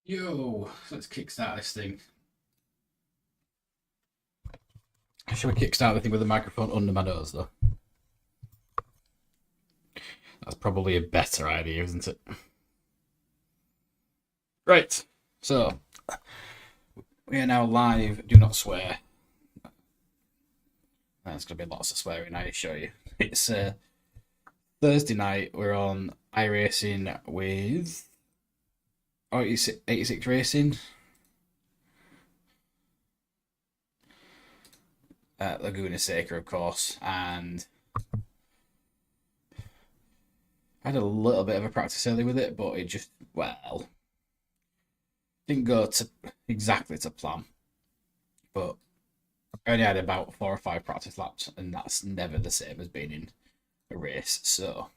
Yo, let's kickstart this thing. Should we kickstart the thing with the microphone under my nose, though? That's probably a better idea, isn't it? Right, so we are now live. Do not swear. There's going to be lots of swearing, I assure you. It's Thursday night. We're on iRacing with 86 Racing. Laguna Seca, of course, and I had a little bit of a practice early with it, but it just, well, didn't go to exactly to plan. But I only had about 4 or 5 practice laps, and that's never the same as being in a race. So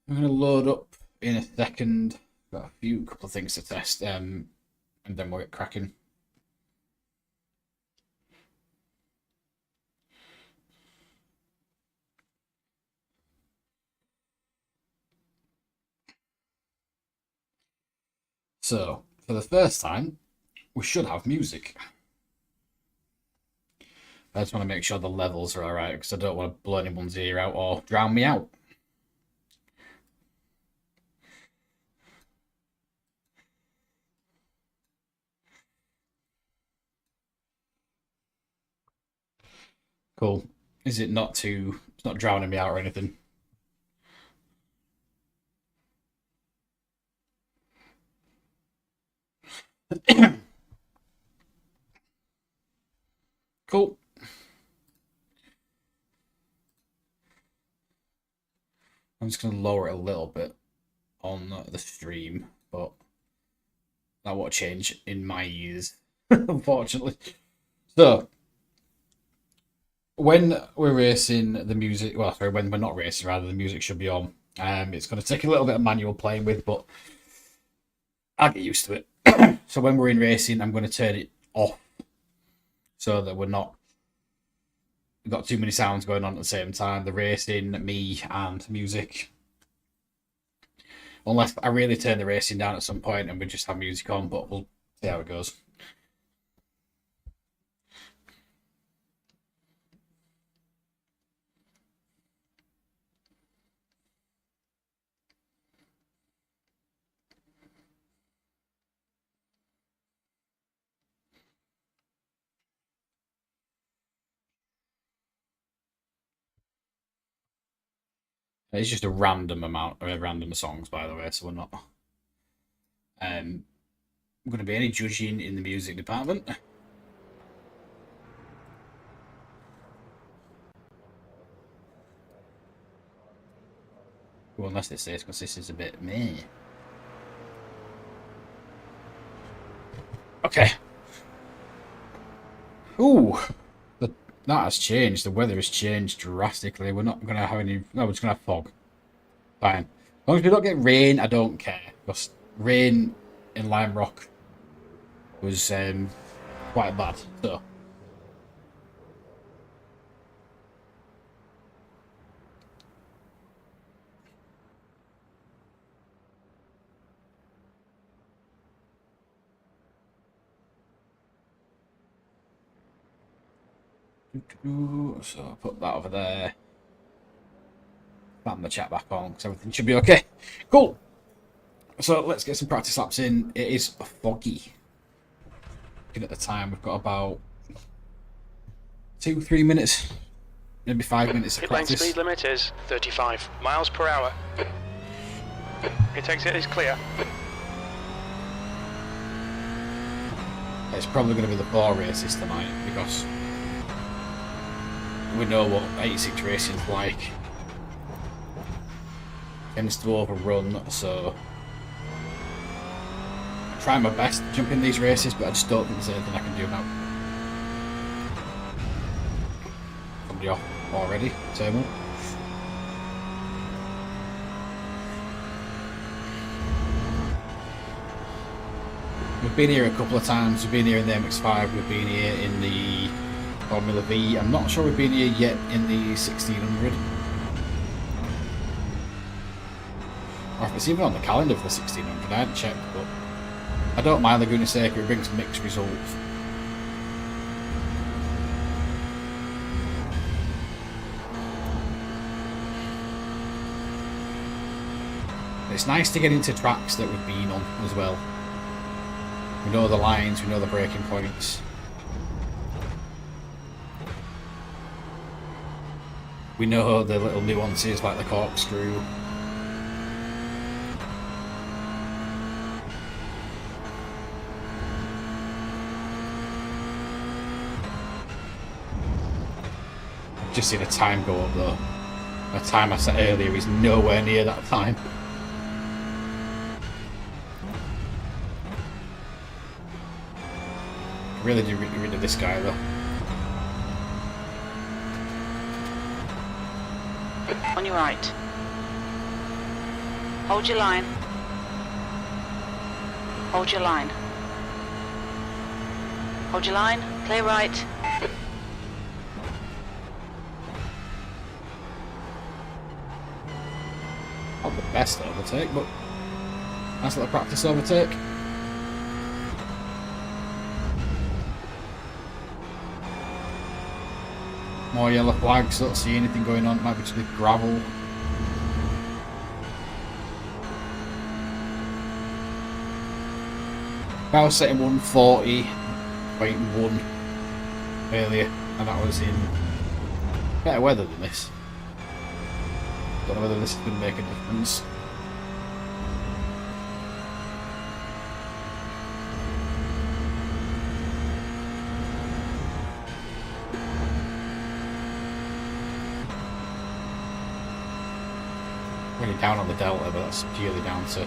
I'm going to load up in a second. Got a couple of things to test, and then we'll get cracking. So, for the first time, we should have music. I just want to make sure the levels are alright, because I don't want to blow anyone's ear out or drown me out. Cool. Is it not too... It's not drowning me out or anything? Cool. I'm just going to lower it a little bit on the stream, but that won't change in my ears, unfortunately. So, when we're racing, the music, well, sorry, when we're not racing, rather, the music should be on. It's going to take a little bit of manual playing with, but I'll get used to it. So when we're in racing, I'm going to turn it off so that we've got too many sounds going on at the same time. The racing, me, and music. Unless I really turn the racing down at some point and we just have music on, but we'll see how it goes. It's just a random amount of random songs, by the way, so we're not going to be any judging in the music department. Well, unless it says, because this is a bit meh. Okay. Ooh, that has changed. The weather has changed drastically. We're not going to have any... No, we're just going to have fog. Fine. As long as we don't get rain, I don't care. Because rain in Lime Rock was quite bad. So... So I'll put that over there. Fan the chat back on because everything should be okay. Cool. So let's get some practice laps in. It is foggy. Looking at the time, we've got about 2-3 minutes, maybe 5 minutes of practice. Pit lane speed limit is 35 miles per hour. Pit exit is clear. It's probably going to be the 4 races tonight because we know what 86 racing's like. Tends to overrun, so I try my best to jump in these races, but I just don't think there's anything I can do about somebody off already. Thermal. We've been here a couple of times. We've been here in the MX-5. We've been here in the Formula V. I'm not sure we've been here yet in the 1600. Or if it's even on the calendar for the 1600, I hadn't checked, but I don't mind Laguna Seca, it brings mixed results. It's nice to get into tracks that we've been on as well. We know the lines, we know the braking points. We know the little nuances like the corkscrew. Just seen a time go up though. A time I set earlier is nowhere near that time. Really do get rid of this guy though. On your right. Hold your line. Hold your line. Hold your line. Clear right. Not the best overtake, but nice little practice overtake. More yellow flags, don't see anything going on, it might be just with gravel. I was setting 140.1 earlier, and that was in better weather than this. Don't know whether this is going to make a difference. Really down on the delta, but that's purely down to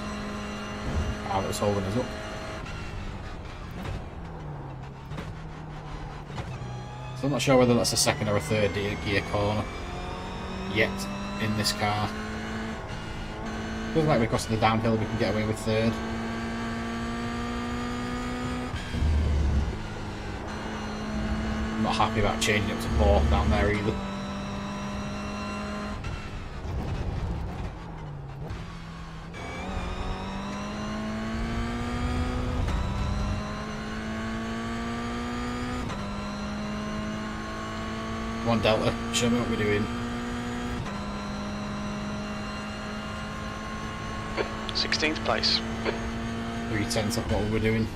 how it was holding us up. So I'm not sure whether that's a second or a third gear corner yet in this car. Feels like we're crossing the downhill, we can get away with third. I'm not happy about changing up to fourth down there either. Come on Delta, show me what we're doing. 16th place. 3/10 of what we're doing.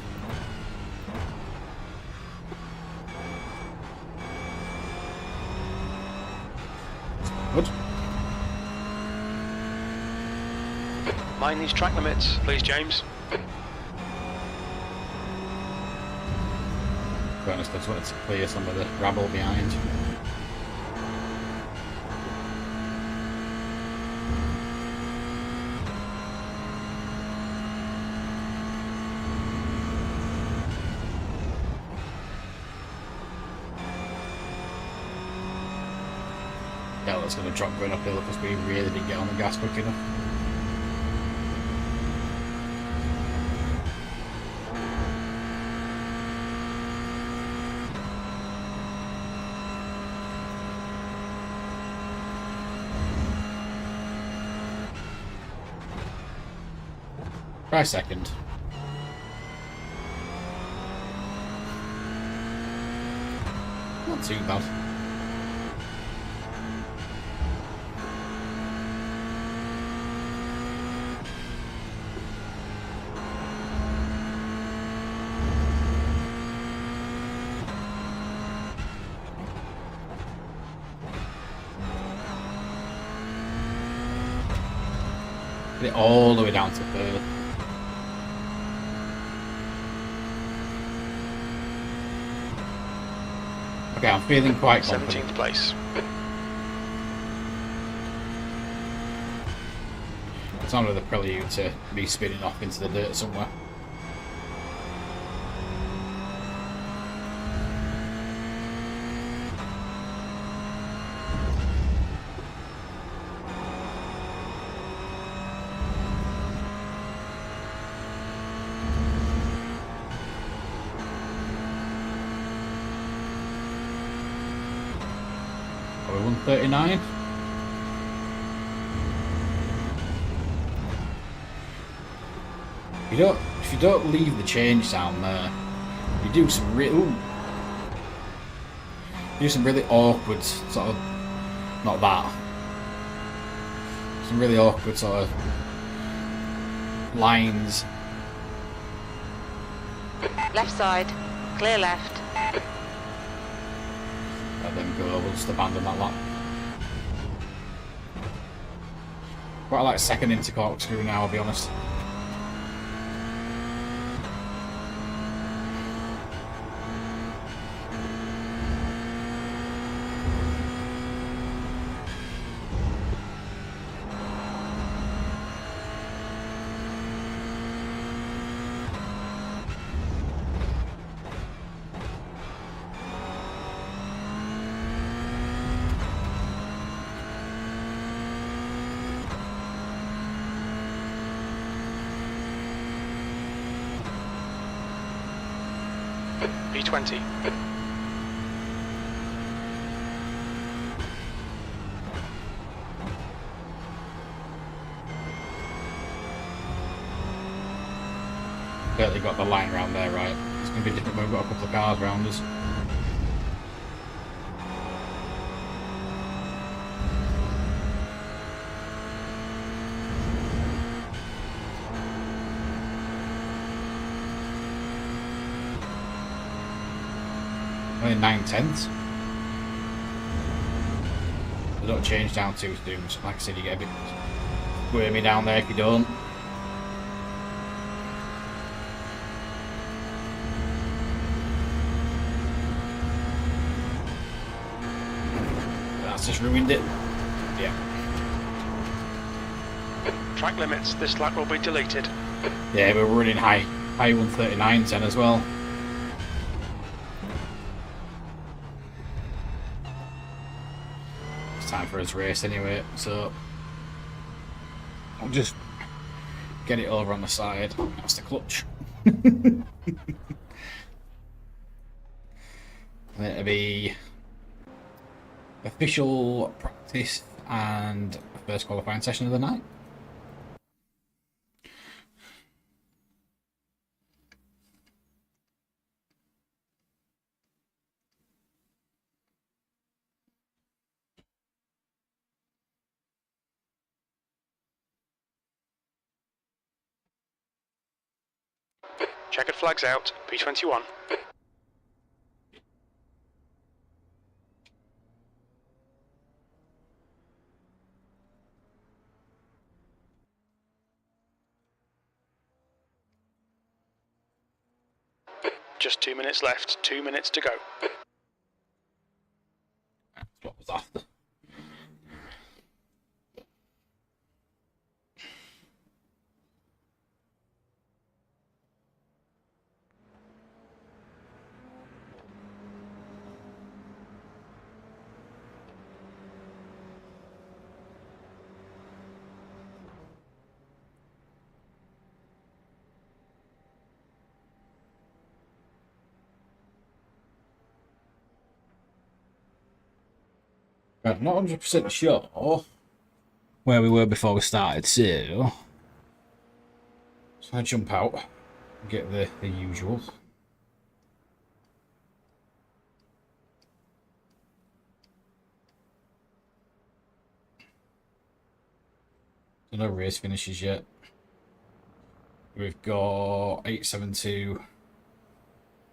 Good. Mind these track limits, please, James. To be honest, I just wanted to clear some of the rabble behind. Delta's going to drop going uphill because we really didn't get on the gas quick enough. Try second. Not too bad. Get it all the way down to third. Okay, I'm feeling quite confident. 17th place. It's on with a prelude to me spinning off into the dirt somewhere. Are we 139? If you don't leave the change down there, you do some really awkward sort of, not that, some really awkward sort of lines. Left side. Clear left. Let them go. We'll just abandon that lap. Quite like second into corkscrew now, I'll be honest. P20. Barely got the line round there, right? It's going to be different when we've got a couple of cars round us. Only 9/10. They don't change down too soon, so like I said, you get a bit wormy down there if you don't. That's just ruined it. Yeah. Track limits. This lap will be deleted. Yeah, we're running high 139s then as well. Time for his race anyway, so I'll just get it over on the side. That's the clutch. It'll be official practice and first qualifying session of the night. Checkered flags out. P21. Just 2 minutes left. 2 minutes to go. What was after? I'm not 100% sure where we were before we started, so I jump out and get the usual. So no race finishes yet. We've got 872.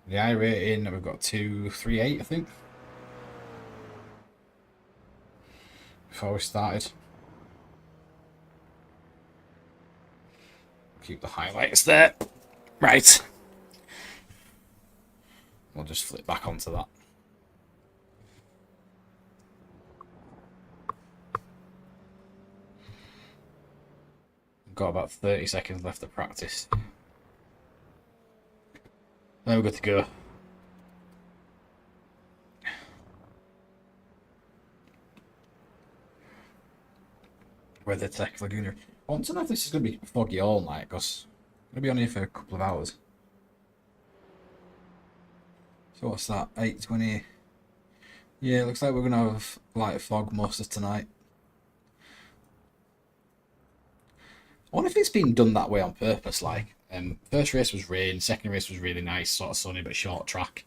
The I rating, we've got 238, I think. Before we started. Keep the highlights there. Right. We'll just flip back onto that. Got about 30 seconds left of practice. Then we're good to go. Weather tech Laguna. I want to know if this is going to be foggy all night, because I'm going to be on here for a couple of hours. So what's that? 8:20. Yeah, it looks like we're going to have light fog most of tonight. I wonder if it's been done that way on purpose, like, First race was rain. Second race was really nice, sort of sunny but short track.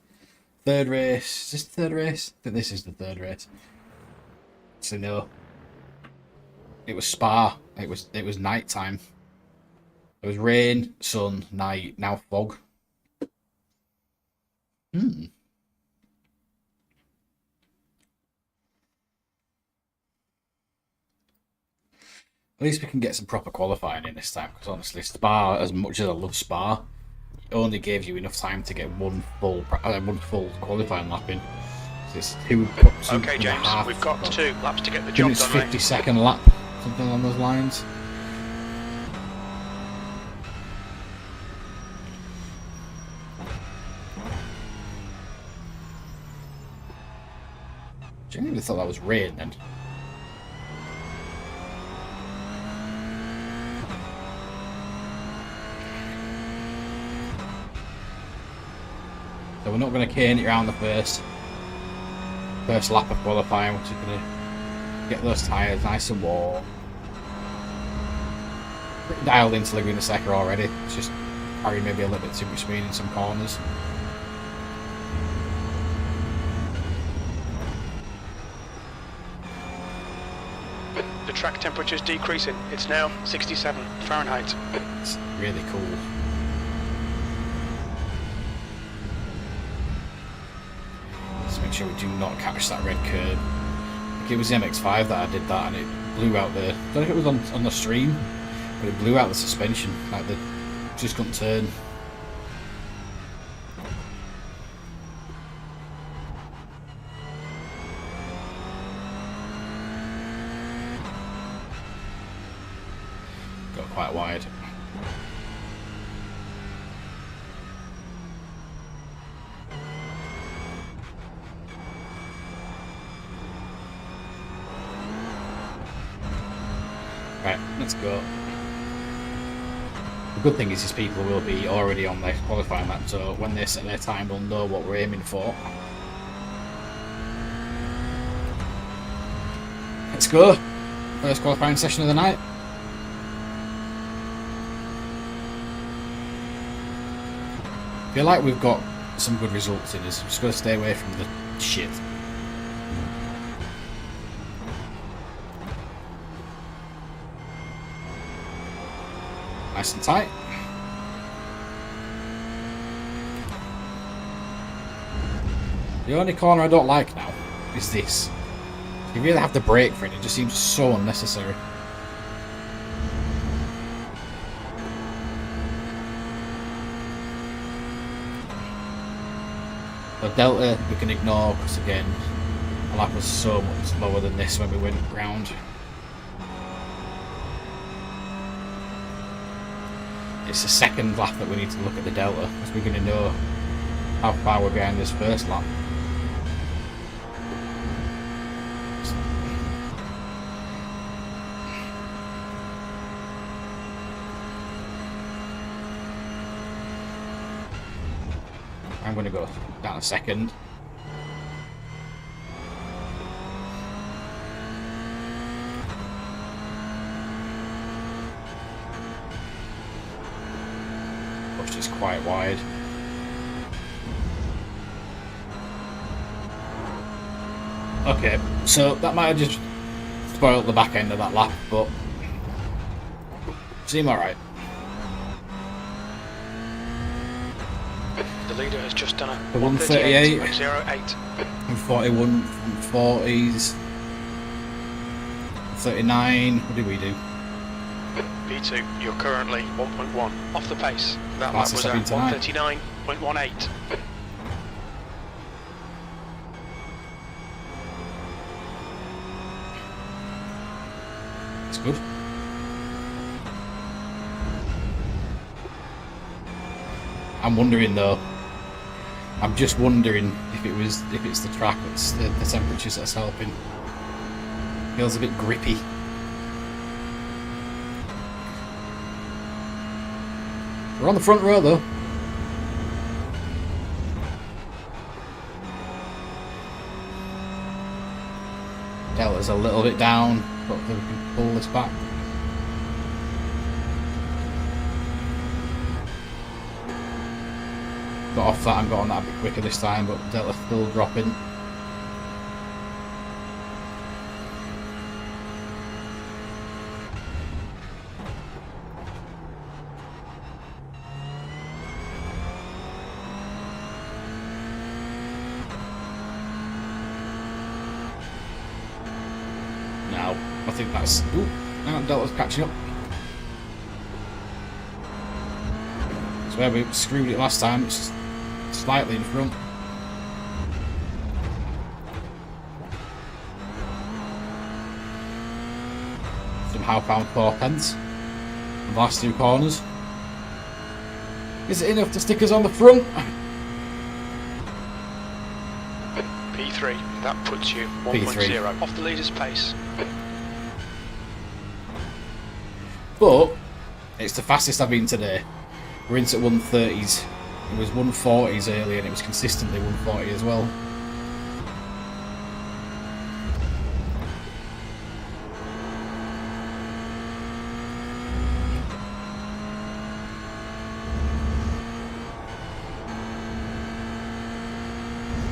Third race, is this the third race? I think this is the third race. So no, it was Spa. It was night time. It was rain, sun, night. Now fog. At least we can get some proper qualifying in this time, because honestly, Spa, as much as I love Spa, it only gave you enough time to get one full qualifying lap in. So it's two Okay, James, we've got 2 laps to get the job done. 50-second lap, something along those lines. I genuinely thought that was rain then. So we're not going to cane it around the first lap of qualifying. We're just going to get those tyres nice and warm. Pretty dialed into Laguna Seca already. It's just carrying maybe a little bit too much speed in some corners. The track temperature's decreasing. It's now 67 Fahrenheit. It's really cool. Make sure we do not catch that red curb. I think it was the MX-5 that I did that, and it blew out the... I don't know if it was on the stream, but it blew out the suspension. Like just couldn't turn. Got quite wide. Right, let's go. The good thing is people will be already on their qualifying lap, so when they set their time, they'll know what we're aiming for. Let's go. First qualifying session of the night. I feel like we've got some good results in us. We've just got to stay away from the shit. Nice and tight. The only corner I don't like now is this. You really have to brake for it. It just seems so unnecessary. The Delta we can ignore because again, the lap was so much lower than this when we went round. It's the second lap that we need to look at the Delta, because we're going to know how far we're behind this first lap. I'm going to go down a second. Is quite wide. Okay, so that might have just spoiled the back end of that lap, but seem alright. The leader has just done a 138 138.08 and 41 from 40s. 39. What did we do? P2, you're currently 1.1 off the pace. That lap That's was at 139.18. That's good. I'm wondering though. I'm just wondering if it's the track that's the temperatures that's helping. Feels a bit grippy. We're on the front row though. Delta's a little bit down, but we can pull this back. got off that and got on that a bit quicker this time, but Delta's still dropping. Now, I think that's... Ooh, now Delta's catching up. It's where we screwed it last time, it's slightly in front. Somehow found 4/10 in the last 2 corners. Is it enough to stick us on the front? P3, that puts you P3. 1.0 off the leader's pace. But it's the fastest I've been today. We're into 130s. It was 140s earlier and it was consistently 140 as well.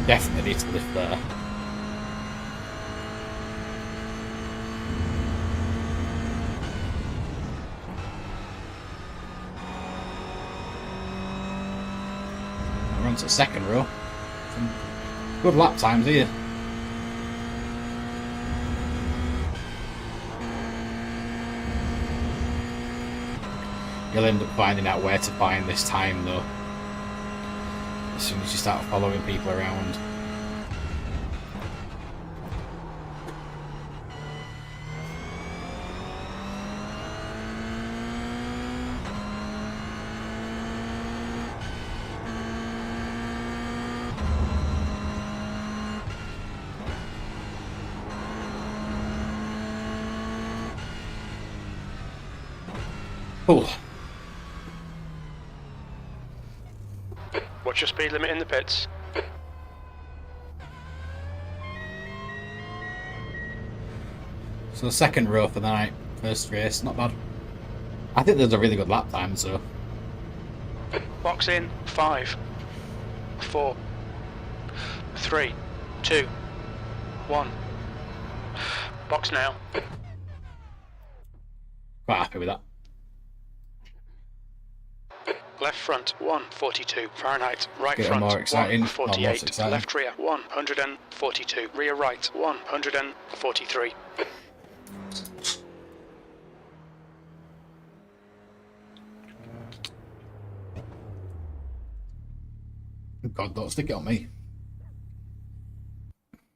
Definitely need to lift there. We're on to the second row. Some good lap times here. You'll end up finding out where to find this time though, as soon as you start following people around. Oh. What's your speed limit in the pits? So the second row for the night, first race, not bad. I think there's a really good lap time, so. Box in, 5, 4, 3, 2, 1. Box now. Quite happy with that. Left front 142 Fahrenheit, right Get front more exciting, or 148, less exciting. left rear 142, rear right 143. God, don't stick it on me.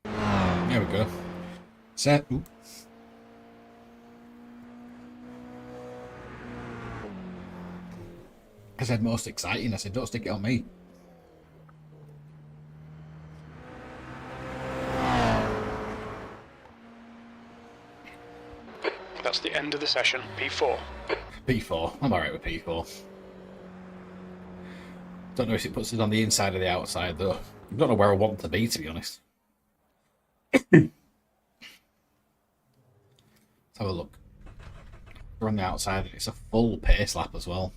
There we go. Set. Ooh. I said most exciting. I said don't stick it on me. That's the end of the session. P4. P4. I'm alright with P4. Don't know if it puts it on the inside or the outside though. I don't know where I want to be, to be honest. Let's have a look. We're on the outside and it's a full pace lap as well.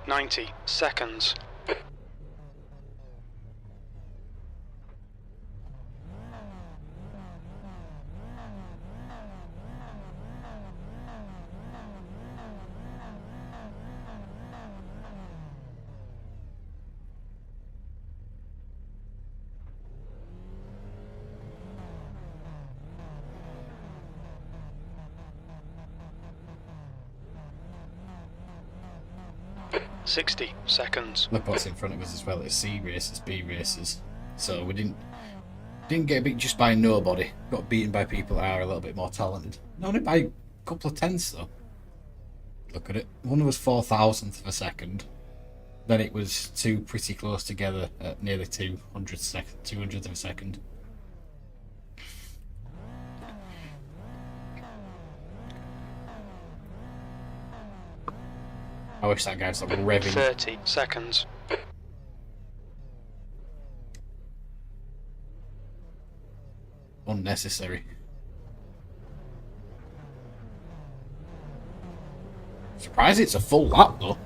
.90 seconds. .60 seconds. Look what's in front of us as well. It's C races, B races. So we didn't get beat just by nobody. Got beaten by people that are a little bit more talented. Only by a couple of tenths though. Look at it. One was 4,000th of a second. Then it was two pretty close together at nearly 200th of a second. I wish that guy was like revving. 30 seconds. Unnecessary. Surprised it's a full lap though.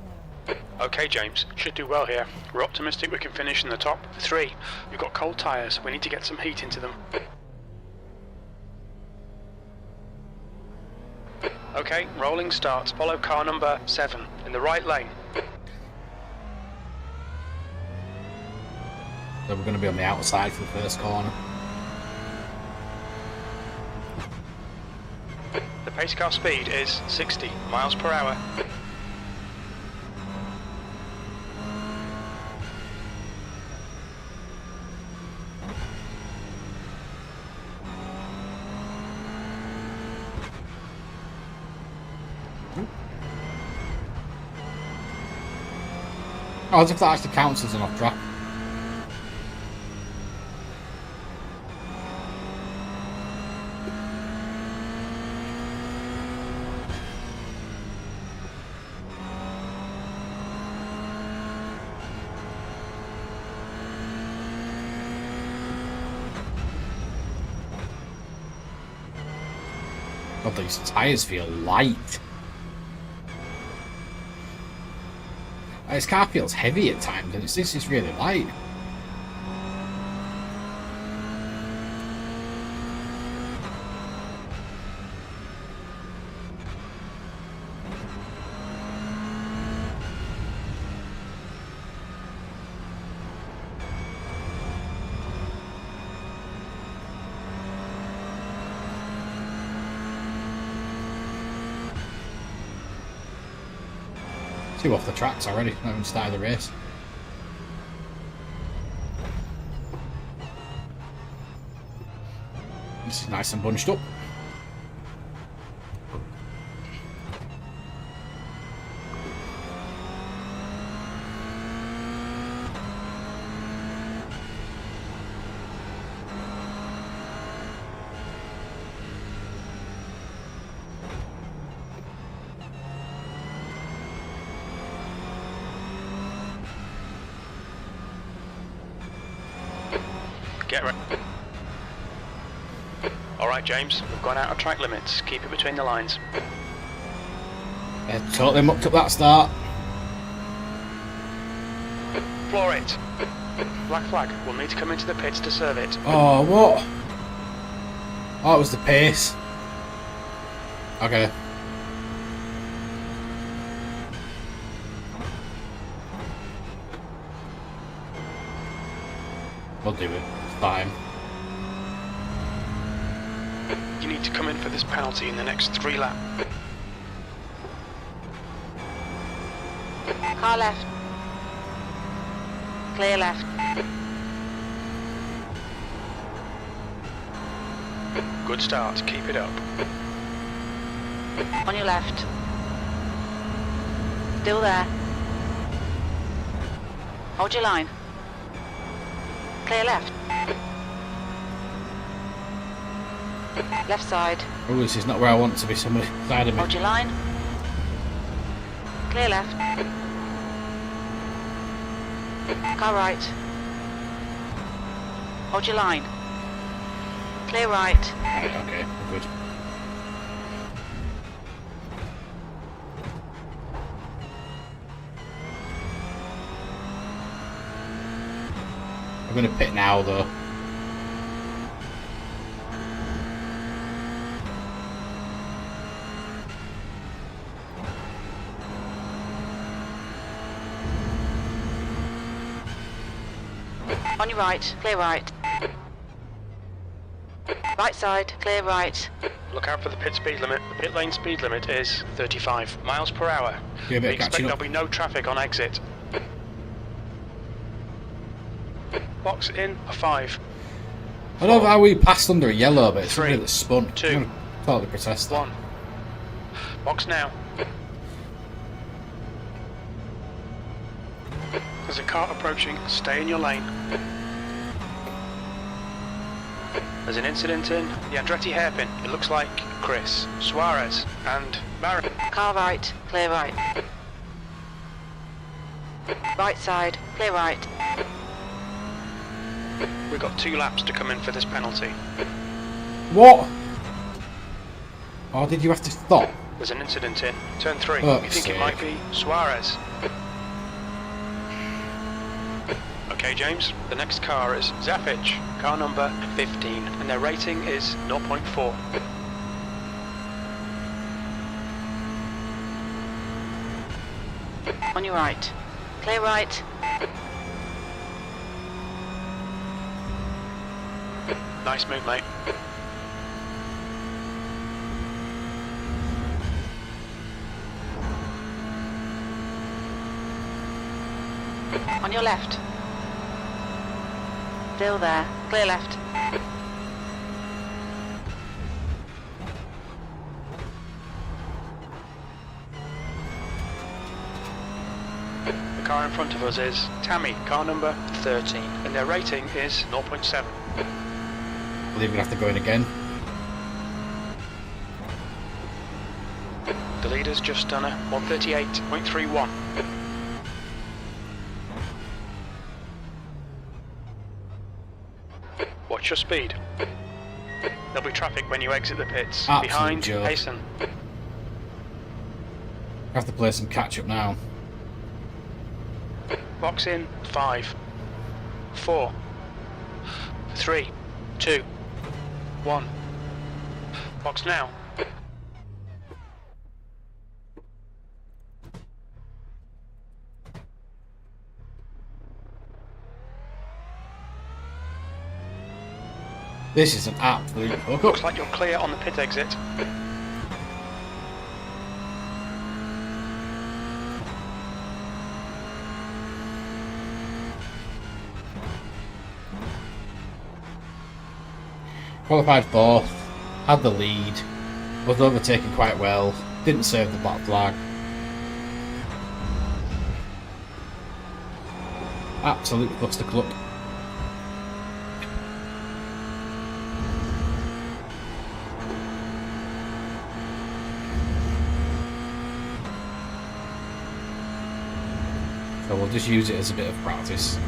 Okay, James, should do well here. We're optimistic we can finish in the top 3. We've got cold tyres, we need to get some heat into them. Okay, rolling starts. Follow car number 7 in the right lane. So we're going to be on the outside for the first corner. The pace car speed is 60 miles per hour. Oh, as if that actually counts as an off track. God, these tyres feel light. This car feels heavy at times, and this is really light. Two off the tracks already, not even started the race. This is nice and bunched up. Get ready. Alright, James, we've gone out of track limits. Keep it between the lines. Totally mucked up that start. Floor it. Black flag. We'll need to come into the pits to serve it. Oh, what? Oh, it was the pace. Okay. We'll do it. It's fine. You need to come in for this penalty in the next 3 laps. Car left. Clear left. Good start. Keep it up. On your left. Still there. Hold your line. Clear left. Left side. Oh, this is not where I want to be. Somebody side of me. Hold your line. Clear left. Car right. Hold your line. Clear right. Okay, good. I'm going to pit now, though. On your right. Clear right. Right side. Clear right. Look out for the pit speed limit. The pit lane speed limit is 35 miles per hour. Be a bit We expect catching there'll up. be no traffic on exit. Box in a 5. I love how we passed under a yellow, but it's 3, somebody that spun. 2, I'm gonna totally protest that. 1. Box now. There's a car approaching. Stay in your lane. There's an incident in the Andretti hairpin. It looks like Chris, Suarez and Barry. Car right. Clear right. Right side, clear right. We've got 2 laps to come in for this penalty. What? Oh, did you have to stop? There's an incident in turn 3. Oh, You think it might be Suarez? Okay, James. The next car is Zapic, car number 15, and their rating is 0.4. On your right. Clear right. Nice move, mate. On your left. Still there. Clear left. The car in front of us is Tammy, car number 13, and their rating is 0.7. I believe we're going to have to go in again. The leader's just done a 138.31. Watch your speed. There'll be traffic when you exit the pits. Absolute Behind, joke. hasten. I have to play some catch up now. Box in 5, 4, 3, 2, 1. Box now. This is an absolute hook Looks up. like you're clear on the pit exit. Qualified fourth, had the lead, was overtaken quite well, didn't serve the black flag. Absolute clustercluck. So we'll just use it as a bit of practice.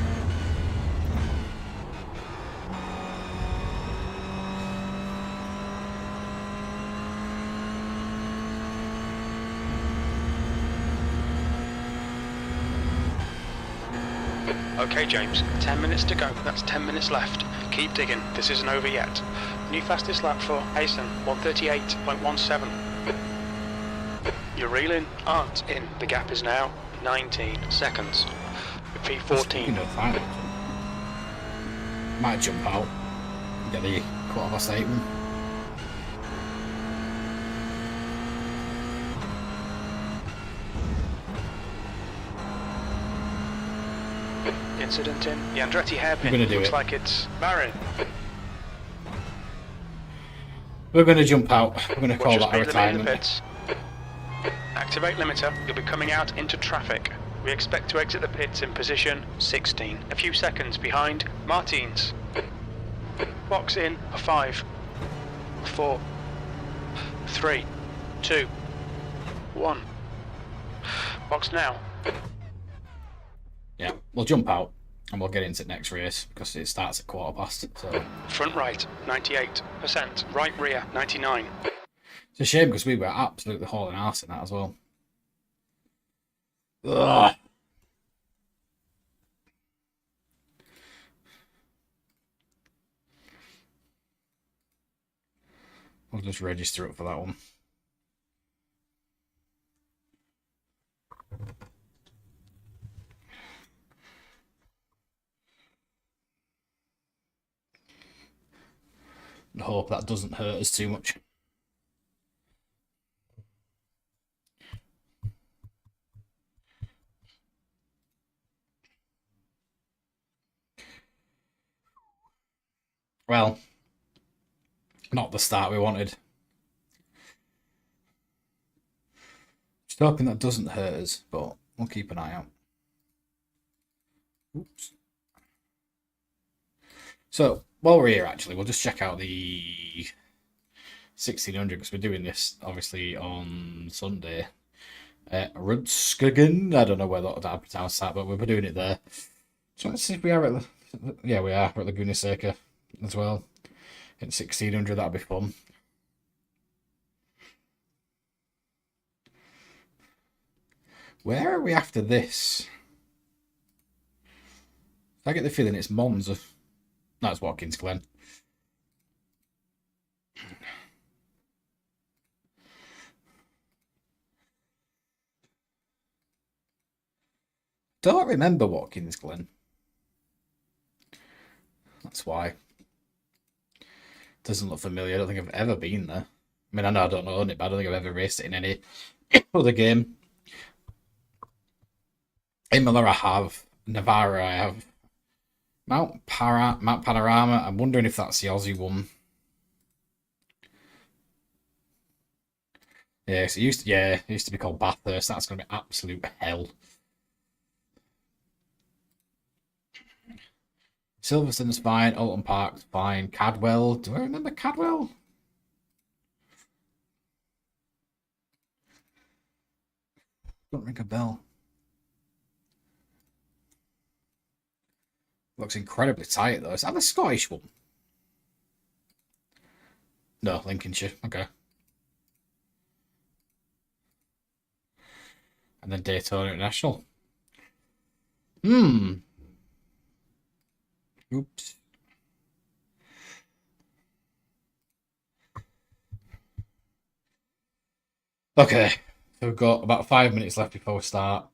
Okay, James, 10 minutes to go. That's 10 minutes left. Keep digging. This isn't over yet. New fastest lap for Hasten, 138.17. Your reeling aren't in. The gap is now 19 seconds. Repeat 14. Might jump out. Get the _8 one. Incident in the Andretti hairpin. We're gonna do Looks it. like it's Marin. We're going to jump out. We're going to Watch call your that a speed limit in the retirement. pits. Activate limiter. You'll be coming out into traffic. We expect to exit the pits in position 16. A few seconds behind Martins. Box in for 5, 4, 3, 2, 1. Box now. Yeah, we'll jump out and we'll get into the next race because it starts at 1:15. So Front right, 98%. Right rear, 99. it's a shame because we were absolutely hauling arse in that as well. Ugh. We'll just register it for that one. And hope that doesn't hurt us too much. Well, not the start we wanted. Just hoping that doesn't hurt us, but we'll keep an eye out. Oops. So, while we're here, actually, we'll just check out the 1600 because we're doing this, obviously, on Sunday. Rudskogen. I don't know where that I pronounced that, but we're doing it there. So let's see if we are at yeah, we are. We're at Laguna Seca as well. In 1600, that'll be fun. Where are we after this? I get the feeling it's Monza. That's Watkins Glen. Don't remember Watkins Glen. That's why. Doesn't look familiar. I don't think I've ever been there. I mean, I know I don't own it, but I don't think I've ever raced it in any other game. Imola I have. Navarra I have. Mount Panorama. I'm wondering if that's the Aussie one. Yes, it used to be called Bathurst. That's going to be absolute hell. Silverstone's fine. Alton Park's fine. Cadwell. Do I remember Cadwell? Don't ring a bell. Looks incredibly tight though. Is that the Scottish one? No, Lincolnshire. Okay. And then Daytona International. Oops. Okay. So we've got about 5 minutes left before we start.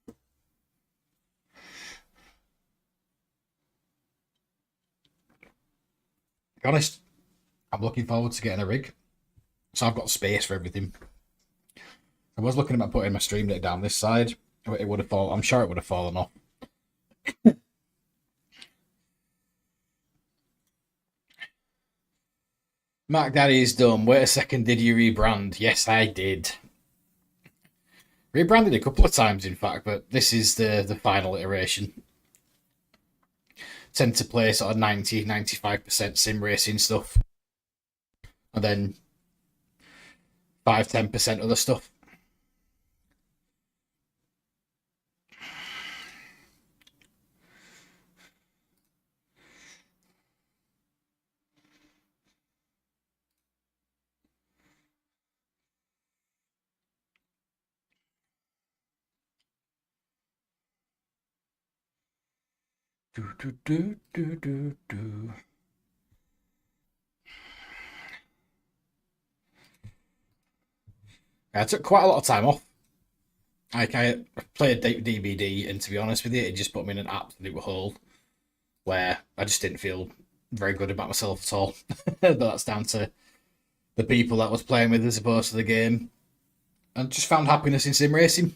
To be honest, I'm looking forward to getting a rig. So I've got space for everything. I was looking about putting my stream deck down this side. It would have fallen. I'm sure it would have fallen off. Mark Daddy is done. Wait a second, did you rebrand? Yes, I did. Rebranded a couple of times, in fact, but this is the final iteration. Tend to play sort of 90-95% sim racing stuff. And then 5-10% other stuff. I took quite a lot of time off. Like I played DVD, and to be honest with you, it just put me in an absolute hole where I just didn't feel very good about myself at all. But that's down to the people that I was playing with as opposed to the game. And just found happiness in sim racing.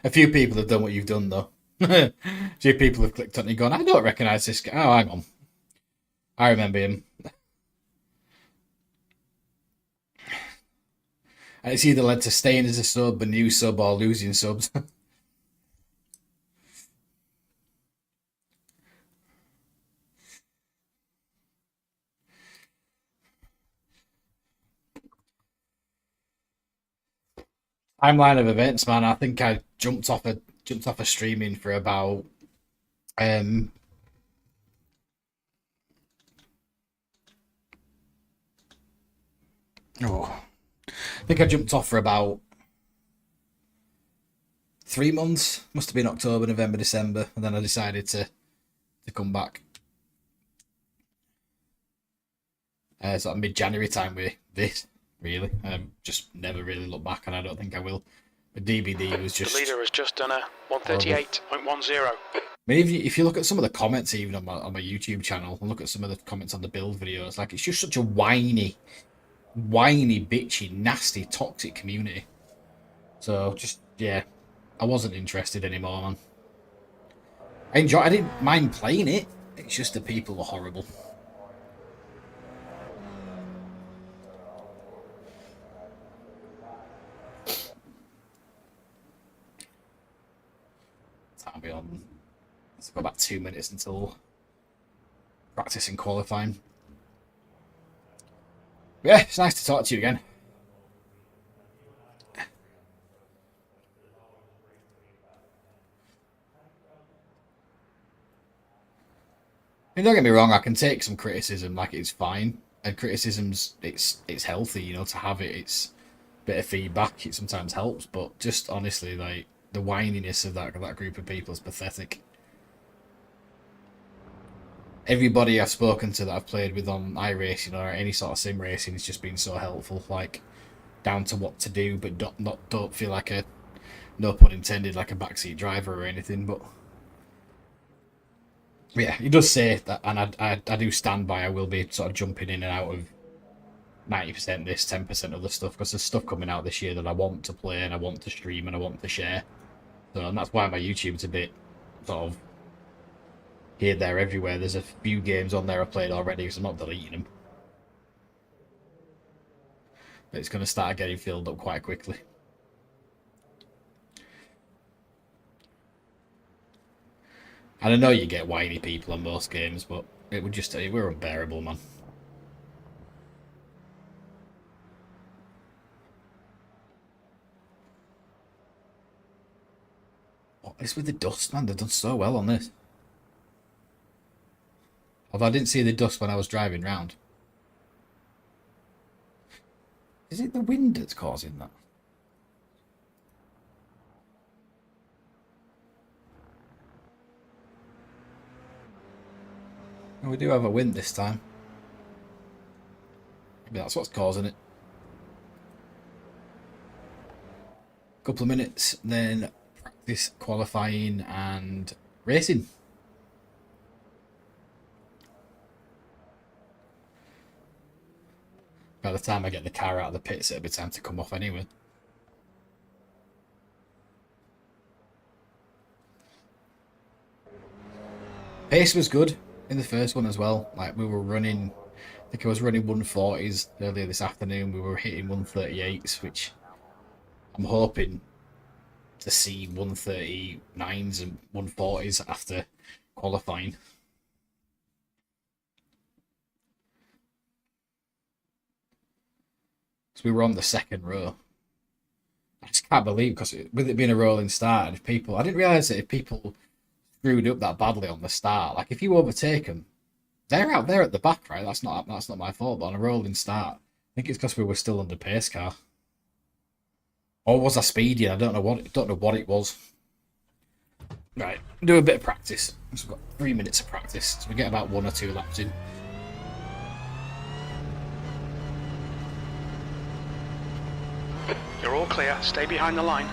A few people have done what you've done, though. A few people have clicked on it and gone, I don't recognise this guy. Oh, hang on. I remember him. And it's either led to staying as a sub, a new sub, or losing subs. Timeline of events, man. I think I jumped off a streaming for about I think I jumped off for about 3 months. Must have been October, November, December, and then I decided to come back. Sort of mid-January time with this, really. Just never really looked back, and I don't think I will. The DBD was just... The leader has just done a 138.10. I mean, if you look at some of the comments even on my YouTube channel, and look at some of the comments on the build videos, like it's just such a whiny, bitchy, nasty, toxic community. So just, yeah, I wasn't interested anymore, man. I didn't mind playing it. It's just the people were horrible. That'll be on. Let's go back 2 minutes until practicing qualifying. Yeah, it's nice to talk to you again. I mean, don't get me wrong, I can take some criticism, like it's fine. And criticism's it's healthy, you know, to have it. It's a bit of feedback, it sometimes helps, but just honestly, like the whininess of that group of people is pathetic. Everybody I've spoken to that I've played with on iRacing or any sort of sim racing has just been so helpful, like down to what to do, but don't feel like a, no pun intended, like a backseat driver or anything. But yeah, he does say that, and I do stand by. I will be sort of jumping in and out of 90% this, 10% other stuff, because there's stuff coming out this year that I want to play and I want to stream and I want to share. So, and that's why my YouTube's a bit sort of here, there, everywhere. There's a few games on there I played already, because I'm not deleting them. But it's going to start getting filled up quite quickly. And I know you get whiny people on most games, but it would just, we're unbearable, man. What is with the dust, man? They've done so well on this. Although I didn't see the dust when I was driving round. Is it the wind that's causing that? And we do have a wind this time. Maybe that's what's causing it. Couple of minutes, then practice qualifying and racing. By the time I get the car out of the pits, it'll be time to come off anyway. Pace was good in the first one as well. Like, we were running, I think I was running 140s earlier this afternoon. We were hitting 138s, which I'm hoping to see 139s and 140s after qualifying. So we were on the second row. I just can't believe, because with it being a rolling start, and if people, I didn't realise that if people screwed up that badly on the start, like if you overtake them, they're out there at the back, right? That's not my fault. But on a rolling start, I think it's because we were still under pace car. Or was I speeding? I don't know what it was. Right, do a bit of practice. So we've got 3 minutes of practice. So we get about 1 or 2 laps in. You're all clear. Stay behind the line.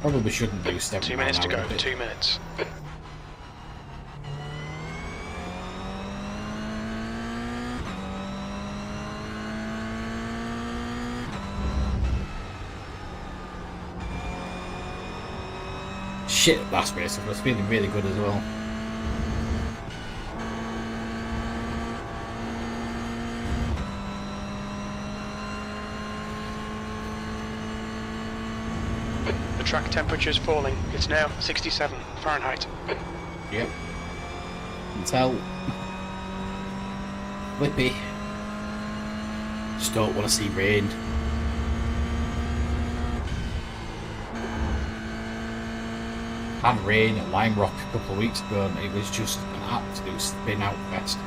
Probably shouldn't do 7 2 minutes to go. bit. 2 minutes. Shit, last race I was feeling really good as well. The track temperature's falling. It's now 67 Fahrenheit. Yep. Can tell. Flippy. Just don't want to see rain. Had rain at Lime Rock a couple of weeks ago, and it was just an absolute spin out fest.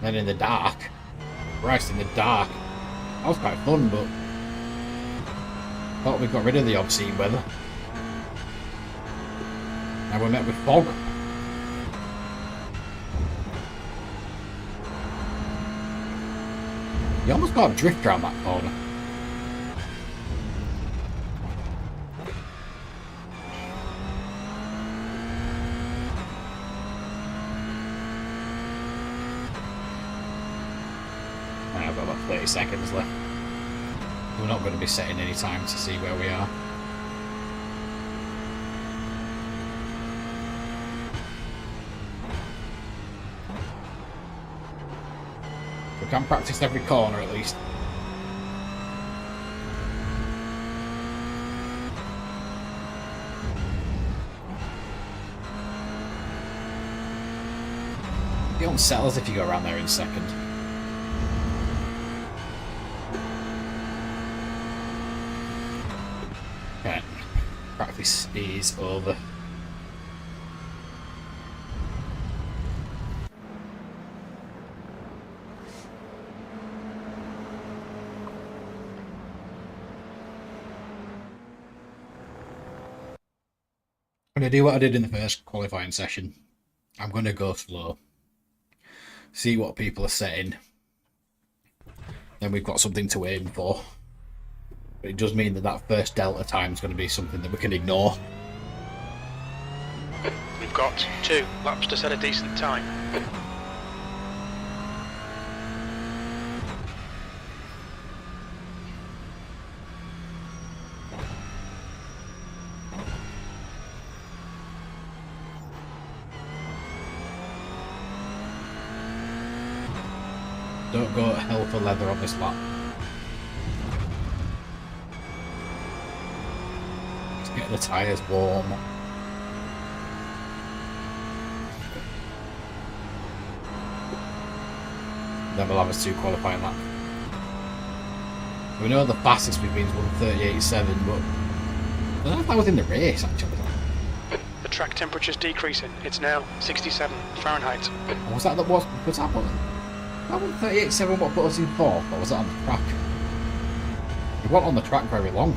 Then in the dark, Christ, in the dark, that was quite fun, but thought we got rid of the obscene weather. Now we're met with fog. You almost got a drift around that corner. And I've got about 30 seconds left. We're not going to be setting any time to see where we are. We can practice every corner at least. You don't settle as if you go around there in second. Okay, practice is over. I'm going to do what I did in the first qualifying session. I'm going to go slow. See what people are setting. Then we've got something to aim for. But it does mean that that first delta time is going to be something that we can ignore. We've got 2 laps to set a decent time. Don't go hell for leather on this lap. Let's get the tyres warm. Then we'll have a 2 qualifying lap. We know the fastest we've been is 1:38.7, but I don't know if that was in the race actually. The track temperature's decreasing. It's now 67 Fahrenheit. Or was that that was that one? That 1:38.7 what put us in 4th, or was that on the track? We weren't on the track very long.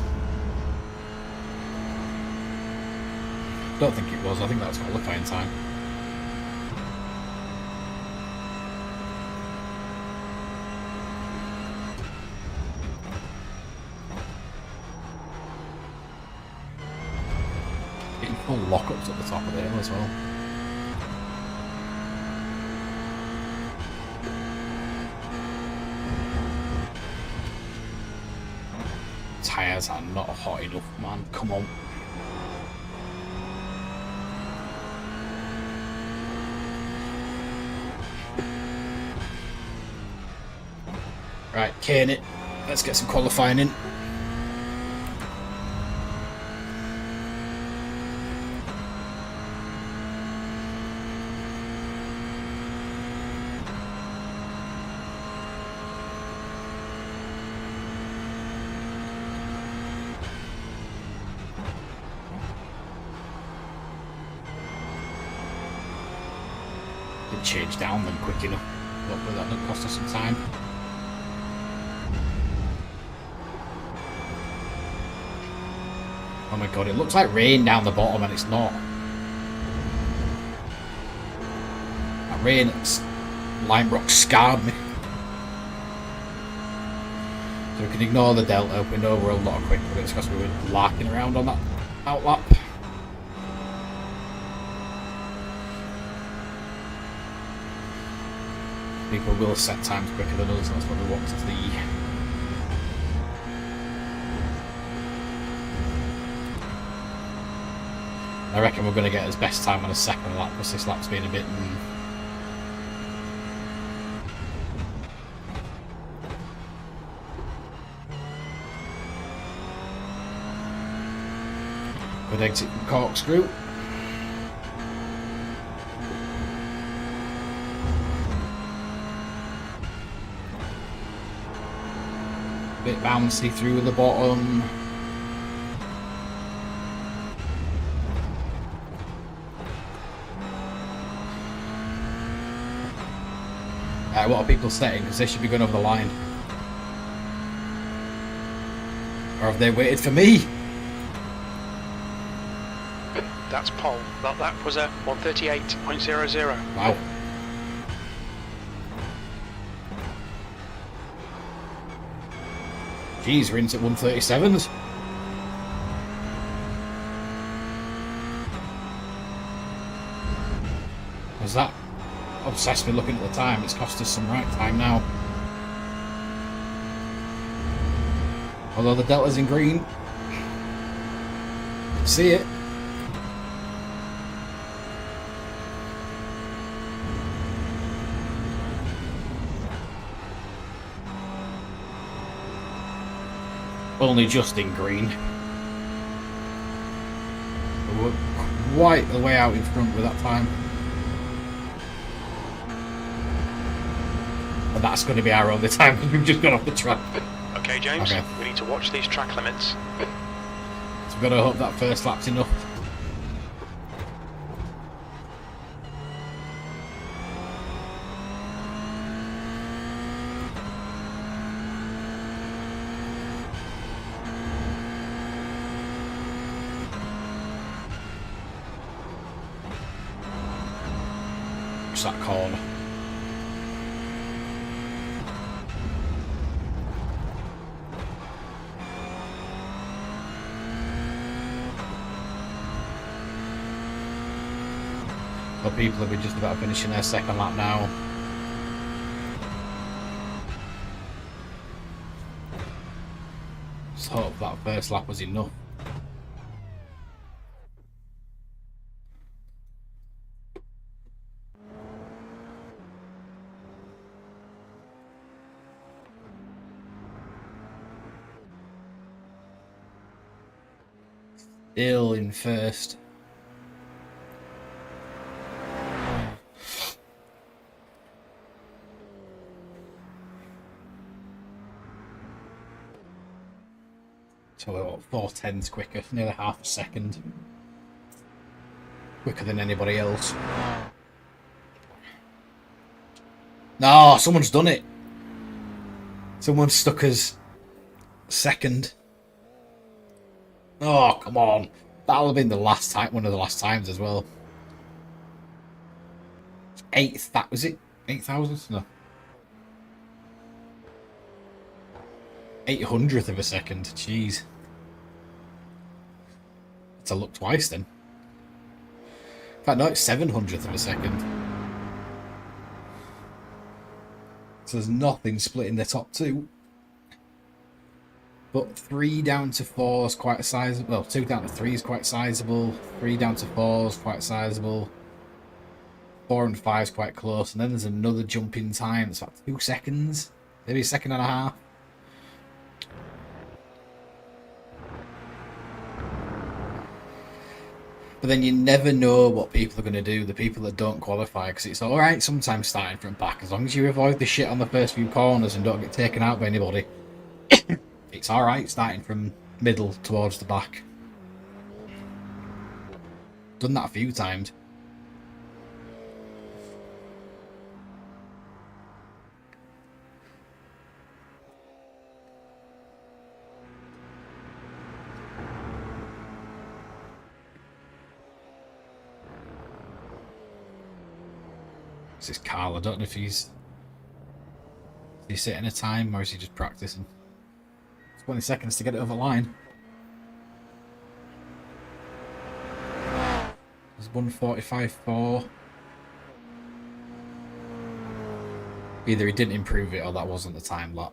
Don't think it was. I think that was qualifying time. Getting full lockups at the top of the hill as well. Tyres are not hot enough, man. Come on. Right, cane it. Let's get some qualifying in. Didn't change down them quick enough. Hopefully that didn't cost us some time. Oh my god, it looks like rain down the bottom and it's not. That rain at Lime Rock scarred me. So we can ignore the delta. We know we're a lot quicker, but it's because we were larking around on that outlap. People will set times quicker than us, that's what we want to see. I reckon we're going to get his best time on a second lap because this lap's been a bit... Good exit from corkscrew. Bit bouncy through the bottom. What are people setting? Because they should be going over the line. Or have they waited for me? That's pole. That was a 1:38.00. Wow. Jeez, we're into 1:37s. Was that obsessed with looking at the time? It's cost us some right time now. Although the delta's in green. See it. only just in green. But we're quite the way out in front with that time. And that's going to be our only time because we've just got off the track. Okay, James, Okay. we need to watch these track limits. So we've got to hope that first lap's enough. It's that corner. So people will be just about finishing their second lap now. Just hope that first lap was enough. Still in first. So we're what, 4/10s quicker, nearly half a second. Quicker than anybody else. No, someone's done it. Someone's stuck us second. Oh, come on. That'll have been the last time, one of the last times as well. Eighth, that was it? 8,000? No. 800th of a second. Jeez. To look twice then. In fact, no, it's 700th of a second. So there's nothing splitting the top two. But 3 down to 4 is quite sizable. Well, 2 down to 3 is quite sizable. 3 down to 4 is quite sizable. 4 and 5 is quite close. And then there's another jump in time. It's like 2 seconds. Maybe a second and a half. But then you never know what people are going to do, the people that don't qualify, because it's alright sometimes starting from back, as long as you avoid the shit on the first few corners and don't get taken out by anybody. It's alright starting from middle towards the back. Done that a few times. This is Carl. I don't know if he's setting a time or is he just practicing. 20 seconds to get it over the line. There's 1:45.4. Either he didn't improve it or that wasn't the time lap.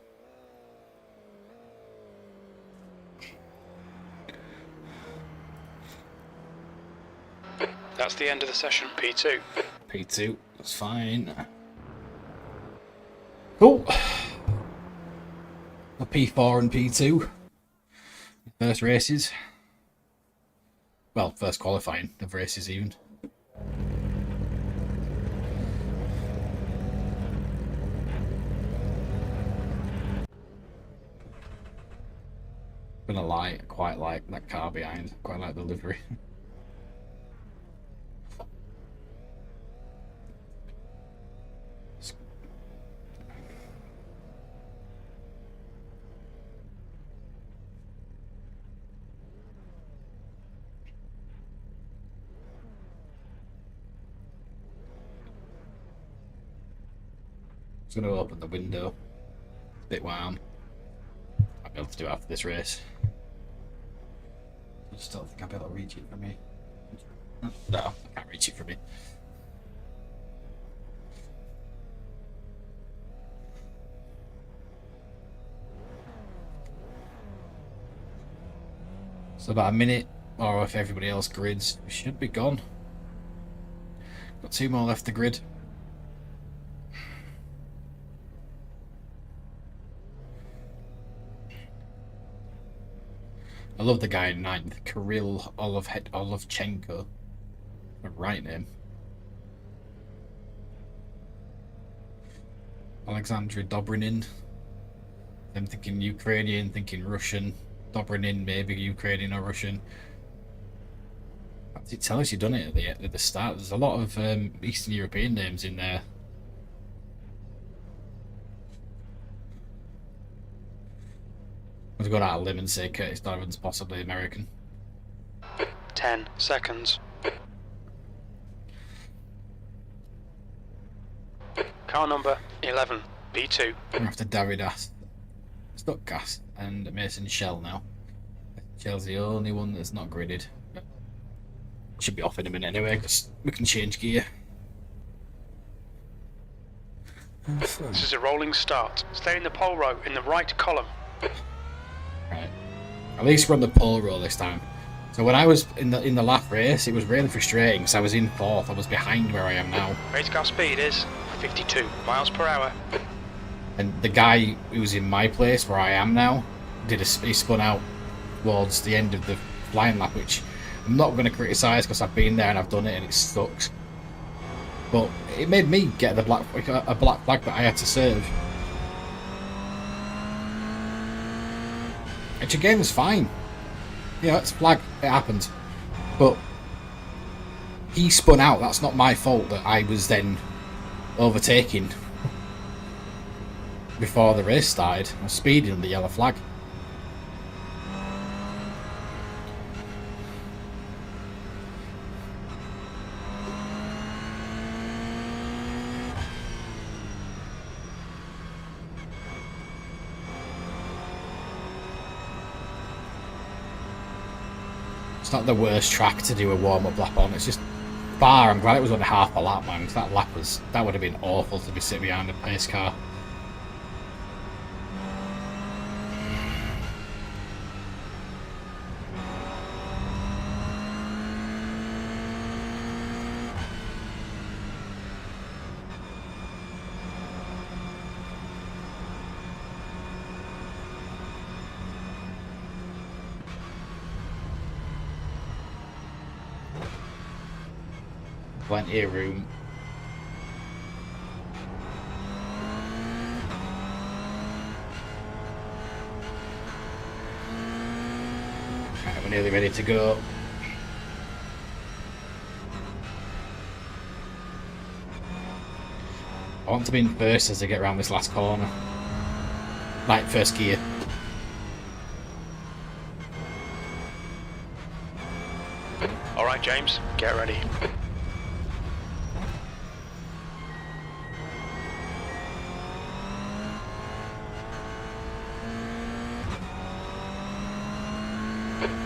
That's the end of the session, P2. P2, that's fine. Cool. A P4 and P2. First races. Well, first qualifying of races even. Gonna lie, I quite like that car behind. Quite like the livery. Just going to open the window. A bit warm. I'll be able to do it after this race. I just don't think I'll be able to reach it from me. No, I can't reach it from me. So about a minute, or if everybody else grids, we should be gone. Got 2 more left to grid. I love the guy in ninth, Kirill Olovchenko. The right name. Alexandra Dobrinin. I'm thinking Ukrainian, thinking Russian. Dobrinin, maybe Ukrainian or Russian. It tells you done it at the start. There's a lot of Eastern European names in there. I've got out of limb and say Curtis Donovan's possibly American. 10 seconds. Car number 11, B2. We're after Davidas, Stuckcast, and Mason Shell now. Shell's the only one that's not gridded. Should be off in a minute anyway, because we can change gear. This is a rolling start. Stay in the pole row in the right column. Right. At least we're on the pole row this time. So when I was in the last race, it was really frustrating because I was in fourth. I was behind where I am now. Race car speed is 52 miles per hour. And the guy who was in my place where I am now he spun out towards the end of the flying lap, which I'm not going to criticise because I've been there and I've done it and it sucks. But it made me get a black flag that I had to serve. Which again was fine. Yeah, it's flag. It happened. But he spun out. That's not my fault that I was then overtaking before the race started. I was speeding on the yellow flag. It's not the worst track to do a warm-up lap on. It's just far. I'm glad it was only half a lap, man. 'Cause that would have been awful to be sitting behind a pace car. Plenty of room. Right, we're nearly ready to go. I want to be in first as I get around this last corner. Like first gear. Alright James, get ready.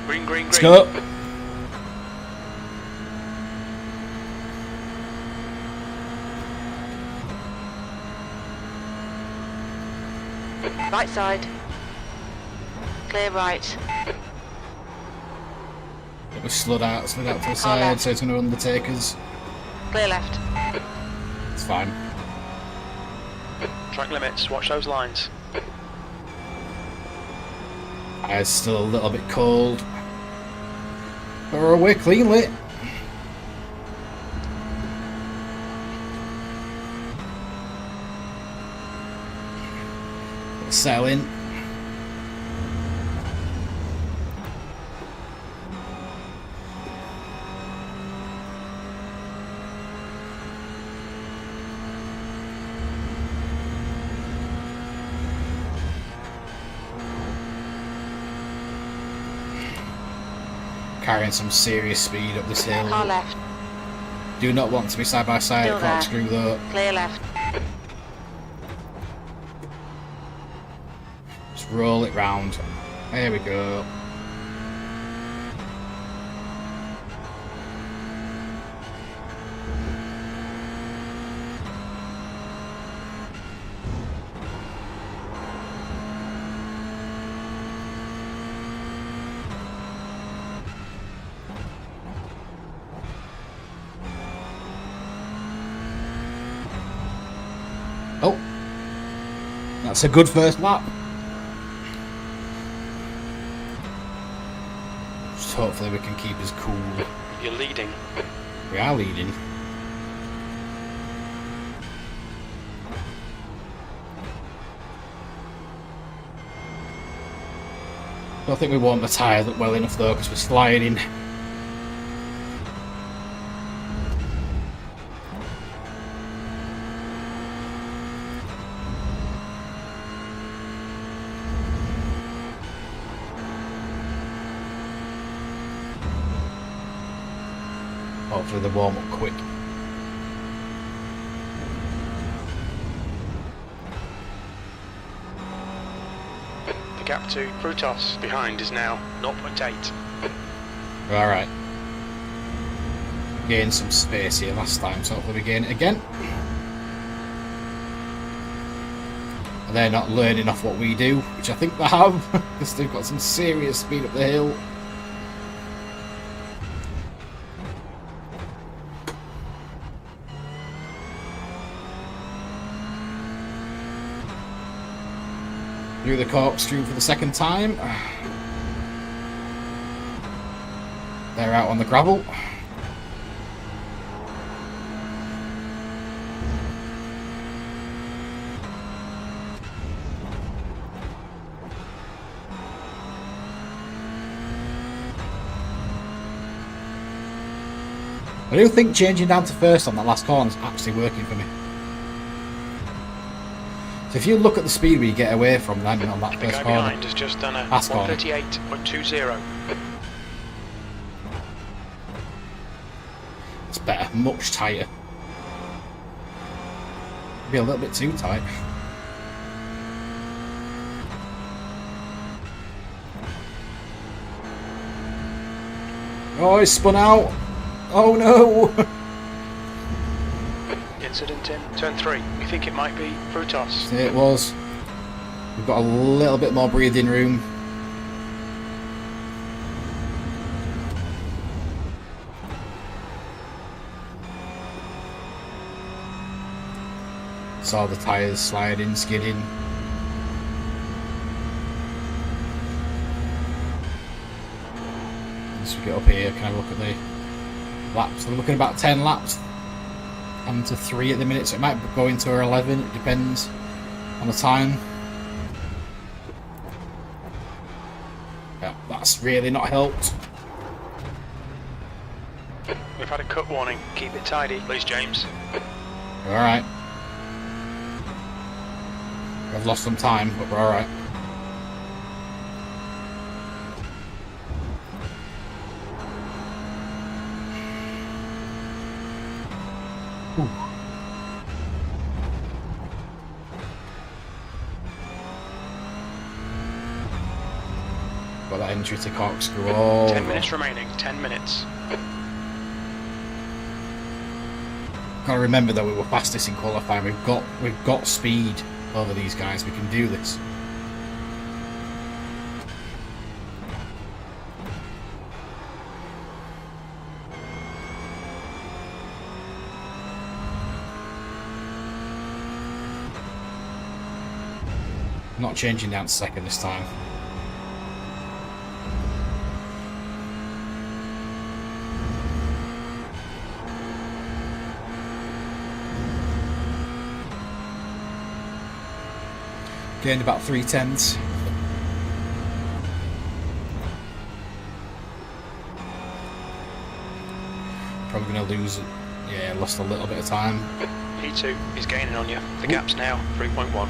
Green, green, green. Let's go. Right side. Clear right. It was slid out to the side, left. so it's going to undertake us. Clear left. It's fine. Track limits, watch those lines. It's still a little bit cold. But we're away cleanly. Settle in. Carrying some serious speed up this hill. Car left. Do not want to be side by side Still at there. corkscrew though. Clear left. Just roll it round. There we go. Oh, that's a good first lap. So hopefully we can keep us cool. You're leading. We are leading. Don't think we warmed the tyre well enough though, because we're sliding. Hopefully they warm up quick. The gap to Frutos behind is now 0.8. Alright. Gained some space here last time, so hopefully we gain it again. And they're not learning off what we do, which I think they have, because they've got some serious speed up the hill. Do the corkscrew for the second time. They're out on the gravel. I do think changing down to first on that last corner is actually working for me. So if you look at the speed we get away from landing on that The first guy corner, behind has just done a last corner, 138.20. it's better, much tighter. Be a little bit too tight. Oh, it's spun out. Oh no! Incident in turn 3. We think it might be Frutos. It was. We've got a little bit more breathing room. Saw the tyres sliding, skidding. Once we get up here, can I look at the laps? We're looking at about 10 laps. I'm to 3 at the minute, so it might go into our 11. It depends on the time. Yeah, that's really not helped. We've had a cut warning. Keep it tidy, please, James. Alright. I've lost some time, but we're alright. Got that entry to corkscrew. Oh, 10 minutes remaining. 10 minutes. Gotta remember that we were fastest in qualifying. We've got speed over these guys. We can do this. Not changing down to second this time. Gained about 3/10. Probably going to lose it. Yeah, lost a little bit of time. P2 is gaining on you. The gap's now 3.1.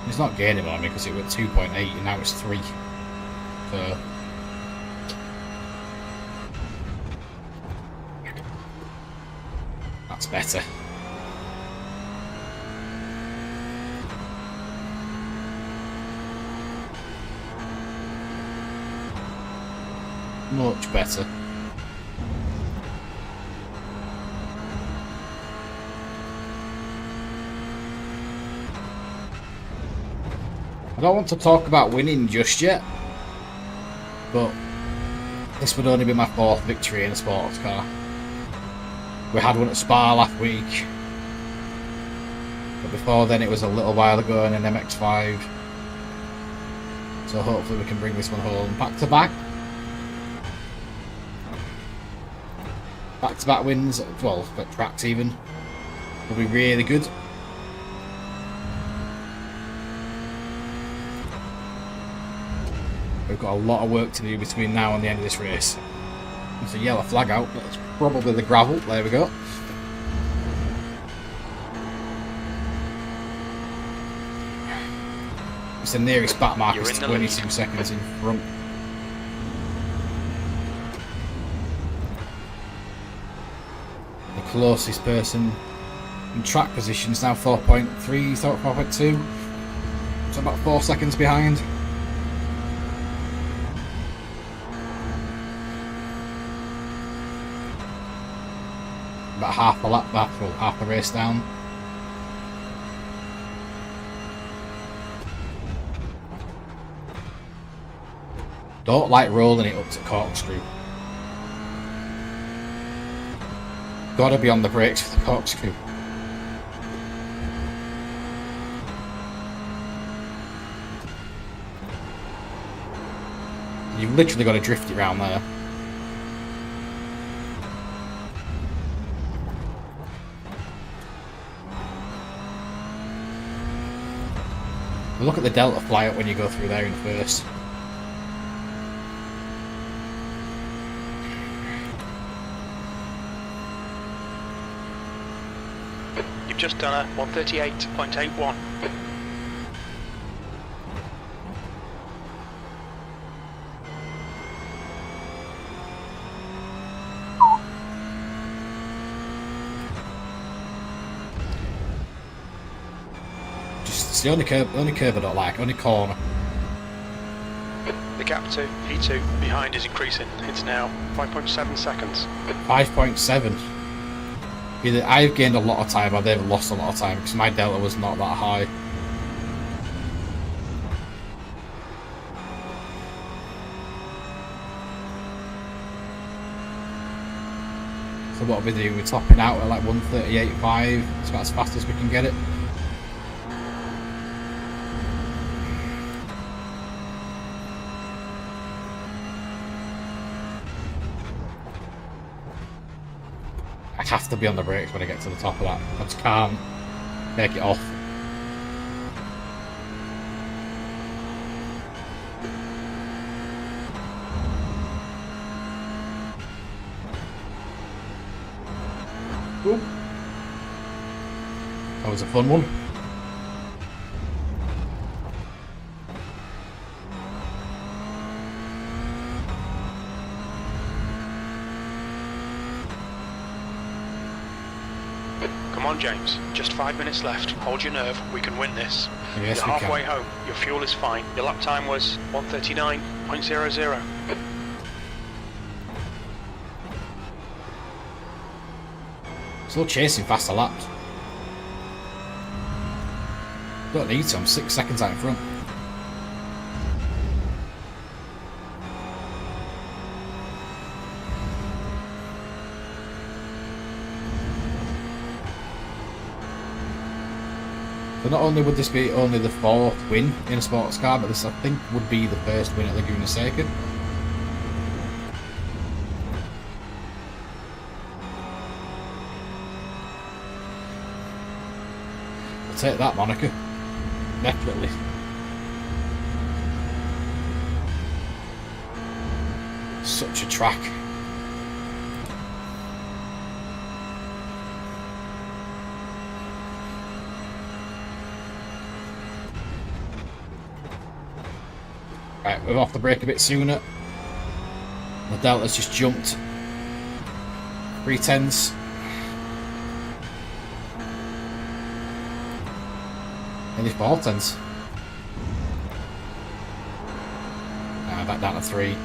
It's not gaining on me because it was 2.8 and now it's 3. So that's better. Much better. I don't want to talk about winning just yet, but this would only be my 4th victory in a sports car. We had one at Spa last week. But before then it was a little while ago in an MX-5. So hopefully we can bring this one home. Back to back. Back to back wins, well, at tracks even, will be really good. We've got a lot of work to do between now and the end of this race. There's a yellow flag out, that's probably the gravel. There we go. It's the nearest back mark is 22 seconds in front. The closest person in track position is now 4.3, 4.2. So about 4 seconds behind. About half a lap back, well, half the race down. Don't like rolling it up to corkscrew. Gotta be on the brakes for the corkscrew. You've literally got to drift it around there. Look at the delta fly up when you go through there in first. You've just done a 138.81. It's the only curve I don't like, only corner. The gap to P2 behind is increasing. It's now 5.7 seconds. 5.7. Either I've gained a lot of time or they've lost a lot of time because my delta was not that high. So what we do, we're topping out at like 138.5. It's about as fast as we can get it. I have to be on the brakes when I get to the top of that. I just can't take it off. Ooh. That was a fun one. Come on, James. Just 5 minutes left. Hold your nerve. We can win this. Yes, You're we halfway can. home. Your fuel is fine. Your lap time was 139.00. Still chasing faster laps. Don't need to, I'm 6 seconds out in front. So not only would this be only the 4th win in a sports car, but this I think would be the first win at Laguna Seca. We'll take that moniker. Definitely. Such a track. Right, we're off the brake a bit sooner. The delta's just jumped 3/10. Nearly 4/10. Back down to 3.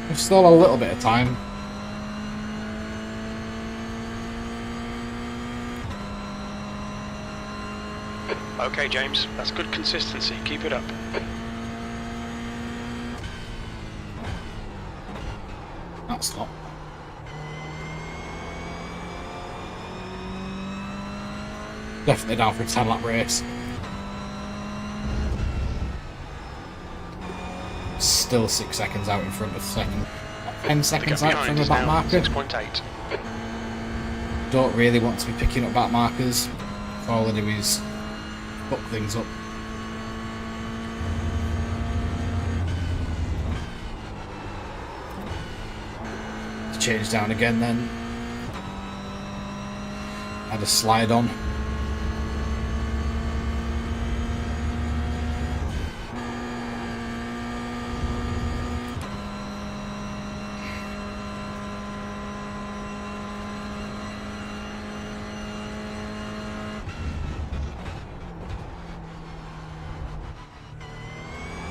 We've still a little bit of time. Okay, James. That's good consistency. Keep it up. that stop. Definitely down for a 10-lap race. Still 6 seconds out in front of second. 10 seconds out from the back marker. 6.8. Don't really want to be picking up back markers. All I do is fuck things up. Change down again then. Had a slide on.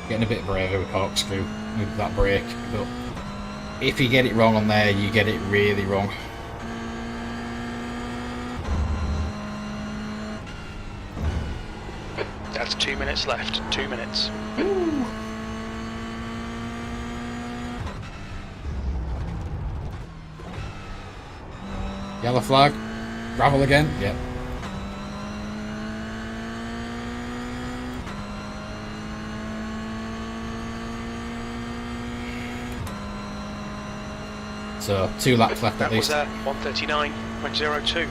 Getting a bit braver with corkscrew with that brake, but if you get it wrong on there, you get it really wrong. That's 2 minutes left. 2 minutes. Ooh. Yellow flag. Gravel again. Yep. So 2 laps left at least. That was 1:39.02.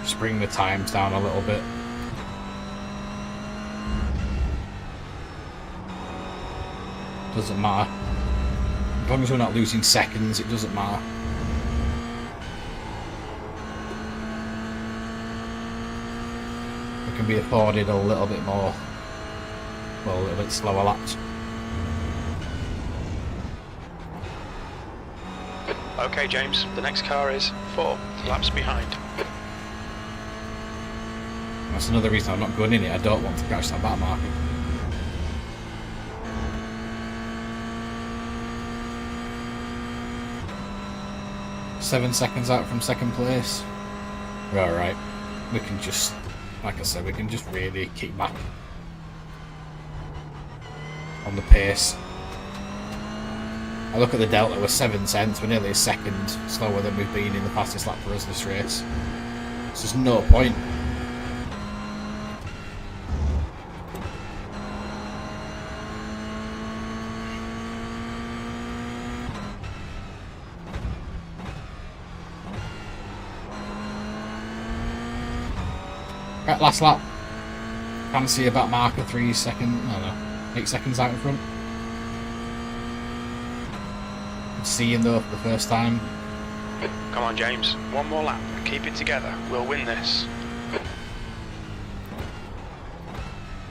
Just bring the times down a little bit. Doesn't matter. As long as we're not losing seconds, it doesn't matter. We can be afforded a little bit more, well, a little bit slower laps. Okay, James, the next car is 4 laps behind. That's another reason I'm not going in it. I don't want to catch that back marker. Seven seconds out from second place. We're alright. We can just, like I said, we can just really kick back on the pace. I look at the delta, we're 7 cents, we're nearly a second slower than we've been in the fastest lap for us this race. So there's no point. Right, last lap. Can't see a back marker 3 seconds, I don't know, 8 seconds out in front. Seeing though for the first time. Come on, James. One more lap. Keep it together. We'll win this.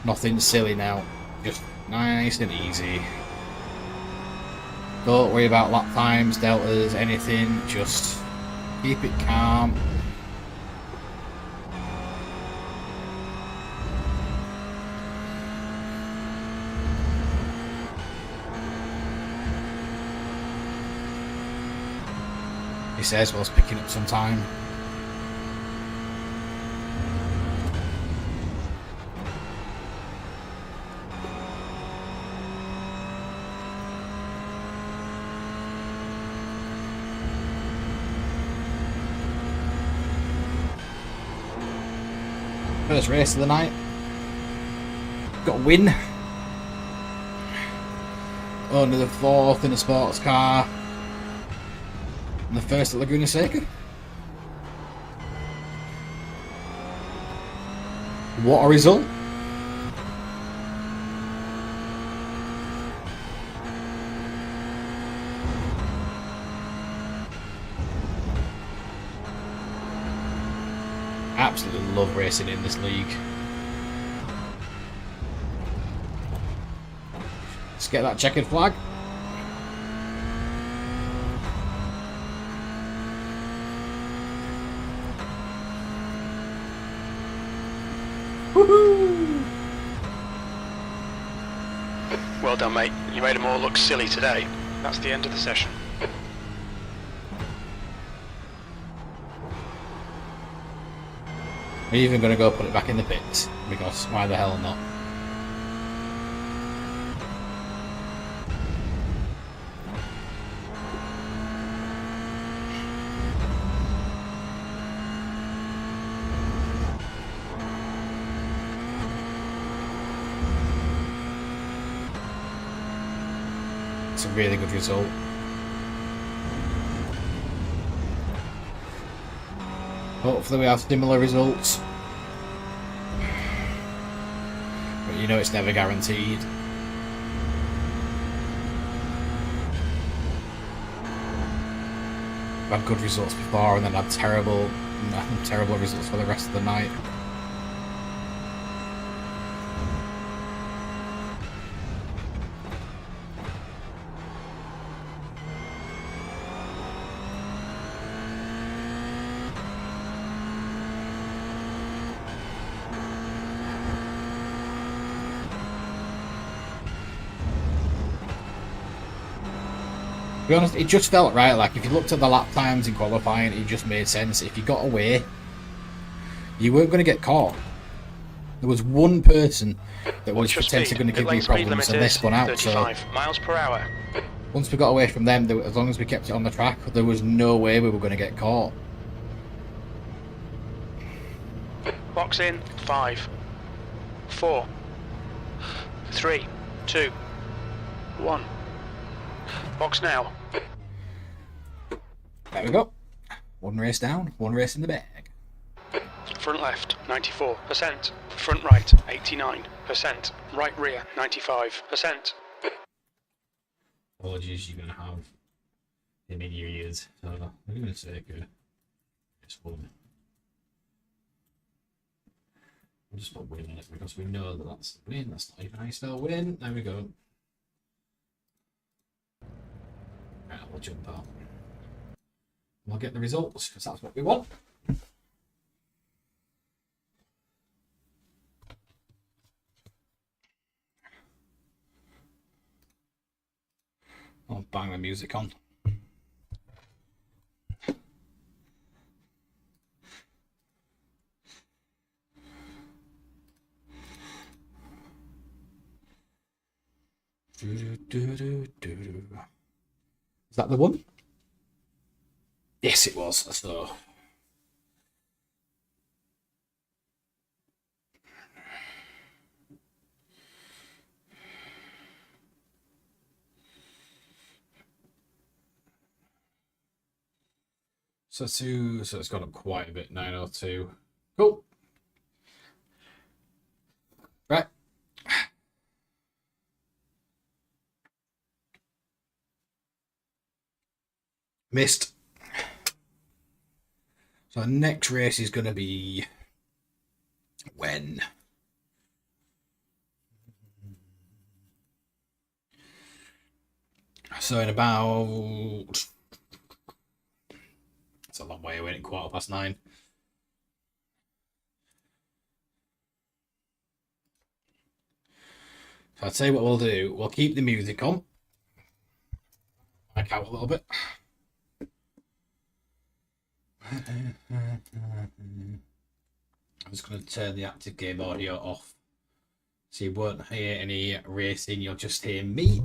Nothing silly now. Just nice and easy. Don't worry about lap times, deltas, anything. Just keep it calm. He says whilst picking up some time. First race of the night. Got a win. Only the 4th in a sports car. And the first at Laguna Seca. What a result. Absolutely love racing in this league. Let's get that checkered flag. Woohoo! Well done, mate. You made them all look silly today. That's the end of the session. We're even going to go put it back in the pits, because why the hell not? It's a really good result. Hopefully we have similar results. But you know it's never guaranteed. We've had good results before and then had terrible results for the rest of the night. To be honest, it just felt right. Like, if you looked at the lap times in qualifying, it just made sense. If you got away, you weren't going to get caught. There was one person that was potentially going to give you problems, and they spun out. So miles per hour. Once we got away from them, as long as we kept it on the track, there was no way we were going to get caught. Box in 5, 4, 3, 2, 1. Box now. There we go. One race down, one race in the bag. Front left 94%, front right 89%, right rear 95%. Apologies, you're going to have him in your ears. So I'm going to say it's one. We'll just put win in it because we know that that's the win. That's not even how you spell win. There we go. Right, we'll jump out. We'll get the results because that's what we want. I'll bang the music on. Is that the one? Yes, it was. So it's gone up quite a bit. 902. Cool. Right. Missed. So our next race is going to be when? So in about... It's a long way away at 9:15. So I'd say what we'll do, we'll keep the music on. Back out a little bit. I'm just going to turn the active game audio off. So you won't hear any racing, you'll just hear me.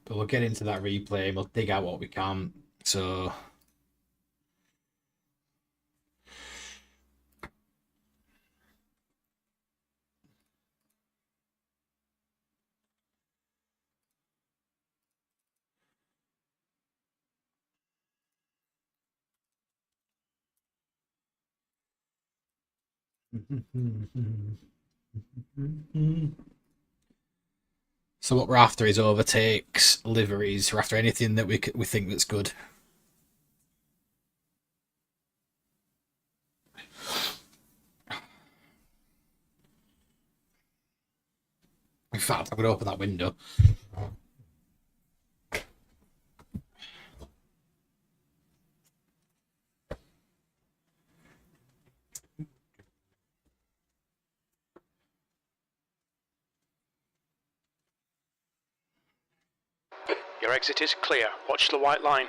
But we'll get into that replay and we'll dig out what we can. So so what we're after is overtakes, liveries. We're after anything that we think that's good. In fact, I'm going to open that window. Your exit is clear. Watch the white line.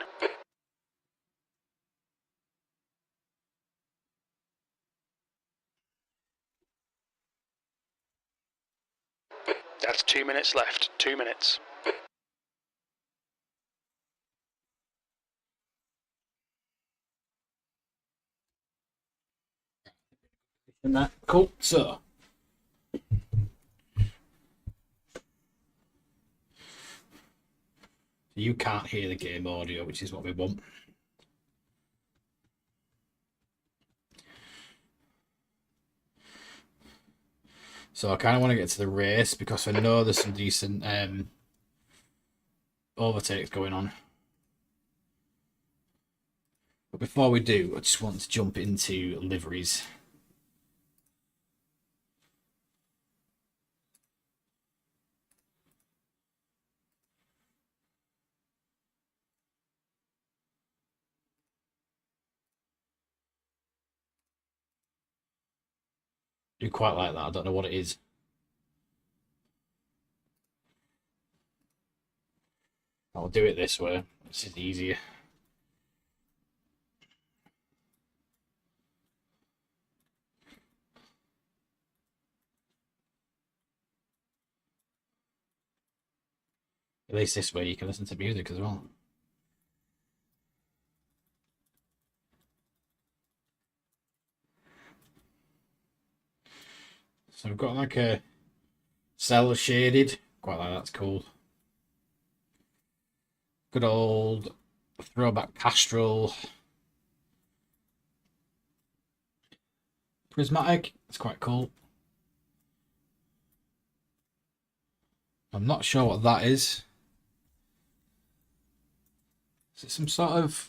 That's 2 minutes left. 2 minutes. And that cool. So you can't hear the game audio, which is what we want. So I kind of want to get to the race because I know there's some decent overtakes going on. But before we do, I just want to jump into liveries. I do quite like that. I don't know what it is. I'll do it this way. This is easier. At least this way you can listen to music as well. So I've got like a cell shaded. Quite like that's cool. Good old throwback Castrol prismatic. It's quite cool. I'm not sure what that is. Is it some sort of...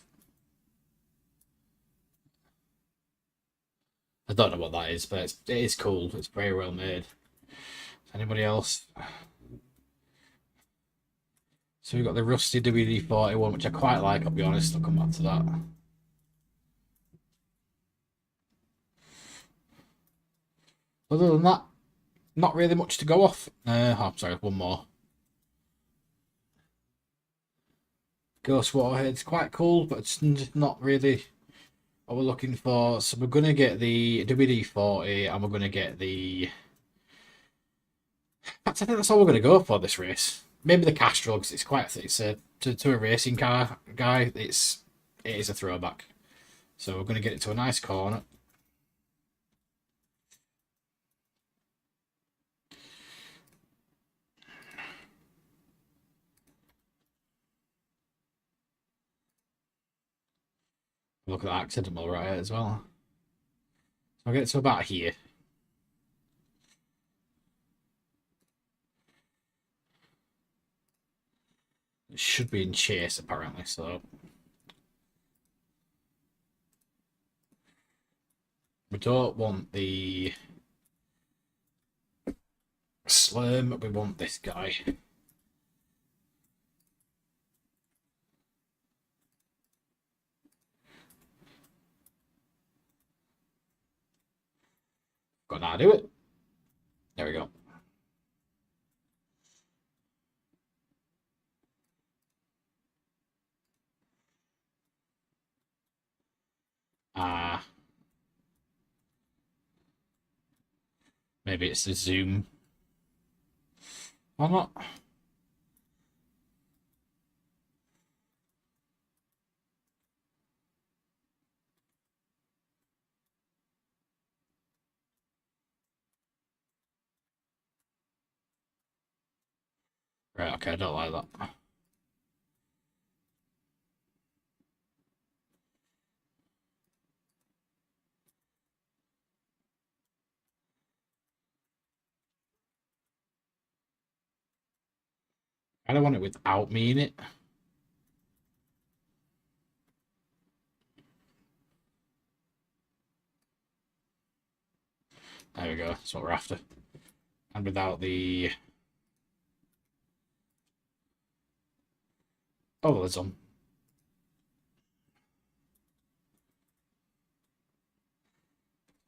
I don't know what that is, but it is cool. It's very well made. Is anybody else? So we've got the rusty WD-41, which I quite like, I'll be honest. I'll come back to that. Other than that, not really much to go off. I'm sorry, one more. Ghost Waterhead's quite cool, but it's just not really what we're looking for. So we're going to get the WD-40 and we're going to get the... I think that's all we're going to go for this race. Maybe the Castrol, because it's quite... to a racing car guy, it is a throwback. So we're going to get it to a nice corner. Look at that accidental right as well. So I'll get it to about here. It should be in chase apparently, so we don't want the Slim, we want this guy. Got now do it. There we go. Maybe it's the zoom. Or not. Right, okay, I don't like that. I don't want it without me in it. There we go, that's what we're after. And without the overlays on.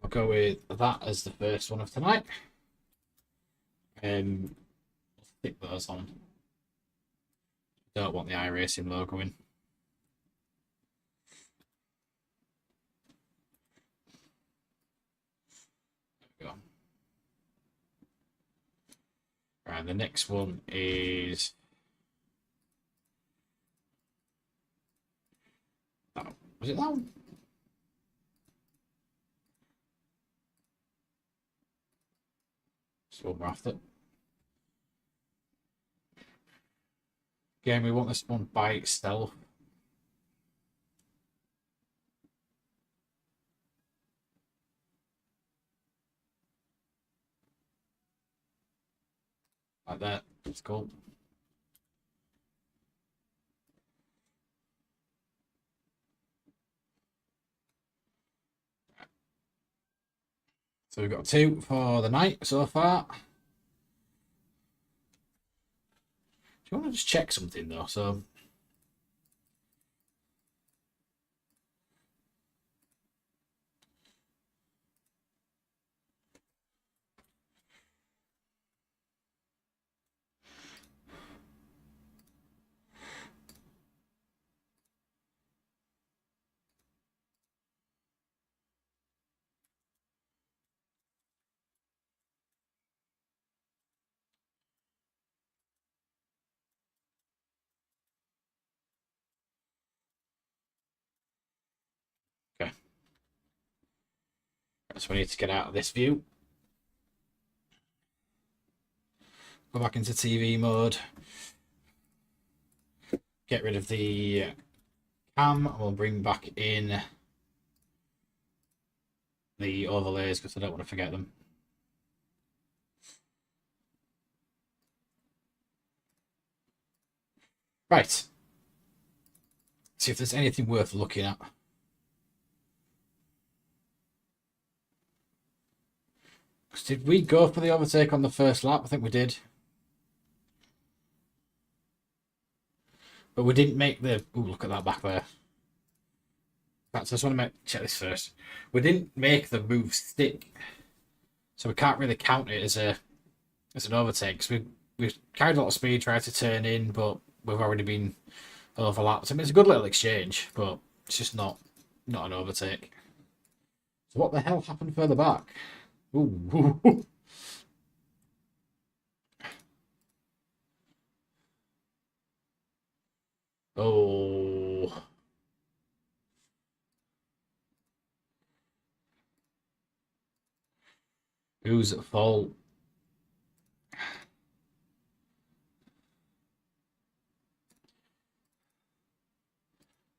I'll go with that as the first one of tonight. I'll stick those on. Don't want the iRacing logo in. There we go. And the next one is... Oh, was it that one? That's what we're after. Again, we want this one by itself. Like that. It's cool. So we've got 2 for the night so far. Do you want to just check something though? So okay. So we need to get out of this view. Go back into TV mode. Get rid of the cam. And we'll bring back in the overlays because I don't want to forget them. Right. See if there's anything worth looking at. Did we go for the overtake on the first lap? I think we did. But we didn't make the... Ooh, look at that back there. In fact, I just want to check this first. We didn't make the move stick. So we can't really count it as an overtake. Because we've carried a lot of speed, tried to turn in, but we've already been overlapped. I mean, it's a good little exchange, but it's just not an overtake. So what the hell happened further back? Ooh. Oh. Who's at fault? I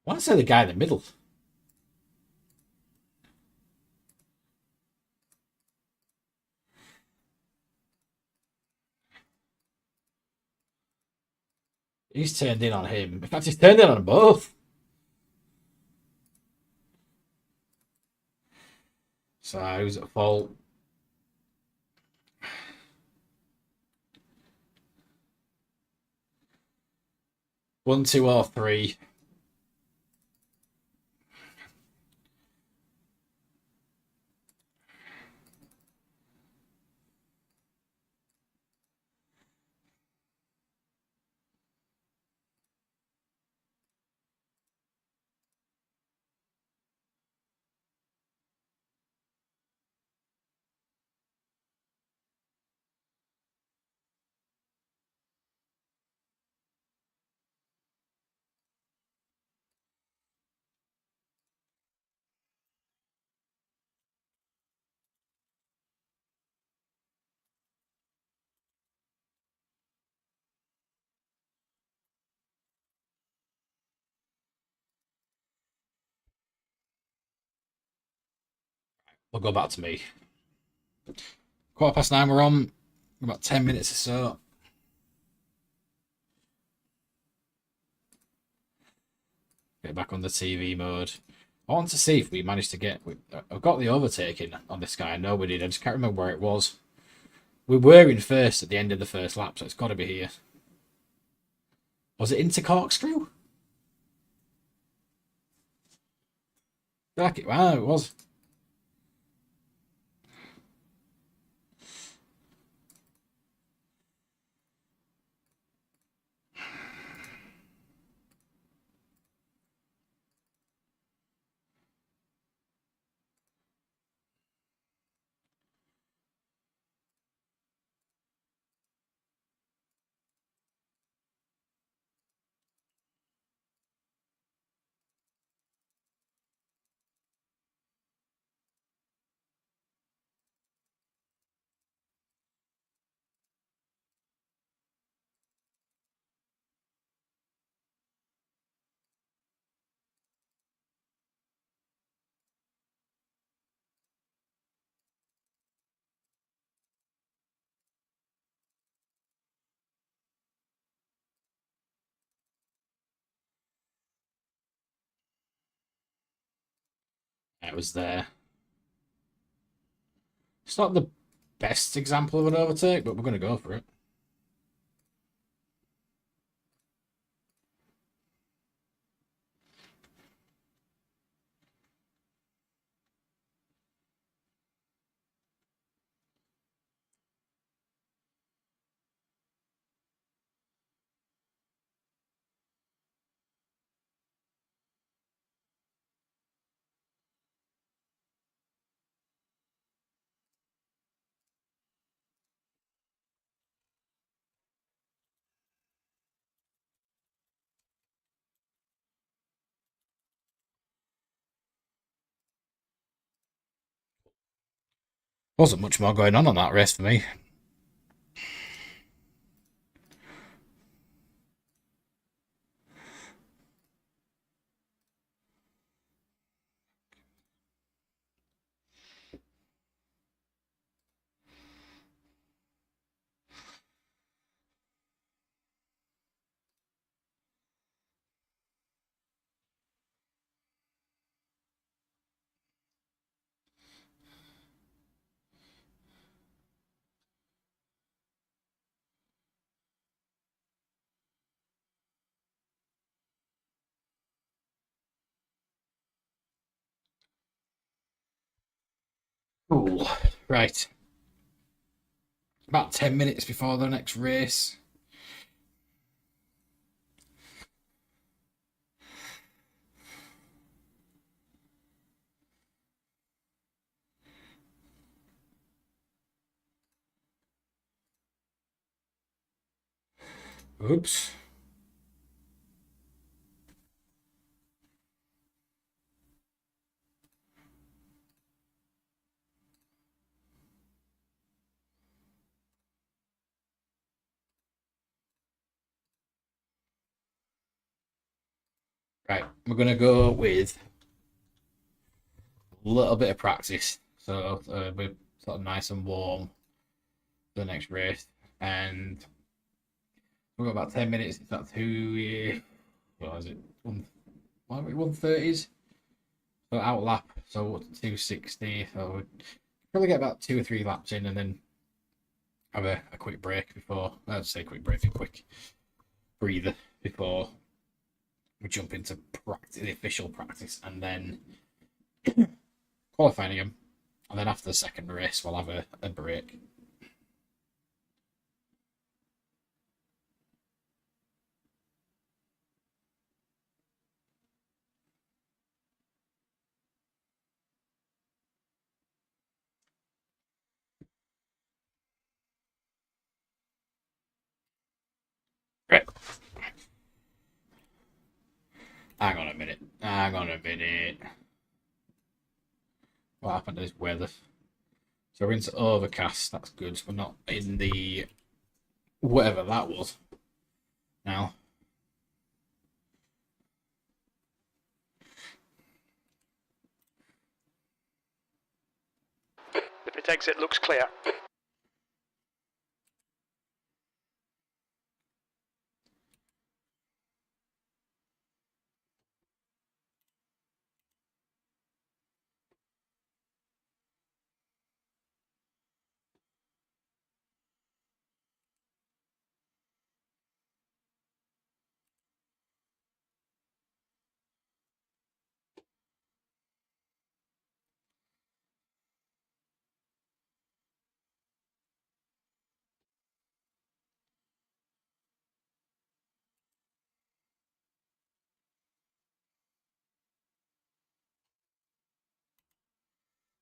want to say the guy in the middle. He's turned in on him. In fact, he's turned in on them both. So who's at fault? One, two, or three. We'll go back to me. 9:15 we're on. About 10 minutes or so. Get back on the TV mode. I want to see if we managed to get... I've got the overtaking on this guy. I know we did. I just can't remember where it was. We were in first at the end of the first lap, so it's got to be here. Was it into corkscrew? I feel like it. Wow, it was. It was there. It's not the best example of an overtake, but we're going to go for it. Wasn't much more going on that race for me. Cool. Right. About 10 minutes before the next race. Oops. Right, we're going to go with a little bit of practice. So we're sort of nice and warm for the next race. And we've got about 10 minutes. It's not too, what is it? 130s? So out lap. So 260. So we'll probably get about 2 or 3 laps in and then have a quick break before, I'd say quick break, a quick breather before we jump into practice, the official practice, and then qualifying again. And then after the second race, we'll have a break. Right. Hang on a minute. What happened to this weather? So we're into overcast. That's good. We're not in the whatever that was. Now. The pit exit looks clear.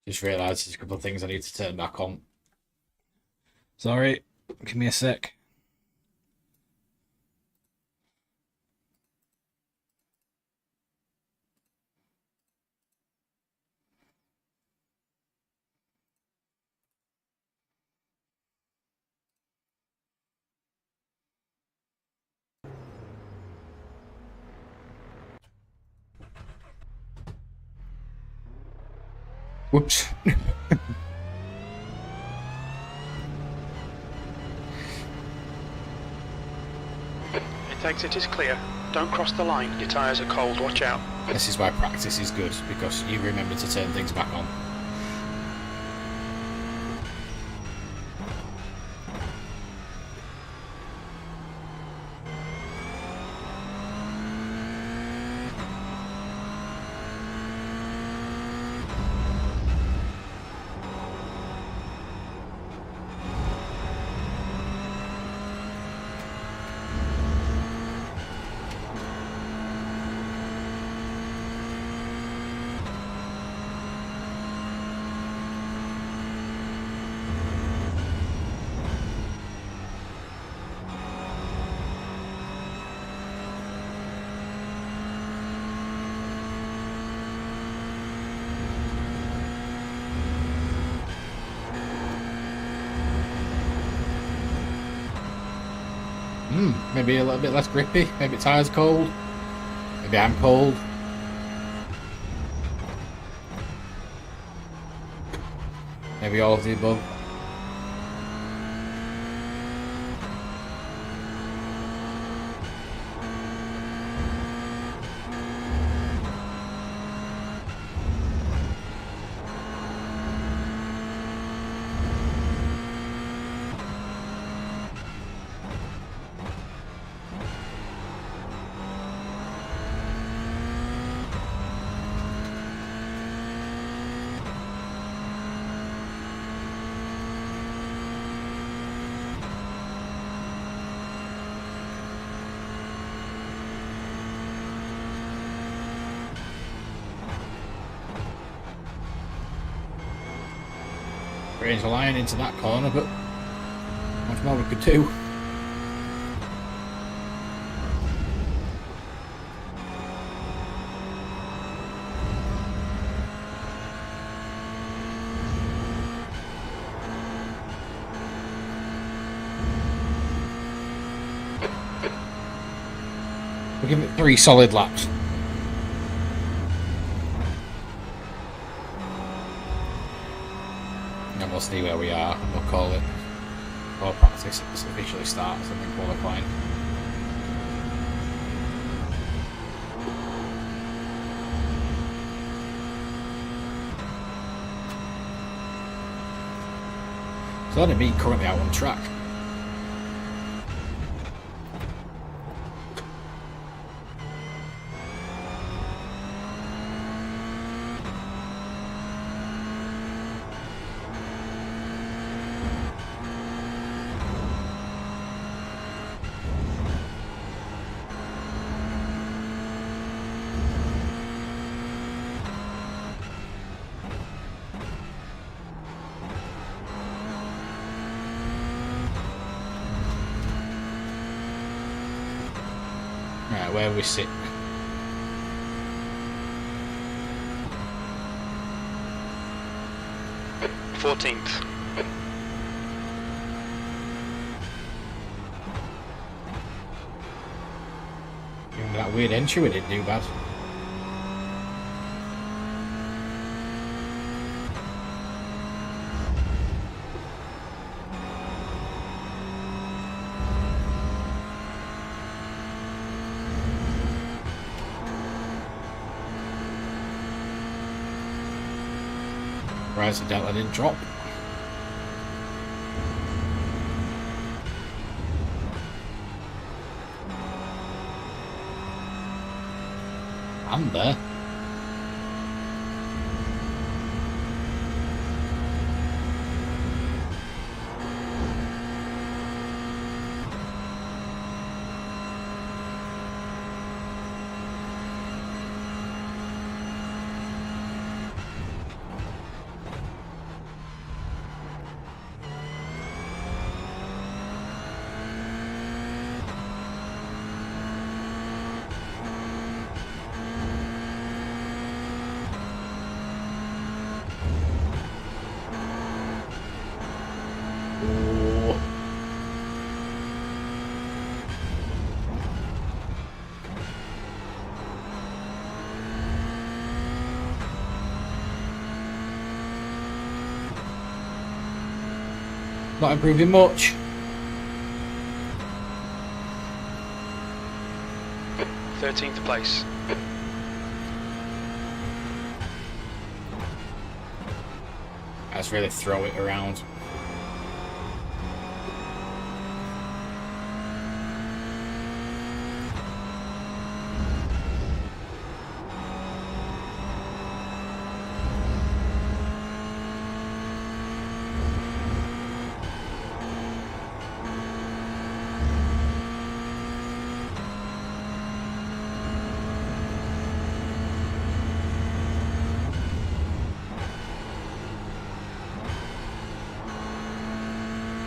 Just realised there's a couple of things I need to turn back on. Sorry, give me a sec. Whoops. Pit exit is clear. Don't cross the line. Your tyres are cold. Watch out. This is why practice is good, because you remember to turn things back on. Maybe a little bit less grippy, maybe tyres cold, maybe I'm cold. Maybe all of the above. Range the line into that corner, but much more we could do. We'll give it 3 solid laps. And we'll see where we are, and we'll call it before practice officially starts and then qualifying. So only me currently out on track. Right, where we sit. Fourteenth. Even that weird entry we didn't do bad. Surprised the Delta didn't drop. I'm there. Not improving much. 13th place. Let's really throw it around.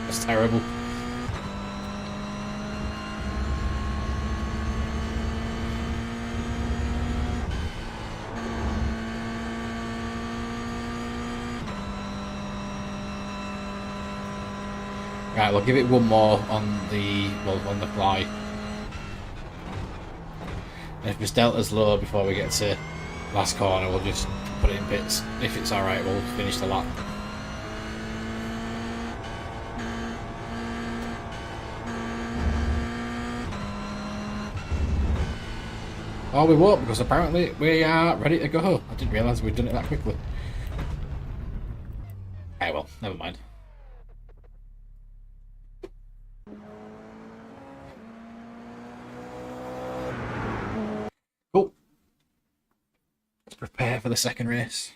That's terrible. Right, we'll give it one more on the fly. And if this delta's low before we get to last corner, we'll just put it in pits. If it's alright, we'll finish the lap. Oh, we won't, because apparently we are ready to go. I didn't realise we'd done it that quickly. Oh well, never mind. Cool. Let's prepare for the second race.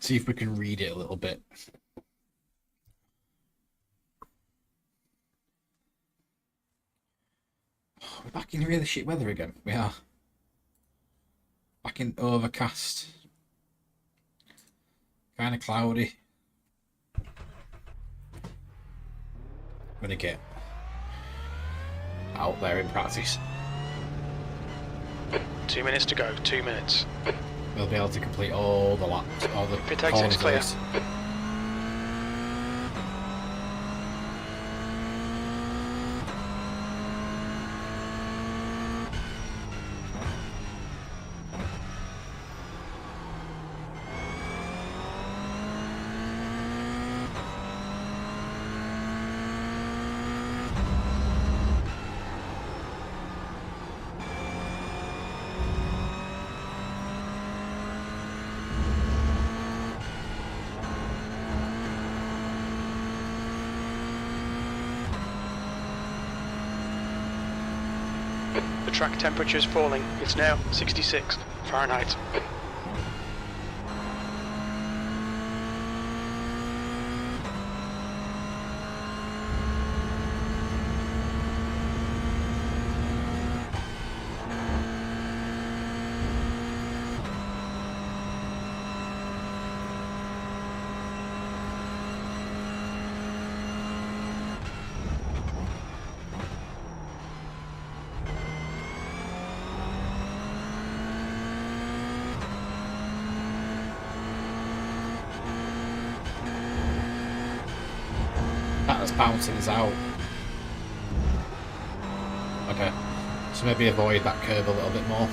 See if we can read it a little bit. Oh, we're back in really shit weather again. We are. Back in overcast. Kind of cloudy. I'm gonna get out there in practice. 2 minutes to go, 2 minutes. We'll be able to complete all the laps, all the Pit exit's clear. corners. The track temperature is falling. It's now 66 Fahrenheit. That's bouncing us out. Okay, so maybe avoid that curve a little bit more.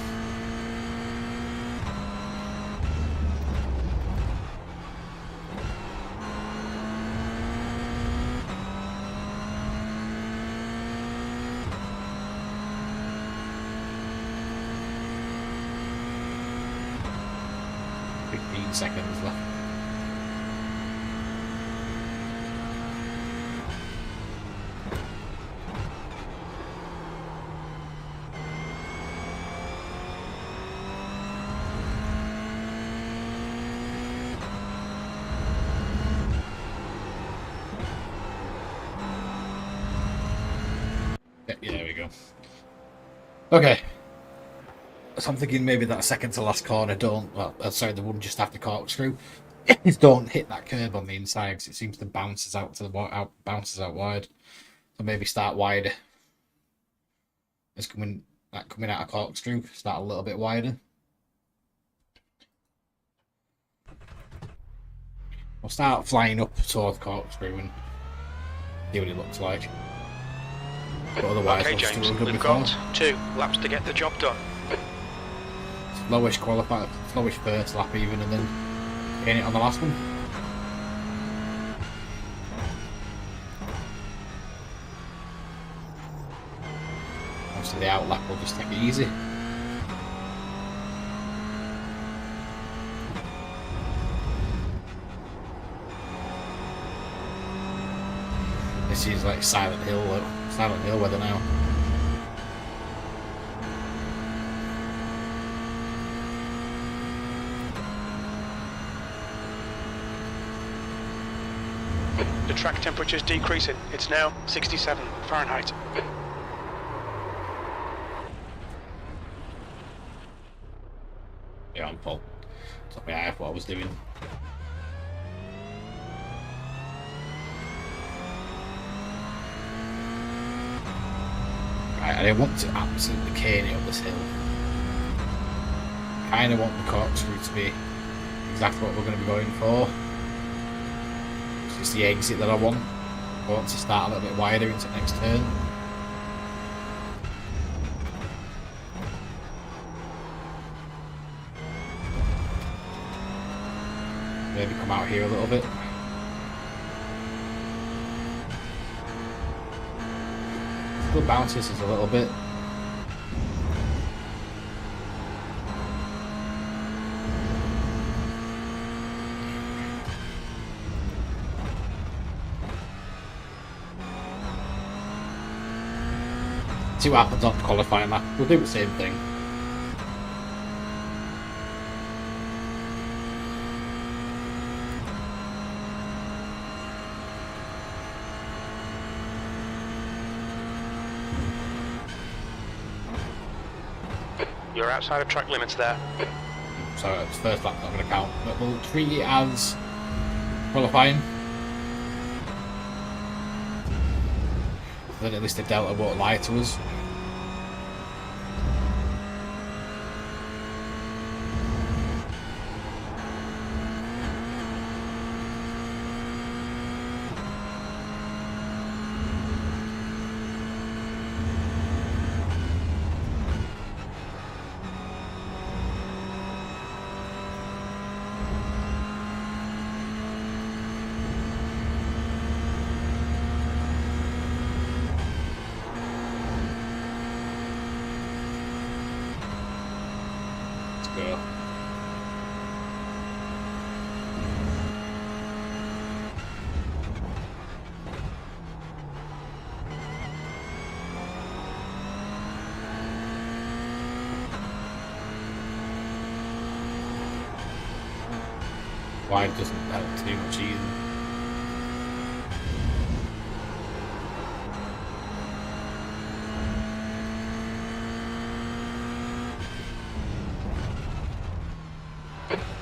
Seconds left. Yeah, there we go. Okay. So I'm thinking maybe that second to last corner sorry, the one just after corkscrew is don't hit that curb on the inside because it seems to bounces out bounces out wide. So maybe start wider. It's coming out of corkscrew, start a little bit wider. We'll start flying up towards corkscrew and see what it looks like. But otherwise, Okay, James, we've got 2 laps to get the job done. Slowish first lap even, and then getting it on the last one. after the outlap, we'll just take it easy. This is like Silent Hill weather now. The track temperature's decreasing. It's now 67 Fahrenheit. Yeah, I'm full. Took me out of what I was doing. Right, I want to absolutely cane it up this hill. Kind of want the corkscrew to be exactly what we're going to be going for. It's just the exit that I want. I want to start a little bit wider into the next turn. Maybe come out here a little bit. Still bounces us a little bit. See what happens on the qualifying lap. We'll do the same thing. You're outside of track limits there. So it's first lap's not going to count, but we'll treat it as qualifying. Then at least the delta won't lie to us. Go. Wide doesn't help too much either.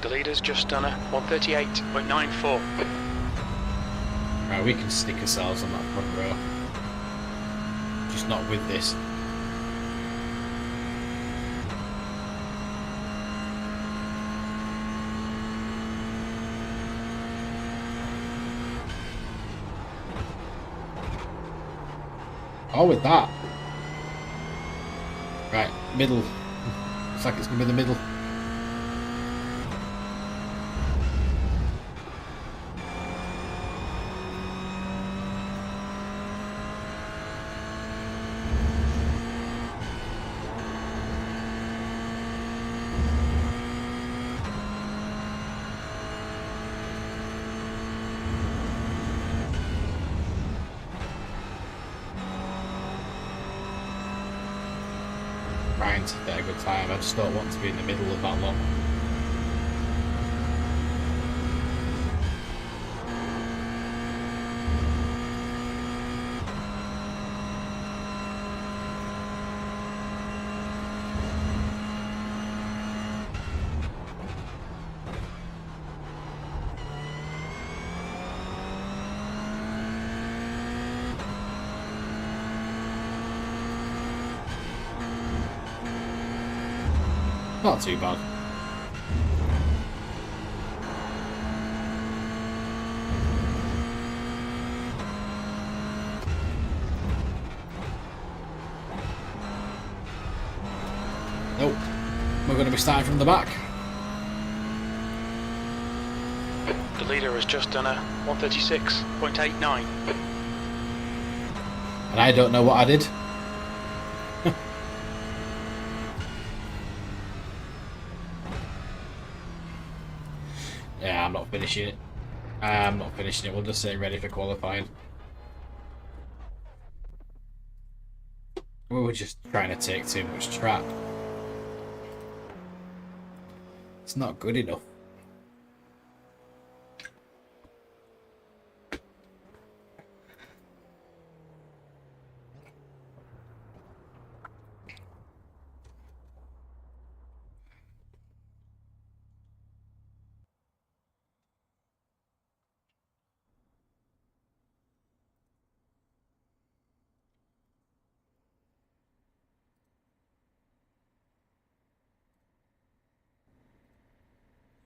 The leader's just done a 138.94. Right, we can stick ourselves on that front row. Just not with this. Oh, with that. Right, middle. Looks like it's going to be the middle. Trying to get a good time. I just don't want to be in the middle of that lot. Not too bad. Nope. We're going to be starting from the back. The leader has just done a 136.89. And I don't know what I did. Yeah, I'm not finishing it. I'm not finishing it. We'll just say ready for qualifying. We were just trying to take too much track. It's not good enough.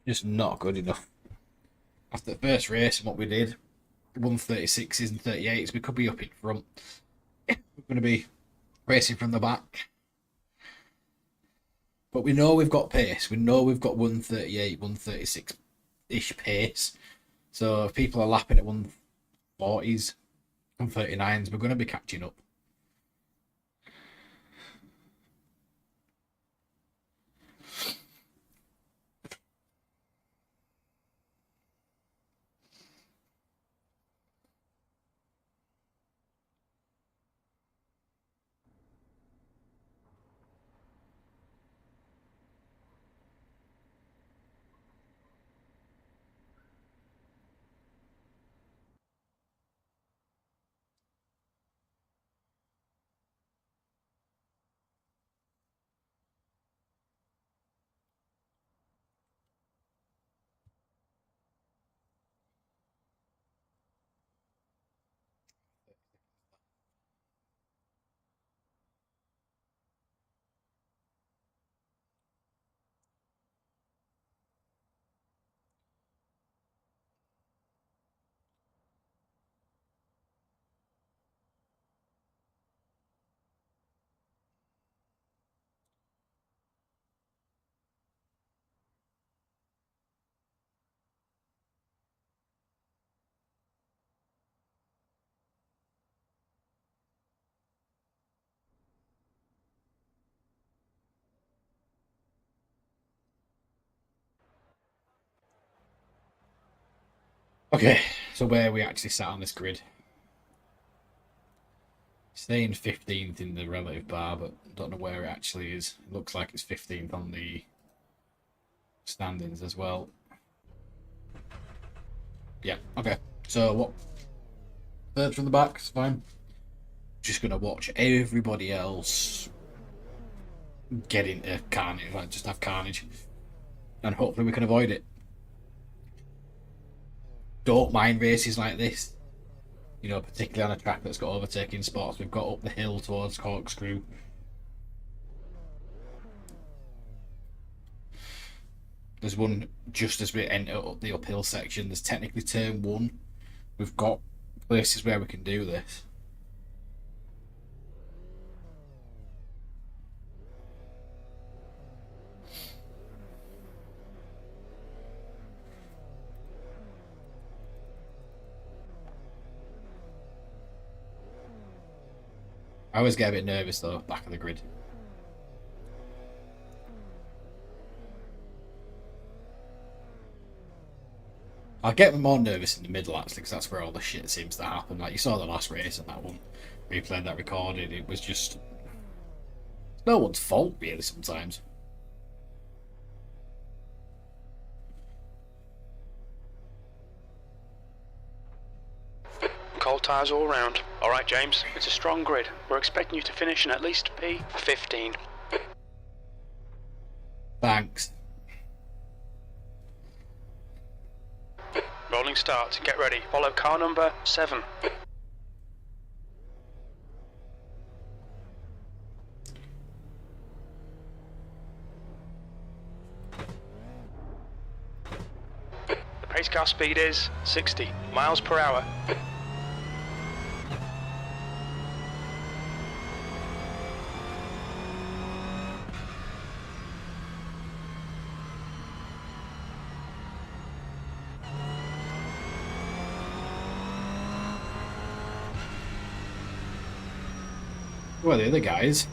Just not good enough. After the first race and what we did, 136s and 38s, we could be up in front. We're going to be racing from the back. But we know we've got pace. We know we've got 138, 136-ish pace. So if people are lapping at 140s and 39s, we're going to be catching up. Okay, so where are we actually sat on this grid? Staying 15th in the relative bar, but don't know where it actually is. It looks like it's 15th on the standings as well. Yeah, okay. So what? Third from the back, it's fine. Just gonna watch everybody else get into carnage, like just have carnage, and hopefully we can avoid it. Don't mind races like this, you know, particularly on a track that's got overtaking spots. We've got up the hill towards Corkscrew. There's one just as we enter up the uphill section. There's technically turn one. We've got places where we can do this. I always get a bit nervous though, back of the grid. I get more nervous in the middle actually, because that's where all the shit seems to happen. Like you saw the last race and that one, replayed that recorded. It was just it's no one's fault really sometimes. Cold tyres all round. All right, James, it's a strong grid. We're expecting you to finish in at least P15. Thanks. Rolling start. Get ready. Follow car number 7. The pace car speed is 60 miles per hour. Who are the other guys?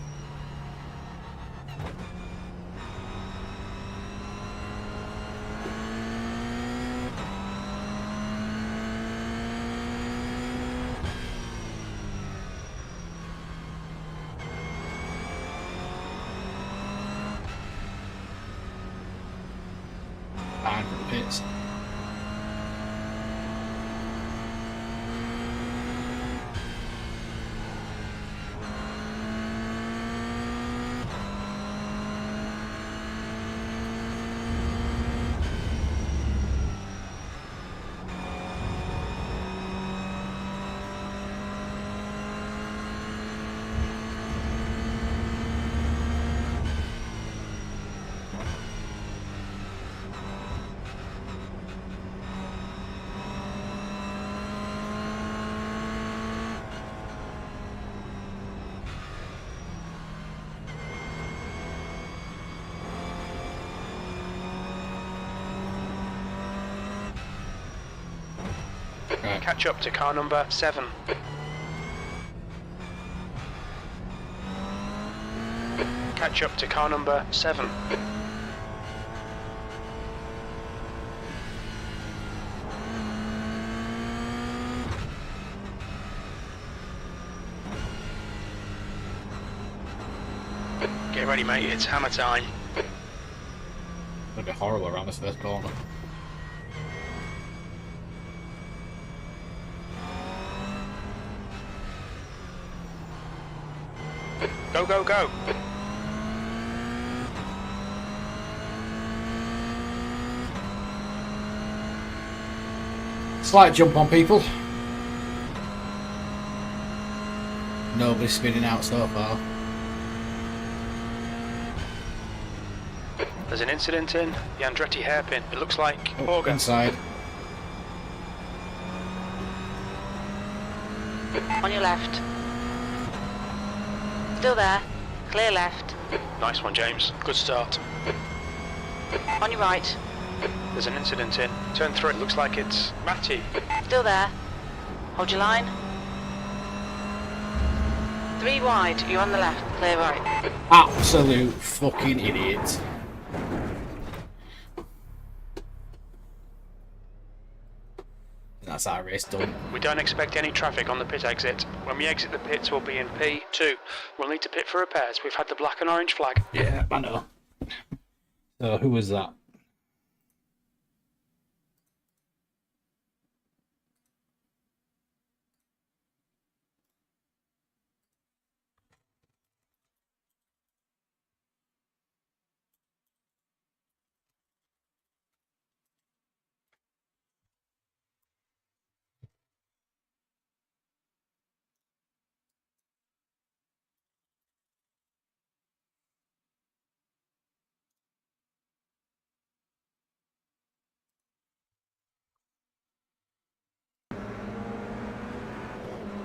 behind for the pits. Right. Catch up to car number 7. Catch up to car number 7. Get ready, mate, it's hammer time. It'll be horrible around this first corner. Go, go, go! Slight jump on people. Nobody's spinning out so far. There's an incident in the Andretti hairpin. It looks like Auger. Inside. On your left. Still there. Clear left. Nice one, James. Good start. On your right. There's an incident in turn 3. It looks like it's Matty. Still there. Hold your line. 3 wide. You're on the left. Clear right. Absolute fucking idiot. That's our race done. We don't expect any traffic on the pit exit. When we exit the pits, we'll be in P2. We'll need to pit for repairs. We've had the black and orange flag. Yeah, I know. So who was that?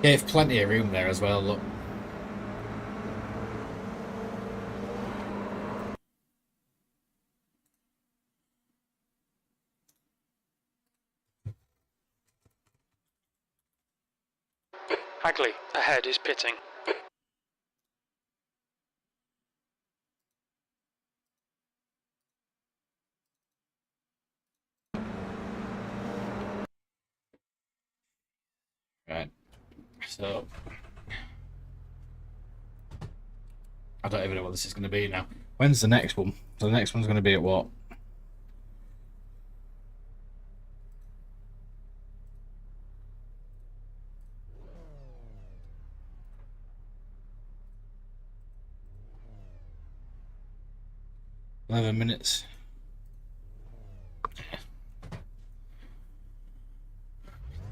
Gave plenty of room there as well, look. Hagley, ahead is pitting. Right. So I don't even know what this is going to be now. When's the next one? So the next one's going to be at what? Yeah. 11 minutes.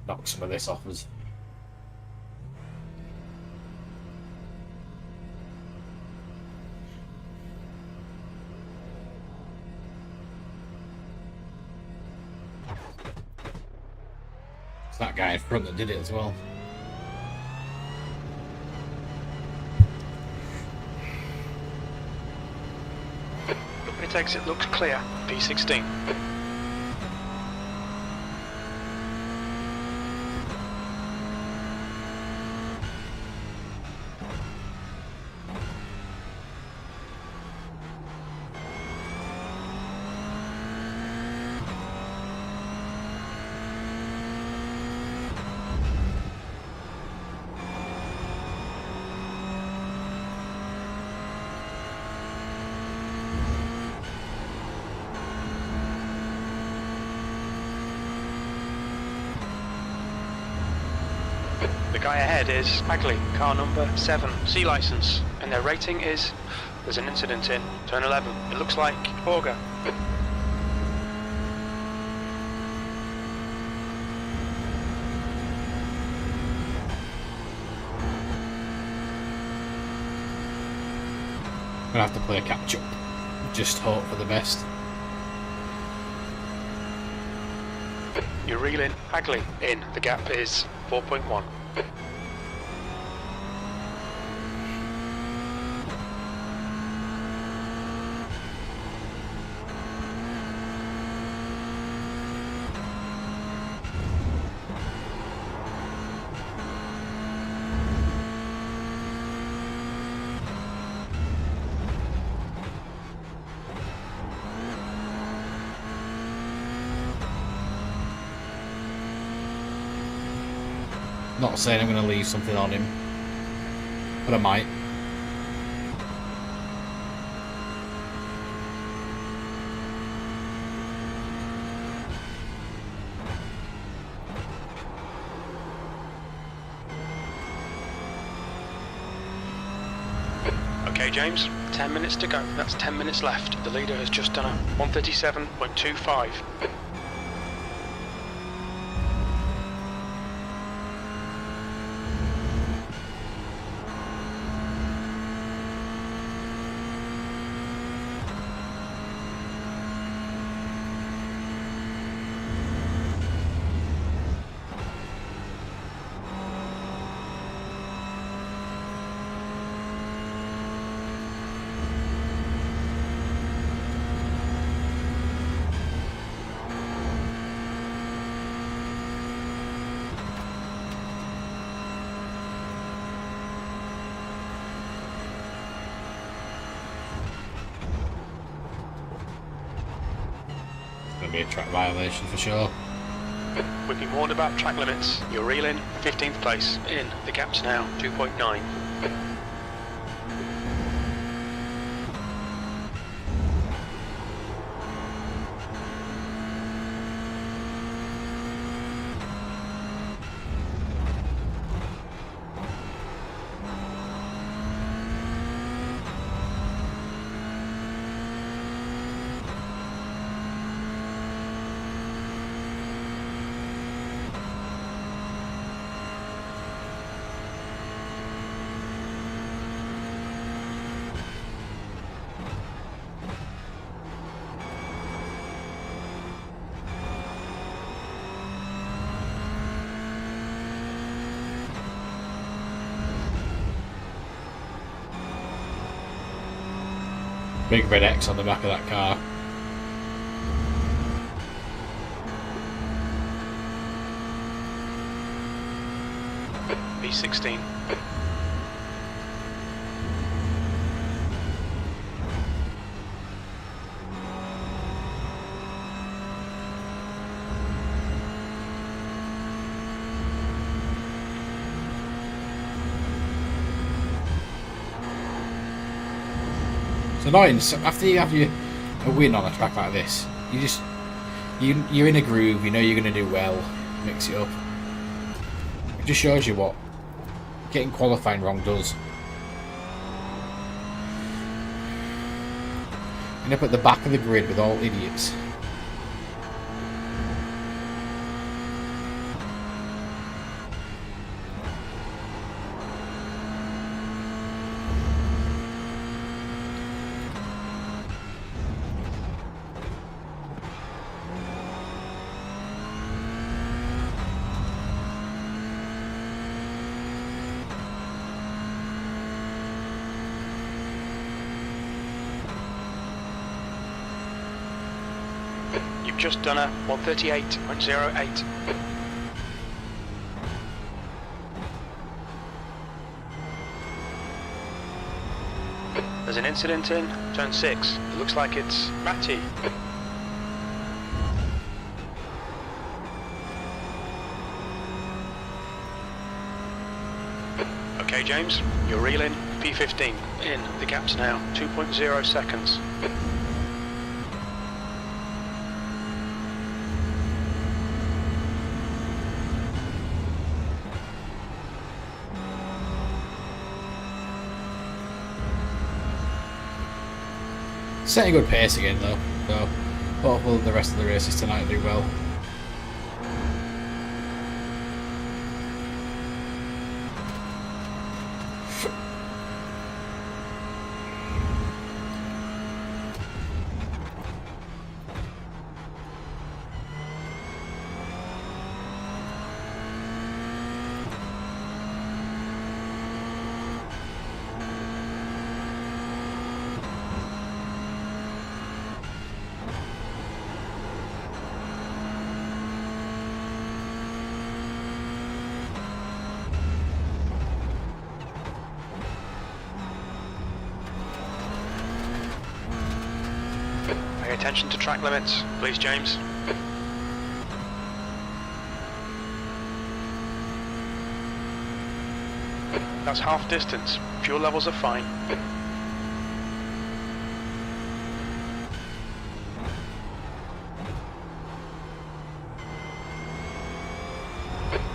Knock some of this off us. It's that guy in front that did it as well. The pit exit looks clear. P16. The guy ahead is Hagley, car number 7, C license, and their rating is... There's an incident in turn 11. It looks like Auger. I'm gonna have to play a catch up. Just hope for the best. You're reeling. Hagley in. The gap is 4.1. Not saying I'm going to leave something on him, but I might. Okay, James, 10 minutes to go. That's 10 minutes left. The leader has just done a 1:37.25. Going to be a track violation for sure. We've been warned about track limits. You're reeling. 15th place. In. The gap's now 2.9. Big red X on the back of that car. B16. It's annoying. So after you have a win on a track like this, you're in a groove. You know you're going to do well. Mix it up. It just shows you what getting qualifying wrong does. End up at the back of the grid with all idiots. You've just done a 1:38.08. There's an incident in turn 6. It looks like it's Matty. Okay, James, you're reeling. P15 in. The gap's now 2.0 seconds. Setting good pace again though, so hopefully the rest of the races tonight do well. Pay attention to track limits, please, James. That's half distance. Fuel levels are fine.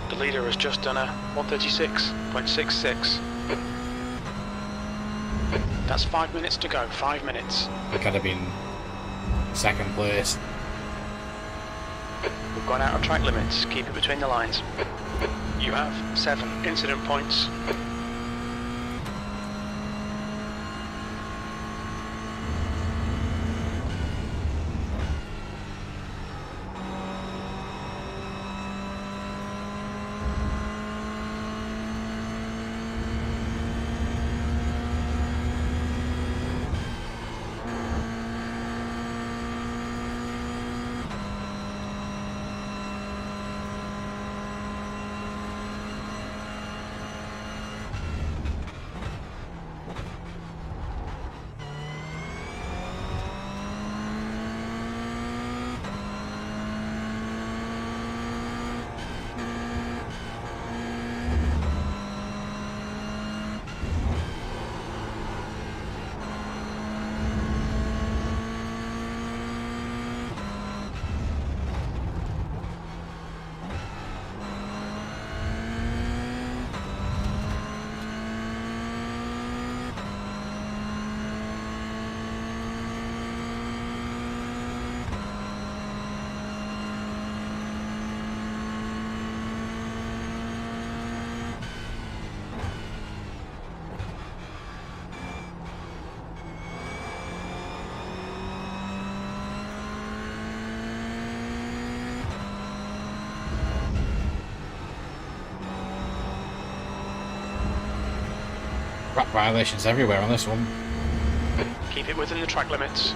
The leader has just done a 136.66. That's 5 minutes to go, 5 minutes. We could have been second place. We've gone out of track limits, keep it between the lines. You have 7 incident points. Track violations everywhere on this one. Keep it within the track limits.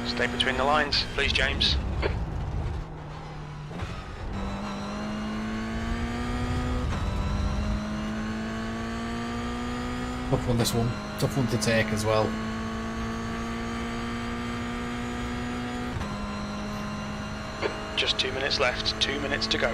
Stay between the lines, please, James. Tough one, this one. Tough one to take as well. Just 2 minutes left, 2 minutes to go.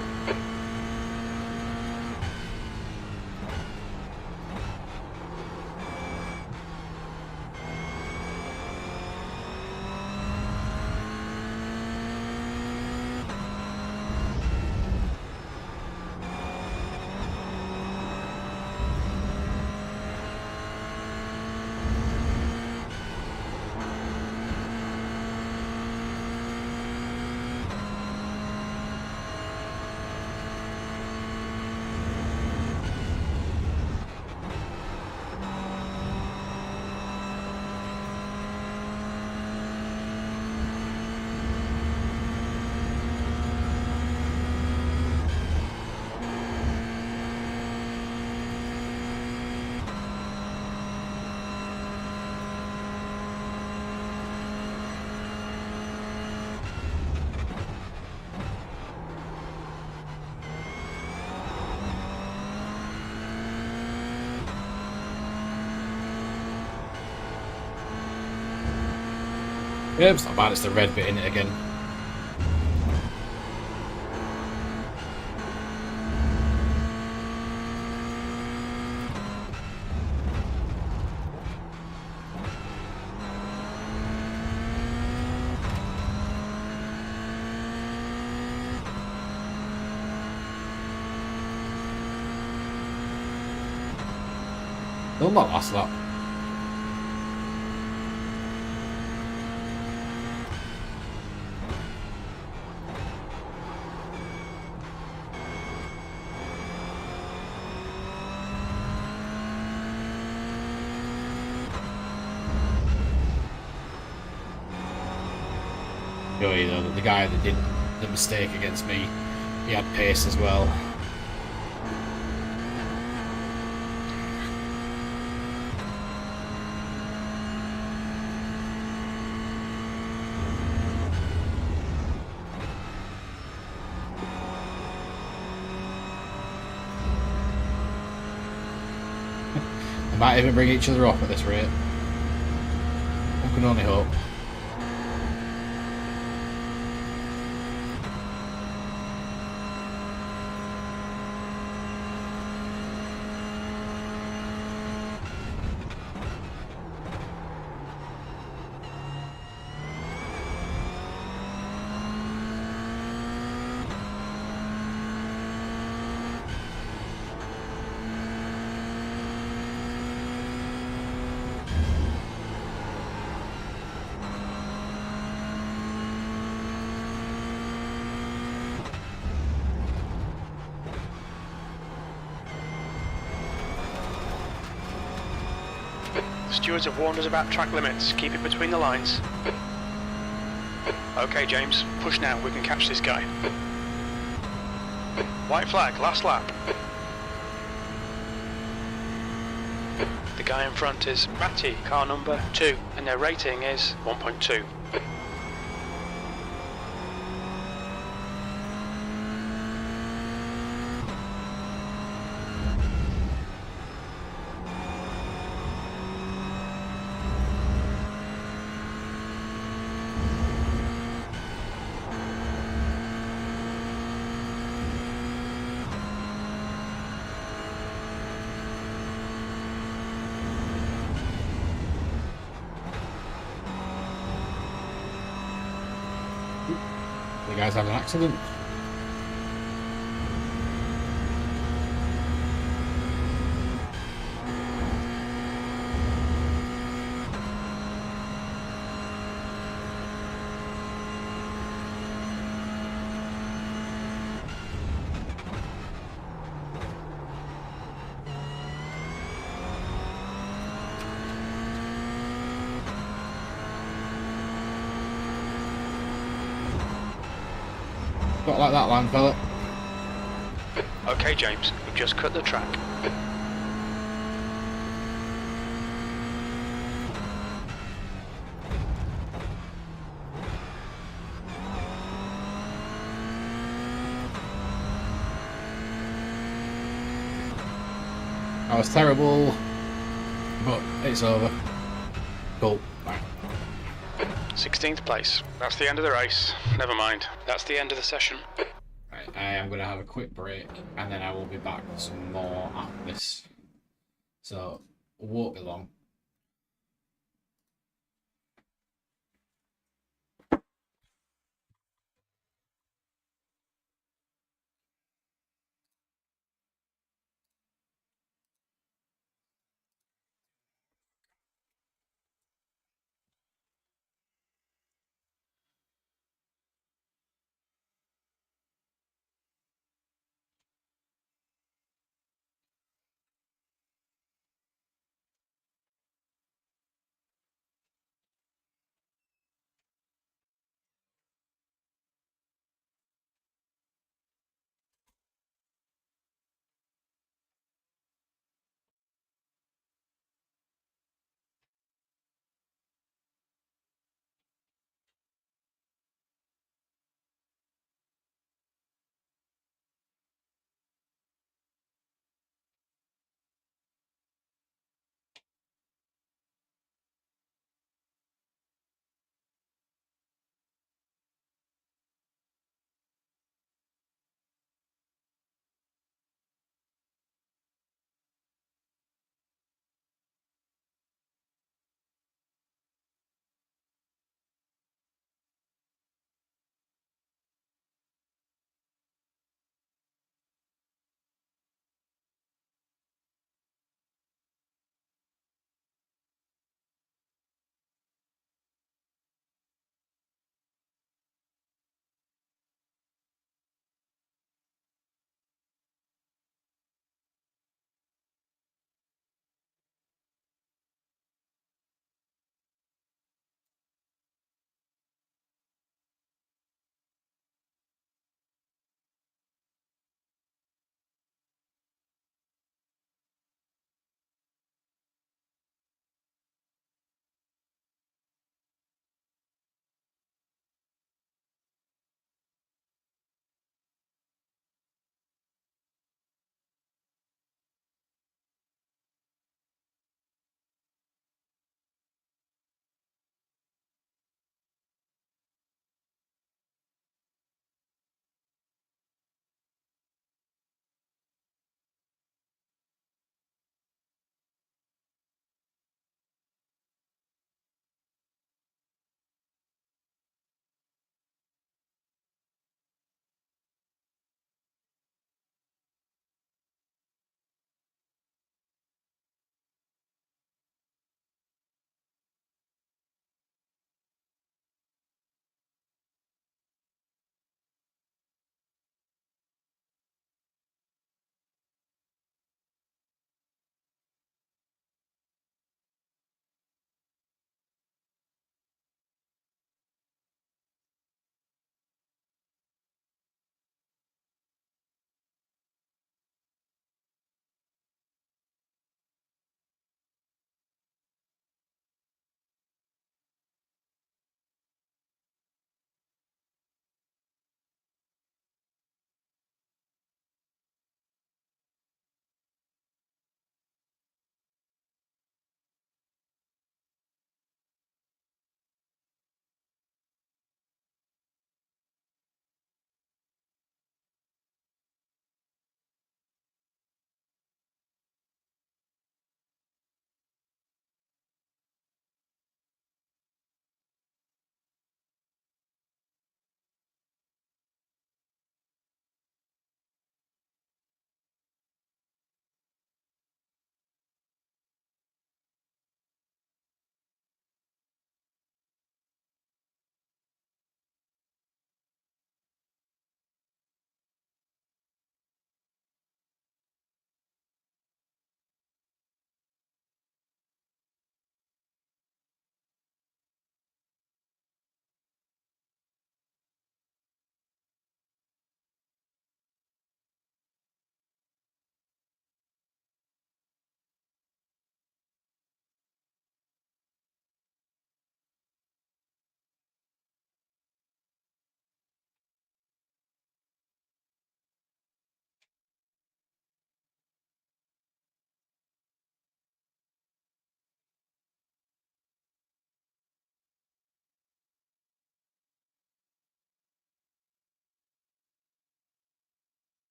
Yeah, it's not bad. It's the red bit in it again. They'll not last that. You know, the guy that did the mistake against me, he had pace as well. They might even bring each other off at this rate. One can only hope. Stewards have warned us about track limits. Keep it between the lines. Okay, James, push now. We can catch this guy. White flag, last lap. The guy in front is Matty, car number 2, and their rating is 1.2. You guys have an accident. Not like that line, fella. Okay, James, we've just cut the track. That was terrible, but it's over. Cool. 16th place. That's the end of the race. Never mind. That's the end of the session. Right, I am going to have a quick break and then I will be back with some more after this. So, won't be long.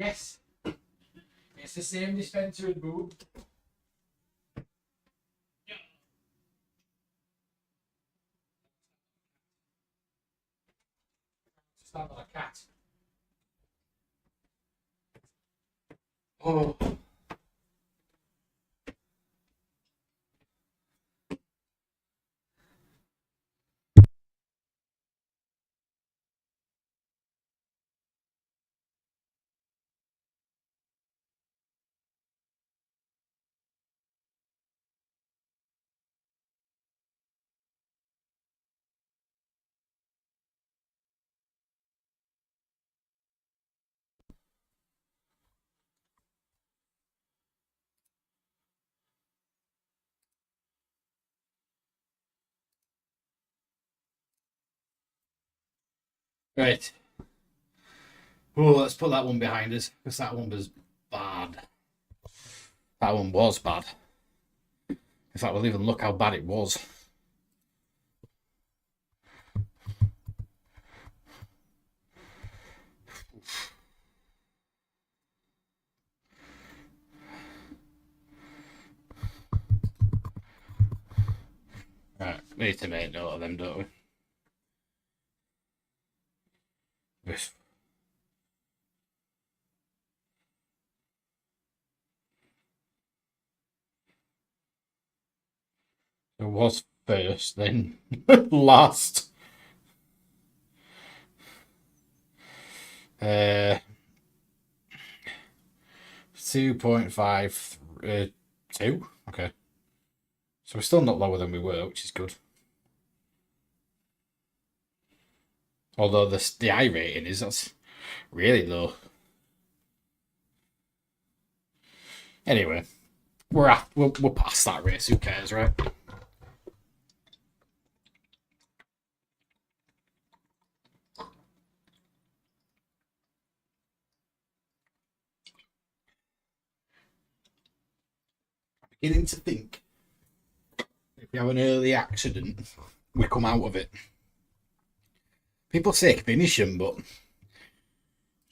Yes. It's the same dispenser as boob. Stand on a cat. Oh. Right. Oh, let's put that one behind us because that one was bad. That one was bad. In fact, we'll even look how bad it was. Right, we need to make note of them, don't we? Yes. It was first, then last. 2.52. Okay. So we're still not lower than we were, which is good. Although the I rating that's really low. Anyway, we're past that race. Who cares, right? I'm beginning to think if we have an early accident, we come out of it. People say finish them, but I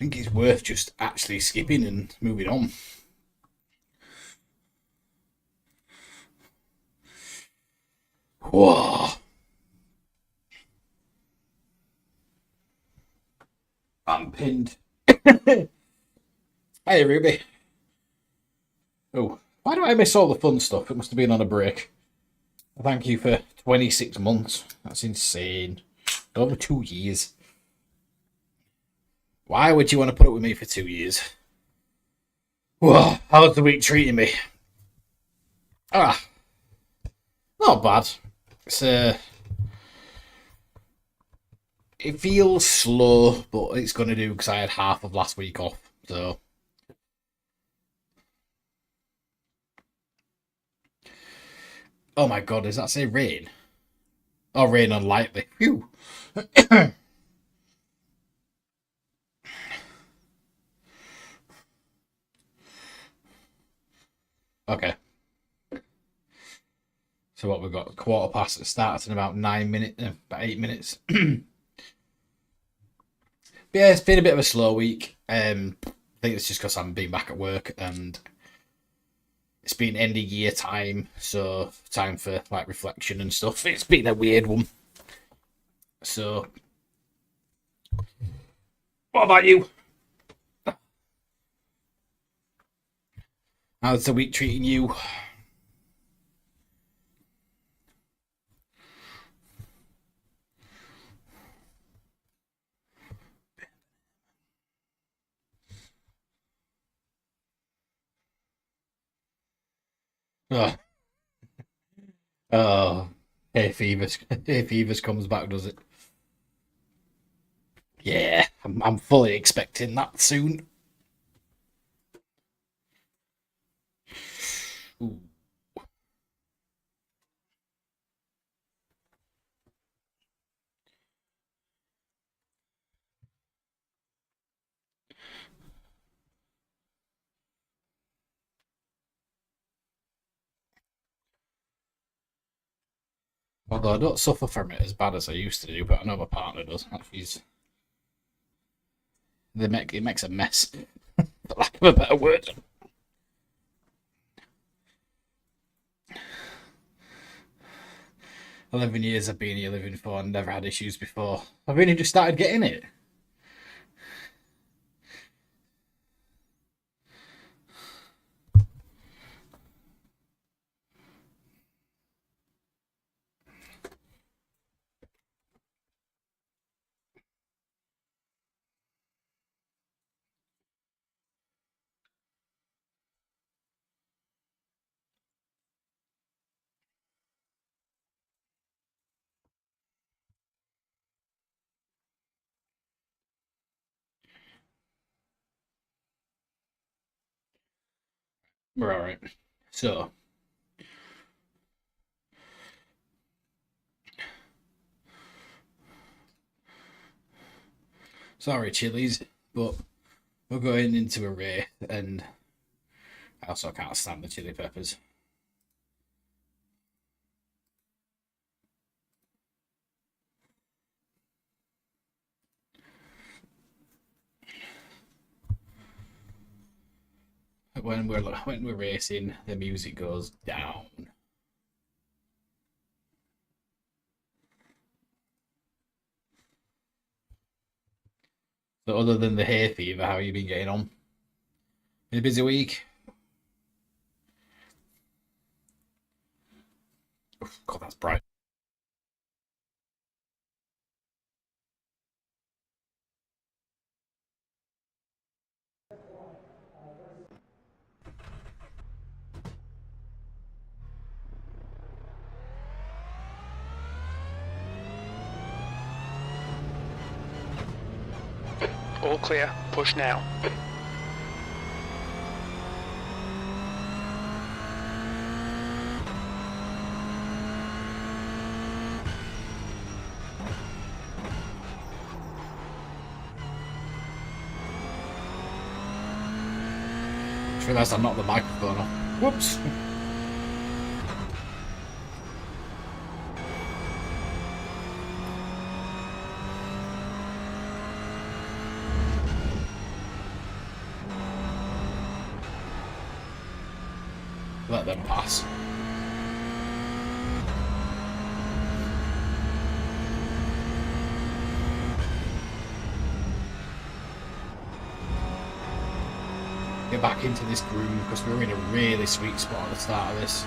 think it's worth just actually skipping and moving on. Whoa. I'm pinned. Hey, Ruby. Oh, why do I miss all the fun stuff? It must have been on a break. Thank you for 26 months. That's insane. Over 2 years. Why would you want to put up with me for 2 years? Whoa, how's the week treating me? Not bad. It feels slow, but it's going to do because I had half of last week off. So, oh my god, does that say rain? Oh, rain unlikely. Phew. Okay. So what we've got? Quarter past. It starts in about 9 minutes, about 8 minutes. Yeah, it's been a bit of a slow week. I think it's just because I'm being back at work and it's been end of year time, so time for like reflection and stuff. It's been a weird one. So, what about you? How's the week treating you? Oh, oh, hay fevers. Hay fevers comes back, does it? Yeah, I'm fully expecting that soon. Ooh. Although I don't suffer from it as bad as I used to do, but I know my partner does. It makes a mess. for lack of a better word. "11 years I've been here living for and never had issues before. I've only just started getting it." We're alright. So, sorry, chilies, but we're going into a race, and I also can't stand the chili peppers. When we're racing, the music goes down. So, other than the hay fever, how have you been getting on? Been a busy week? Oof, God, that's bright. All clear. Push now. Just realised I knocked the microphone off. Whoops. Let them pass. Get back into this groove because we're in a really sweet spot at the start of this.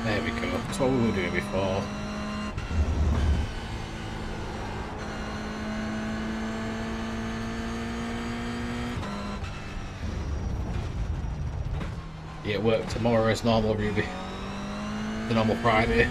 There we go. That's what we were doing before. Yeah, work tomorrow as normal, Ruby. The normal Friday.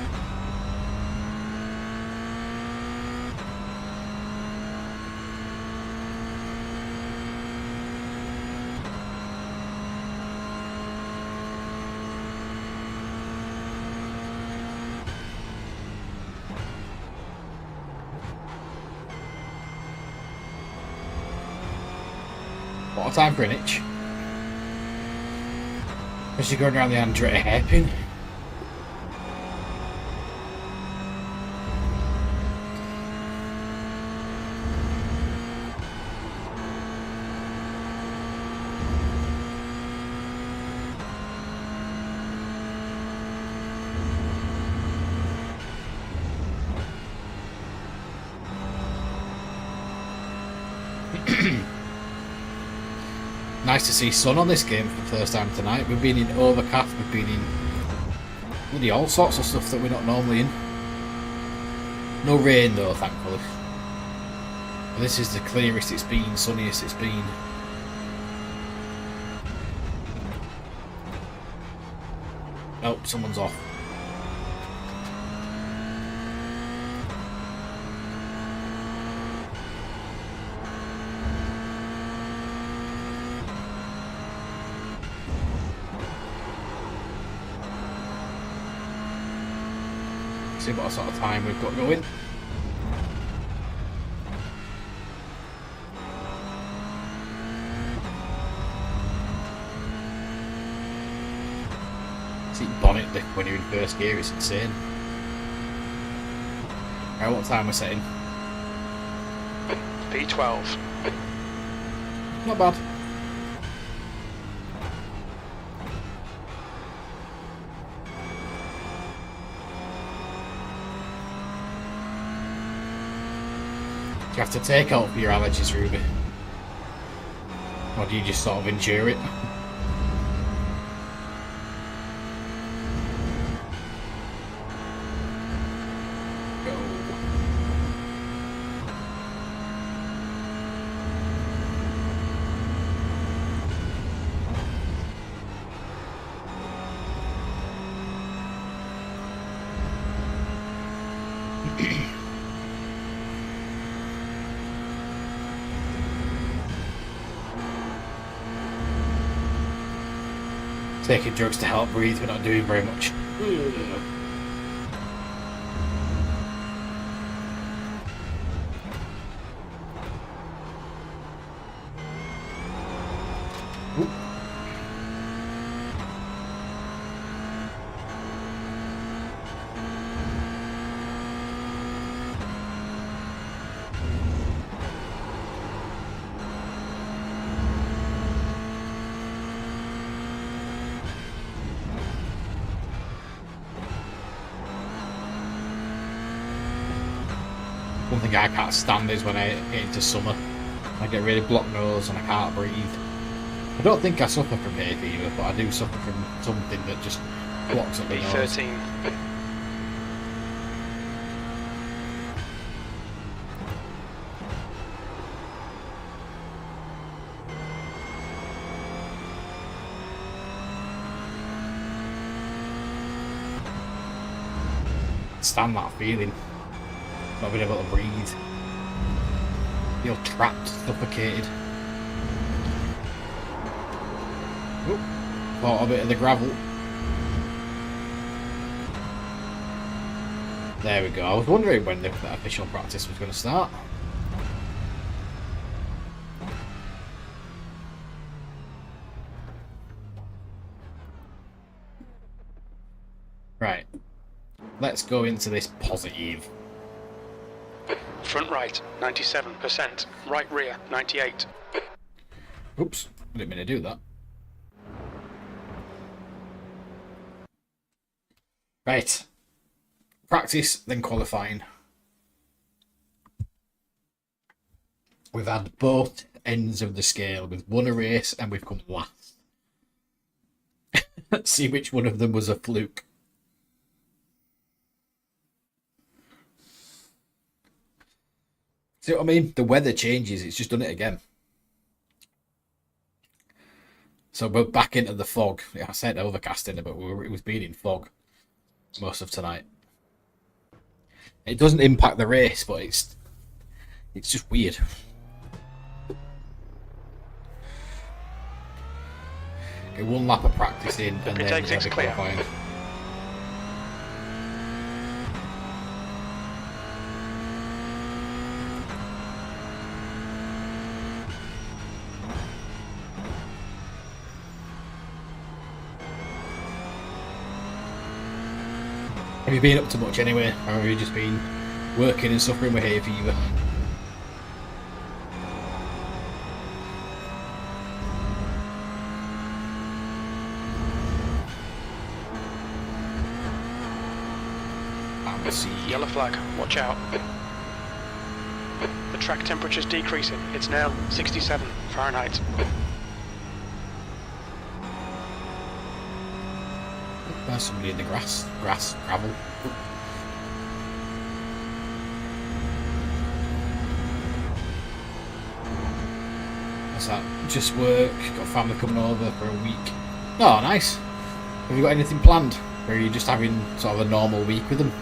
What a time for an itch. Especially going around the Andretti hairpin. Nice to see sun on this game for the first time tonight. We've been in overcast, we've been in bloody all sorts of stuff that we're not normally in. No rain though, thankfully. But this is the clearest it's been, sunniest it's been. Oh, someone's off. see what sort of time we've got going. See bonnet dip when you're in first gear, it's insane. Right, what time we're setting? P12. Not bad. Do you have to take out for your allergies, Ruby? Or do you just sort of endure it? Go. Taking drugs to help breathe, we're not doing very much. Oop. One thing I can't stand is when I get into summer, I get really blocked nose and I can't breathe. I don't think I suffer from hay fever, but I do suffer from something that just blocks up the nose. P13. Stand that feeling. Not being able to breathe. Feel trapped, suffocated. Oop. Caught a bit of the gravel. There we go. I was wondering when the official practice was going to start. Right. Let's go into this positive. Front right, 97%. Right rear, 98. Oops, I didn't mean to do that. Right. Practice, then qualifying. We've had both ends of the scale. We've won a race and we've come last. Let's see which one of them was a fluke. See what I mean? The weather changes. It's just done it again. So we're back into the fog. Yeah, I said overcast in it, but it was being in fog most of tonight. It doesn't impact the race, but it's just weird. Okay, one lap of practice in, and then exit's clear. qualifying. Have you been up to much anyway, or have you just been working and suffering with hay fever? I will see. Yellow flag, watch out. The track temperature's decreasing. It's now 67 Fahrenheit. There's somebody in the grass, gravel. What's that? Just work, got family coming over for a week. Oh, nice. Have you got anything planned? Or are you just having sort of a normal week with them?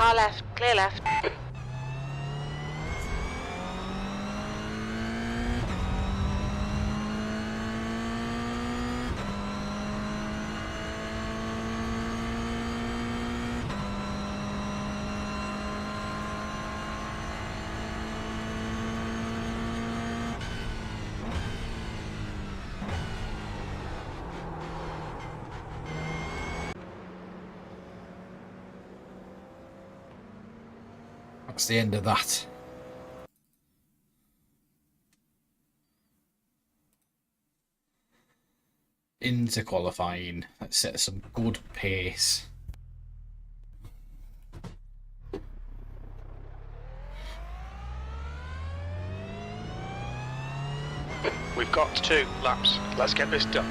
Far left, clear left. That's the end of that. Into qualifying. Let's set some good pace. We've got 2 laps. Let's get this done.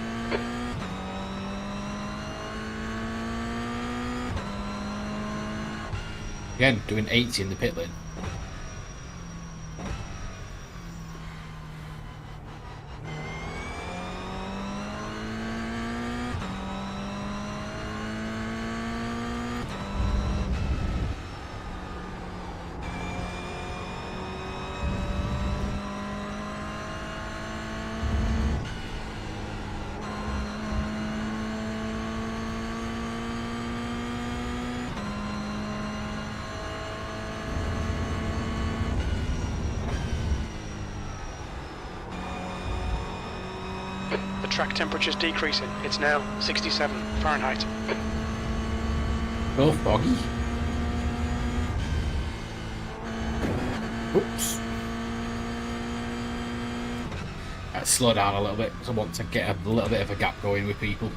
Again, doing 80 in the pit lane. The track temperature's decreasing. It's now 67 Fahrenheit. Oh, foggy. Oops. Let's slow down a little bit because I want to get a little bit of a gap going with people.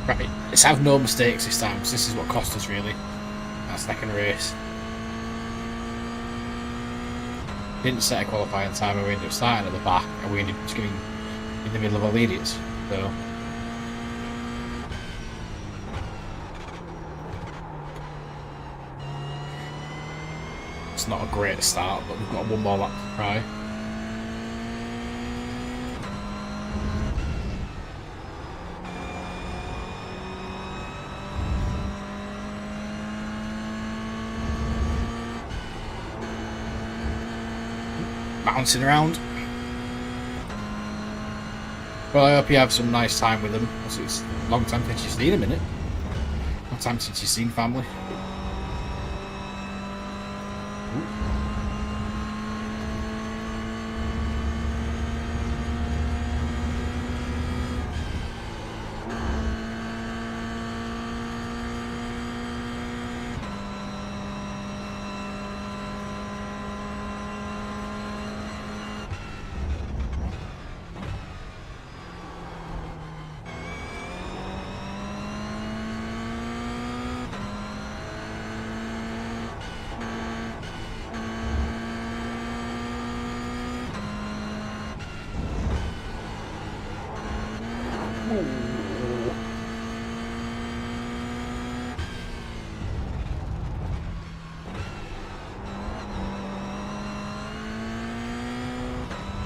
Right, let's have no mistakes this time, because this is what cost us really. That second race. Didn't set a qualifying time and we ended up starting at the back and we ended up getting in the middle of all the idiots. So it's not a great start, but we've got one more lap to try. Bouncing around. Well, I hope you have some nice time with them. It's a long time since you've seen them, innit? Long time since you've seen family.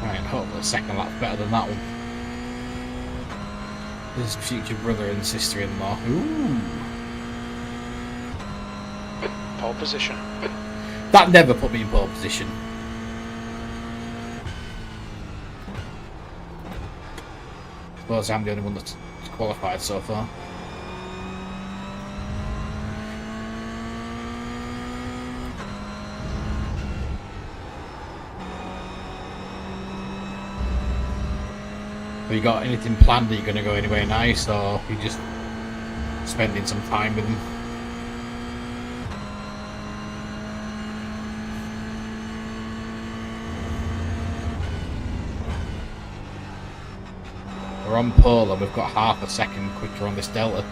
Right, hope the second lap's better than that one. His future brother and sister-in-law. Ooh. Pole position. That never put me in pole position. I suppose I'm the only one that's qualified so far. Have you got anything planned? Are you going to go anywhere nice, or are you just spending some time with them? we're on pole and we've got half a second quicker on this delta.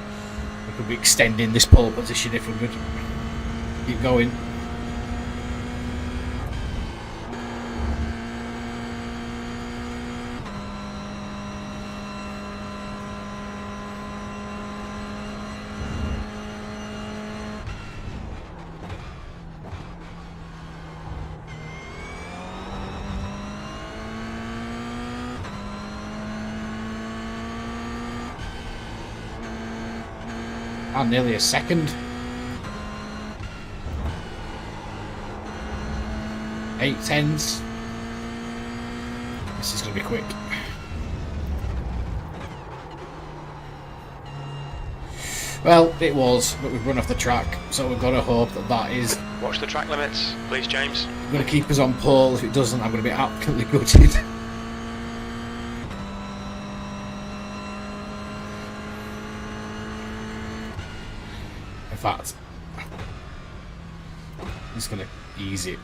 We could be extending this pole position if we could keep going. Oh, nearly a second. 8/10. This is going to be quick. Well, it was, but we've run off the track, so we've got to hope that that is Watch the track limits, please, James. going to keep us on pole. If it doesn't, I'm going to be absolutely gutted. In fact, I'm just going to ease it.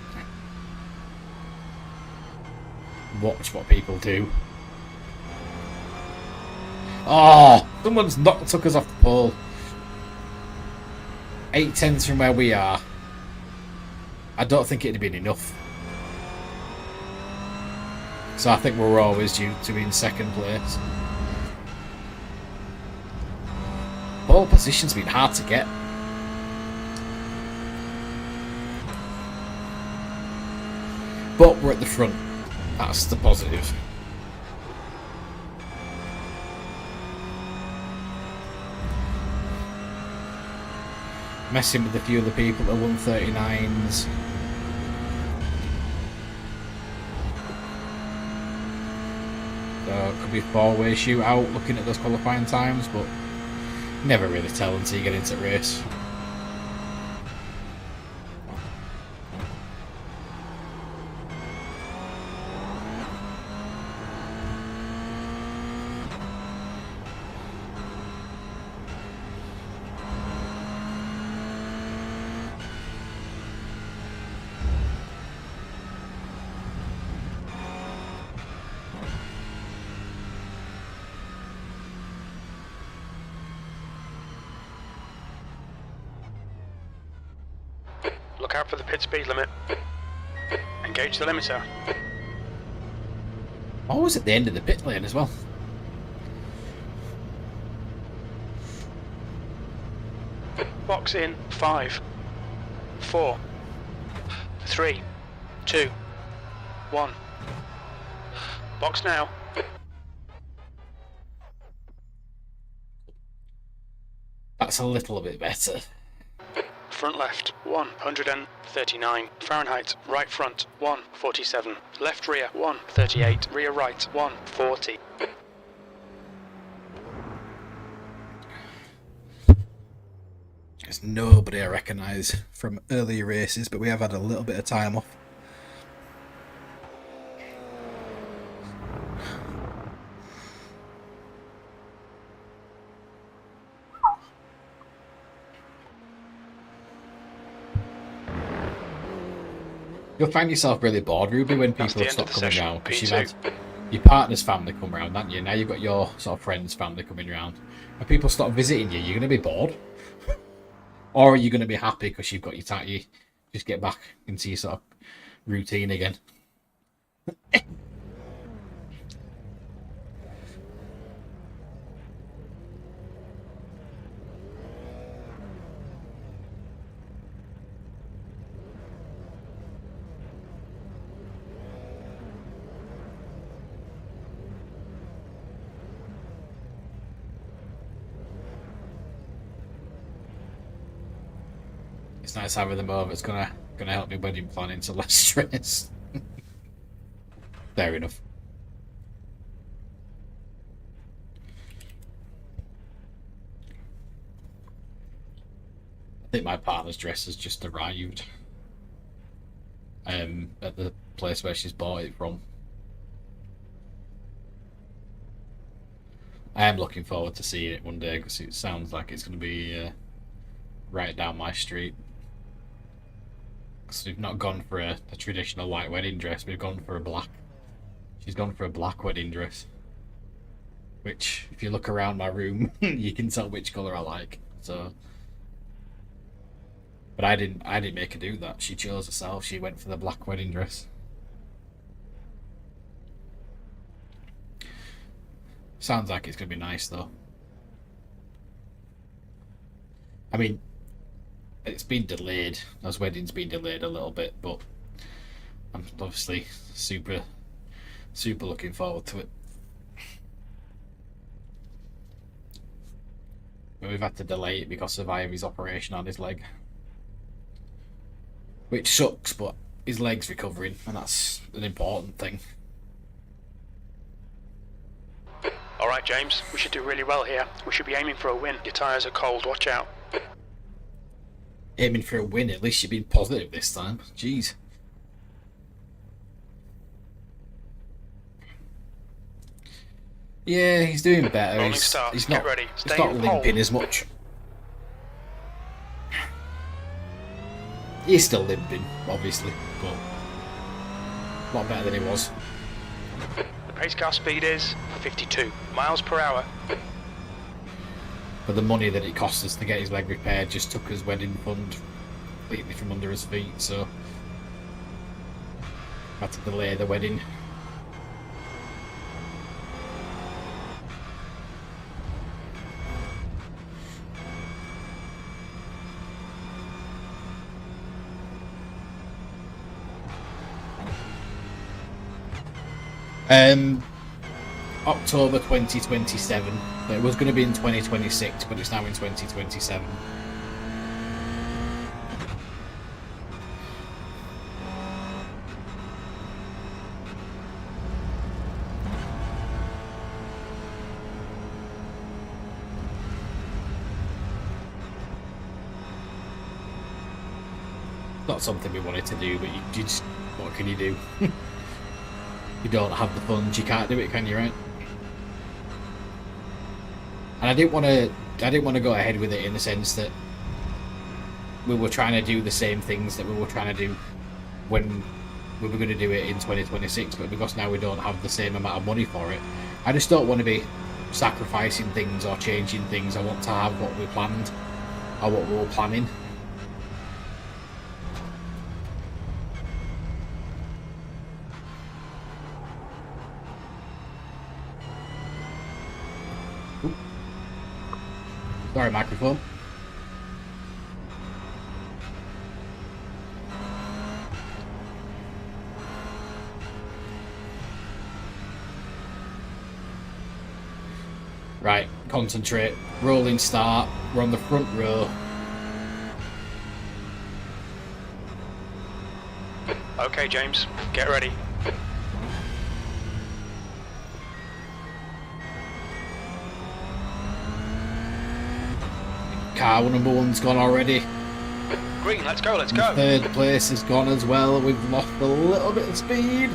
Watch what people do. Oh, someone's took us off the pole. 8/10 from where we are. I don't think it'd have been enough. So I think we're always due to be in second place. Pole position's been hard to get. But we're at the front. That's the positive. Messing with a few of the people at 139s. So it could be a four-way shootout looking at those qualifying times, but never really tell until you get into the race. Look out for the pit speed limit. Engage the limiter. Always at the end of the pit lane as well. Box in 5, 4, 3, 2, 1. Box now. That's a little bit better. Front left 139 Fahrenheit. Right front 147. Left rear 138. Rear right 140. There's nobody I recognise from earlier races, but we have had a little bit of time off. You'll find yourself really bored, Ruby, when That's people the have end of stopped the coming session. round, because you've P2. had your partner's family come round, haven't you? Now you've got your sort of friends' family coming round. When people stop visiting you, you're going to be bored. Or are you going to be happy because you've got your time, you just get back into your sort of routine again? It's nice having them over. It's gonna help me wedding planning to less stress. Fair enough. I think my partner's dress has just arrived. At the place where she's bought it from. I am looking forward to seeing it one day because it sounds like it's going to be right down my street. Because we've not gone for a traditional white wedding dress, we've gone for a black. She's gone for a black wedding dress which if you look around my room, you can tell which colour I like. So, but I didn't make her do that. She chose herself. She went for the black wedding dress. Sounds like it's gonna be nice though. I mean, it's been delayed. Those weddings been delayed a little bit, but I'm obviously super looking forward to it. But we've had to delay it because of Ivy's operation on his leg, which sucks, but his leg's recovering, and that's an important thing. All right, James, we should do really well here. We should be aiming for a win. Your tyres are cold, watch out. Aiming for a win, at least you've been positive this time. Jeez. Yeah, he's doing better. Rolling start. He's not, Get ready. he's Stay not in limping pole. as much. He's still limping, obviously, but a lot better than he was. The pace car speed is 52 miles per hour. But the money that it cost us to get his leg repaired just took his wedding fund completely from under his feet, so had to delay the wedding. October 2027. It was going to be in 2026, but it's now in 2027. Not something we wanted to do, but you just, what can you do? You don't have the funds, you can't do it, can you, right? And I didn't want to go ahead with it in the sense that we were trying to do the same things that we were trying to do when we were going to do it in 2026, but because now we don't have the same amount of money for it, I just don't want to be sacrificing things or changing things. I want to have what we planned, or what we were planning. Sorry, microphone. Right, concentrate. Rolling start. We're on the front row. Okay, James, get ready. Car number one's gone already. Green, let's go, let's go. Third place is gone as well. We've lost a little bit of speed.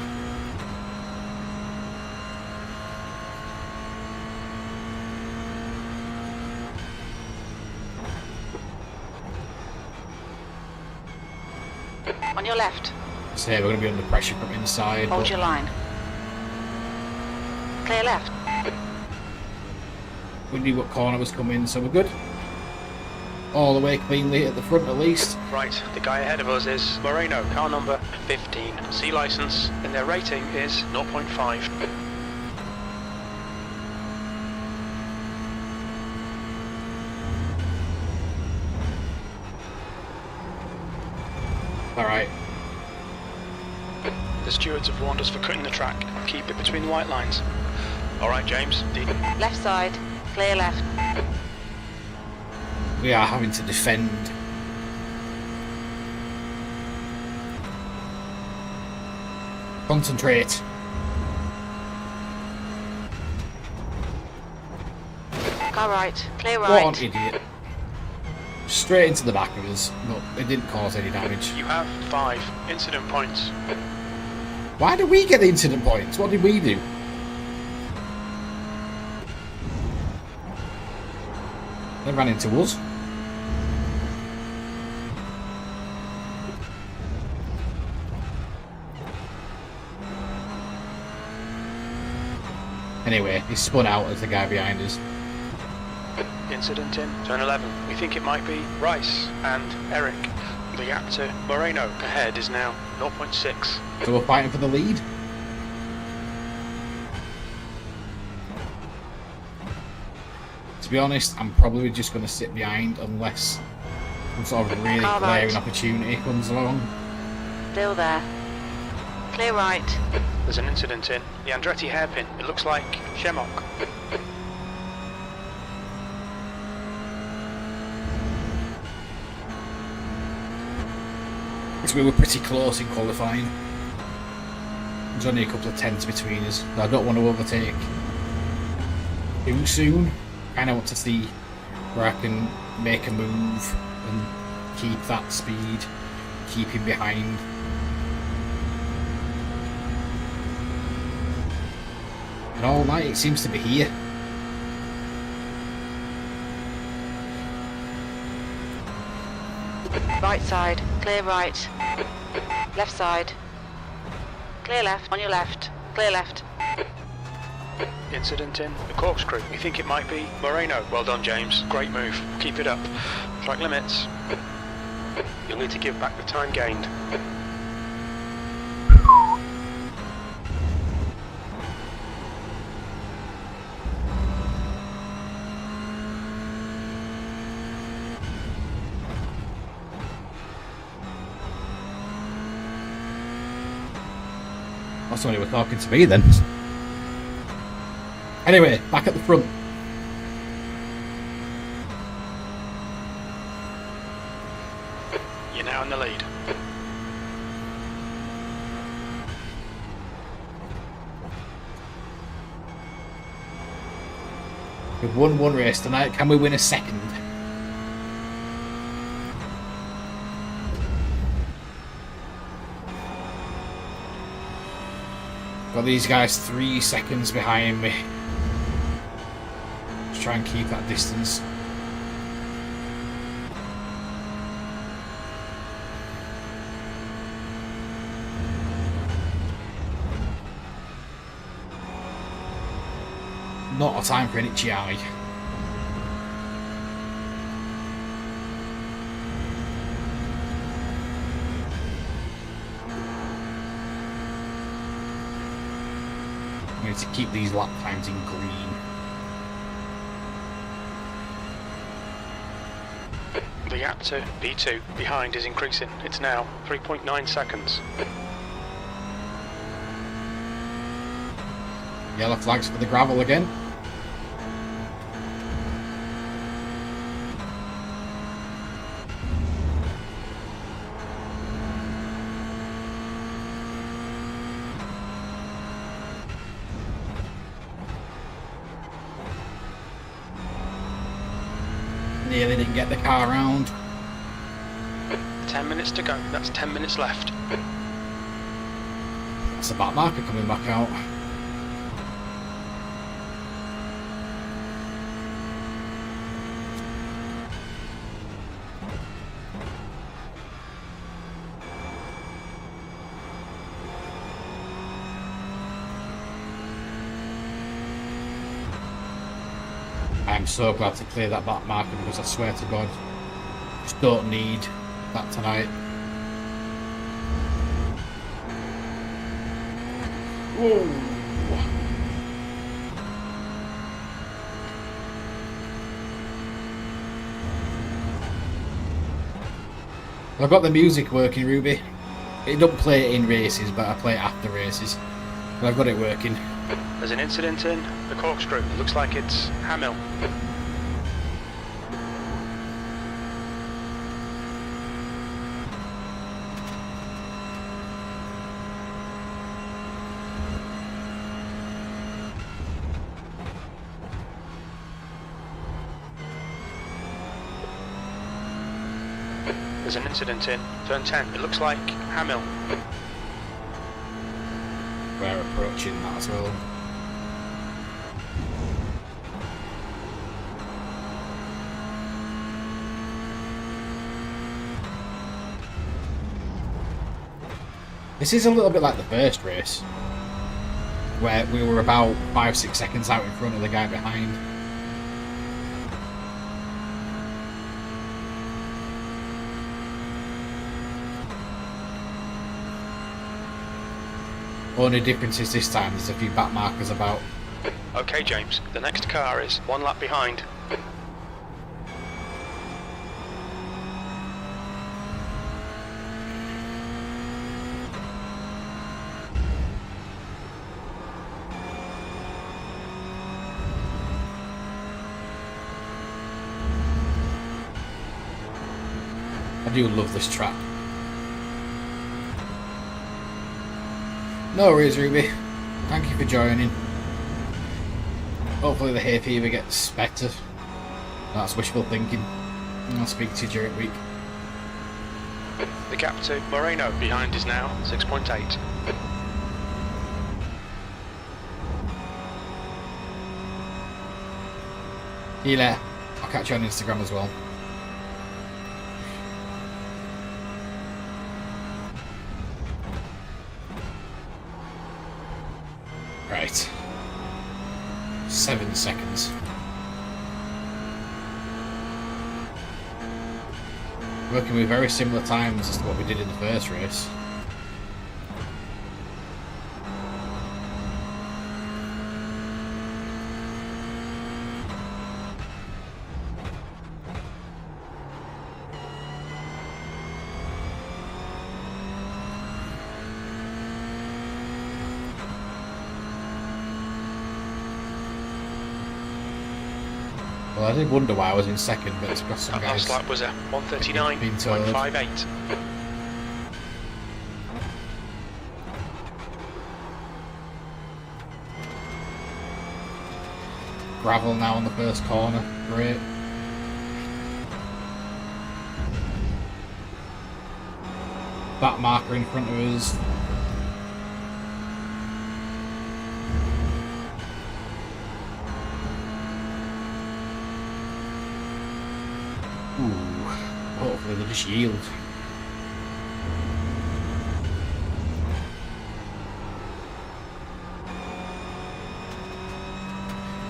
On your left. So yeah, we're going to be under pressure from inside. Hold but your line. Clear left. we knew what corner was coming, so we're good. All the way cleanly at the front at least. Right, the guy ahead of us is Moreno, car number 15. C license, and their rating is 0.5. Alright. The stewards have warned us for cutting the track. Keep it between the white lines. Alright, James. Left side. Clear left. We are having to defend. Concentrate. Car right. Clear What right. an idiot. Straight into the back of us, but it didn't cause any damage. You have 5 incident points. Why did we get the incident points? What did we do? They ran into us. Anyway, he spun out as the guy behind us. Incident in turn 11. We think it might be Rice and Eric. The gap to Moreno ahead is now 0.6. So we're fighting for the lead. To be honest, I'm probably just going to sit behind unless some sort of really All glaring right. opportunity comes along. Still there. Clear right. There's an incident in the Andretti hairpin. It looks like Shemok. So we were pretty close in qualifying. There's only a couple of tenths between us. I don't want to overtake too soon. I kind of want to see where I can make a move and keep that speed, keep him behind. And all night it seems to be here. Right side. Clear right. Left side. Clear left. On your left. Clear left. Incident in the corkscrew. We think it might be Moreno. Well done, James. Great move. Keep it up. Track limits. You'll need to give back the time gained. Well, somebody were talking to me then. Anyway, back at the front. You're now in the lead. We've won one race tonight. Can we win a second? Got these guys 3 seconds behind me. Just try and keep that distance. Not a time for an itchy eye. I need to keep these lap times in green. The gap to B2 behind is increasing. It's now 3.9 seconds. Yellow flags for the gravel again. Nearly didn't get the car round. 10 minutes to go. That's 10 minutes left. That's a back marker coming back out. I'm so glad to clear that back marker because I swear to God, just don't need that tonight. Whoa. I've got the music working, Ruby. It don't play it in races, but I play it after races. But I've got it working. There's an incident in the corkscrew. It looks like it's Hamill. There's an incident in turn 10. It looks like Hamill. We're approaching that as well. This is a little bit like the first race. where we were about 5-6 seconds out in front of the guy behind. Only difference is this time there's a few back markers about. Okay, James, the next car is 1 lap behind. I do love this track. No worries, Ruby. Thank you for joining. Hopefully the hay fever gets better. That's wishful thinking. I'll speak to you during the week. The gap to Moreno behind is now 6.8. See you later. I'll catch you on Instagram as well. Right. 7 seconds. Working with very similar times as to what we did in the first race. Well, I did wonder why I was in second, but it's got some That guys. last lap was a 1:39.58. Gravel now on the first corner. Great. That marker in front of us. Ooh, hopefully they just yield.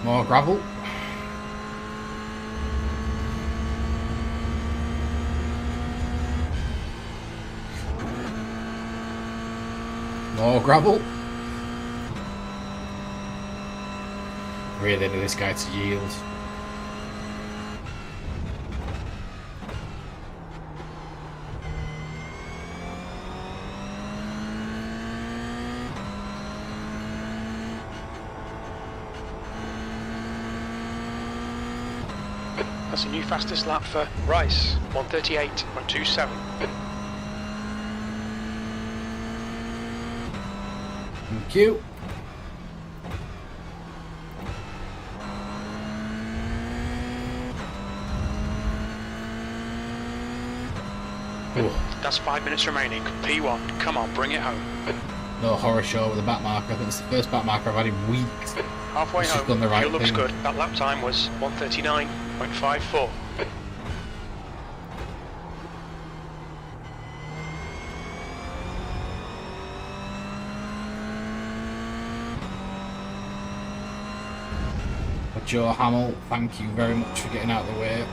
More gravel. More gravel. Really need this guy to yield. That's a new fastest lap for Rice, 1:38.27. Thank you. Ooh, That's 5 minutes remaining. P1, come on, bring it home. no horror show with a back marker. I think it's the first back marker I've had in weeks. Halfway It's just home, done the right fuel looks thing. good. That lap time was 1:39.54. But Joe Hamill, thank you very much for getting out of the way.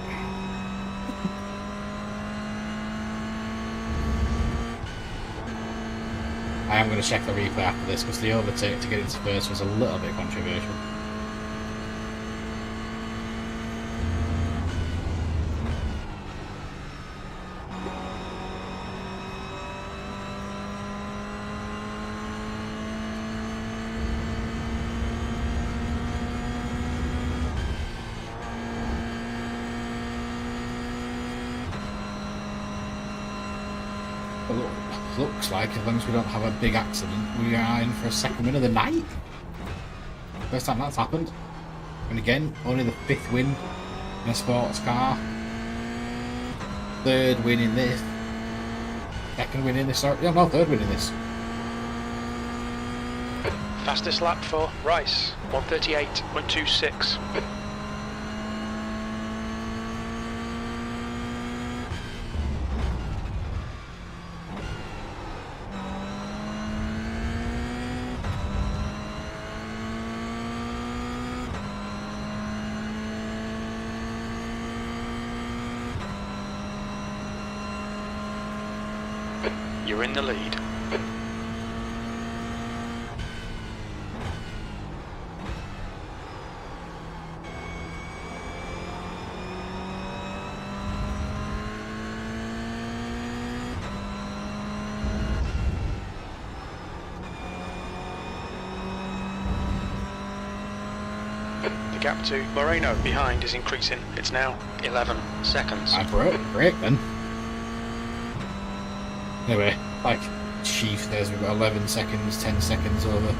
I am going to check the replay after this because the overtake to get into first was a little bit controversial. But looks like as long as we don't have a big accident, we are in for a second win of the night. First time that's happened. And again, only the 5th win in a sports car. 3rd win in this. 2nd win in this. Sorry, yeah, no, 3rd win in this. Fastest lap for Rice, 1:38.26. You're in the lead. The gap to Moreno behind is increasing. It's now 11 seconds. I break then. Anyway, like Chief, there's we've got 11 seconds, 10 seconds over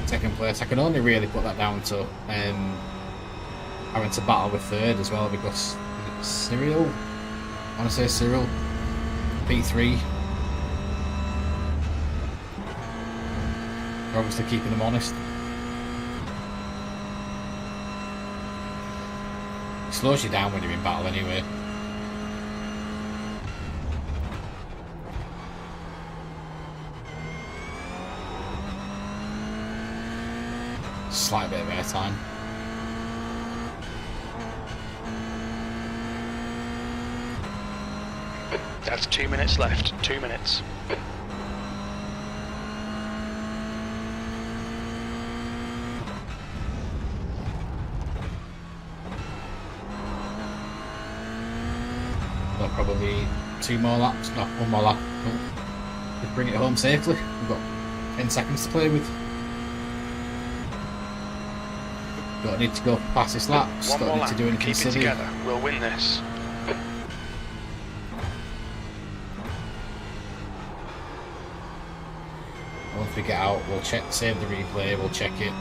second place. I can only really put that down to having to battle with third as well, because Cyril, I want to say Cyril, P3. They're obviously keeping them honest. It slows you down when you're in battle anyway. Slight bit of airtime. That's 2 minutes left. 2 minutes. Well, probably 2 more laps. No, 1 more lap. Just bring it home safely. We've got 10 seconds to play with. Don't need to go past this lap. One more Don't need lap. to do anything Keep it silly. together. We'll win this. Once we get out, we'll check, save the replay, we'll check it.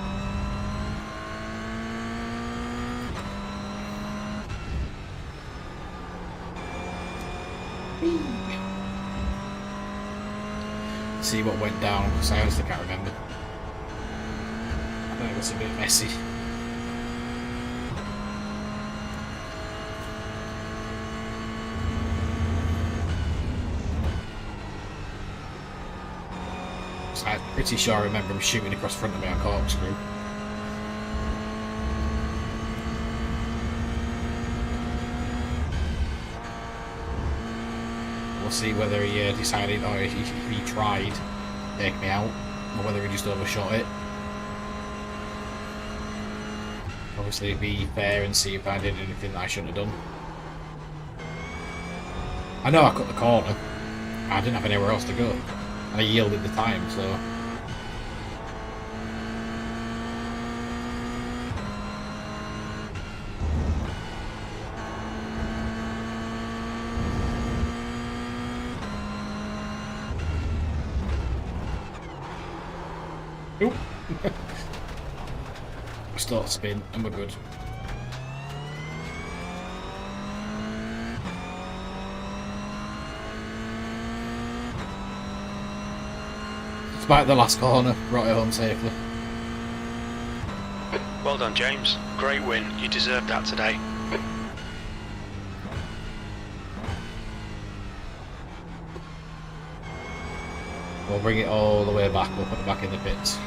See what went down, because I honestly can't remember. I think it was a bit messy. I'm pretty sure I remember him shooting across the front of me on corkscrew. We'll see whether he decided, or if he tried to take me out, or whether he just overshot it. Obviously be fair and see if I did anything that I shouldn't have done. I know I cut the corner. I didn't have anywhere else to go. And I yielded the time, so... Nope. Start spin, and we're good. Despite the last corner, brought it home safely. Well done, James. Great win. You deserved that today. We'll bring it all the way back, we'll put it back in the pits.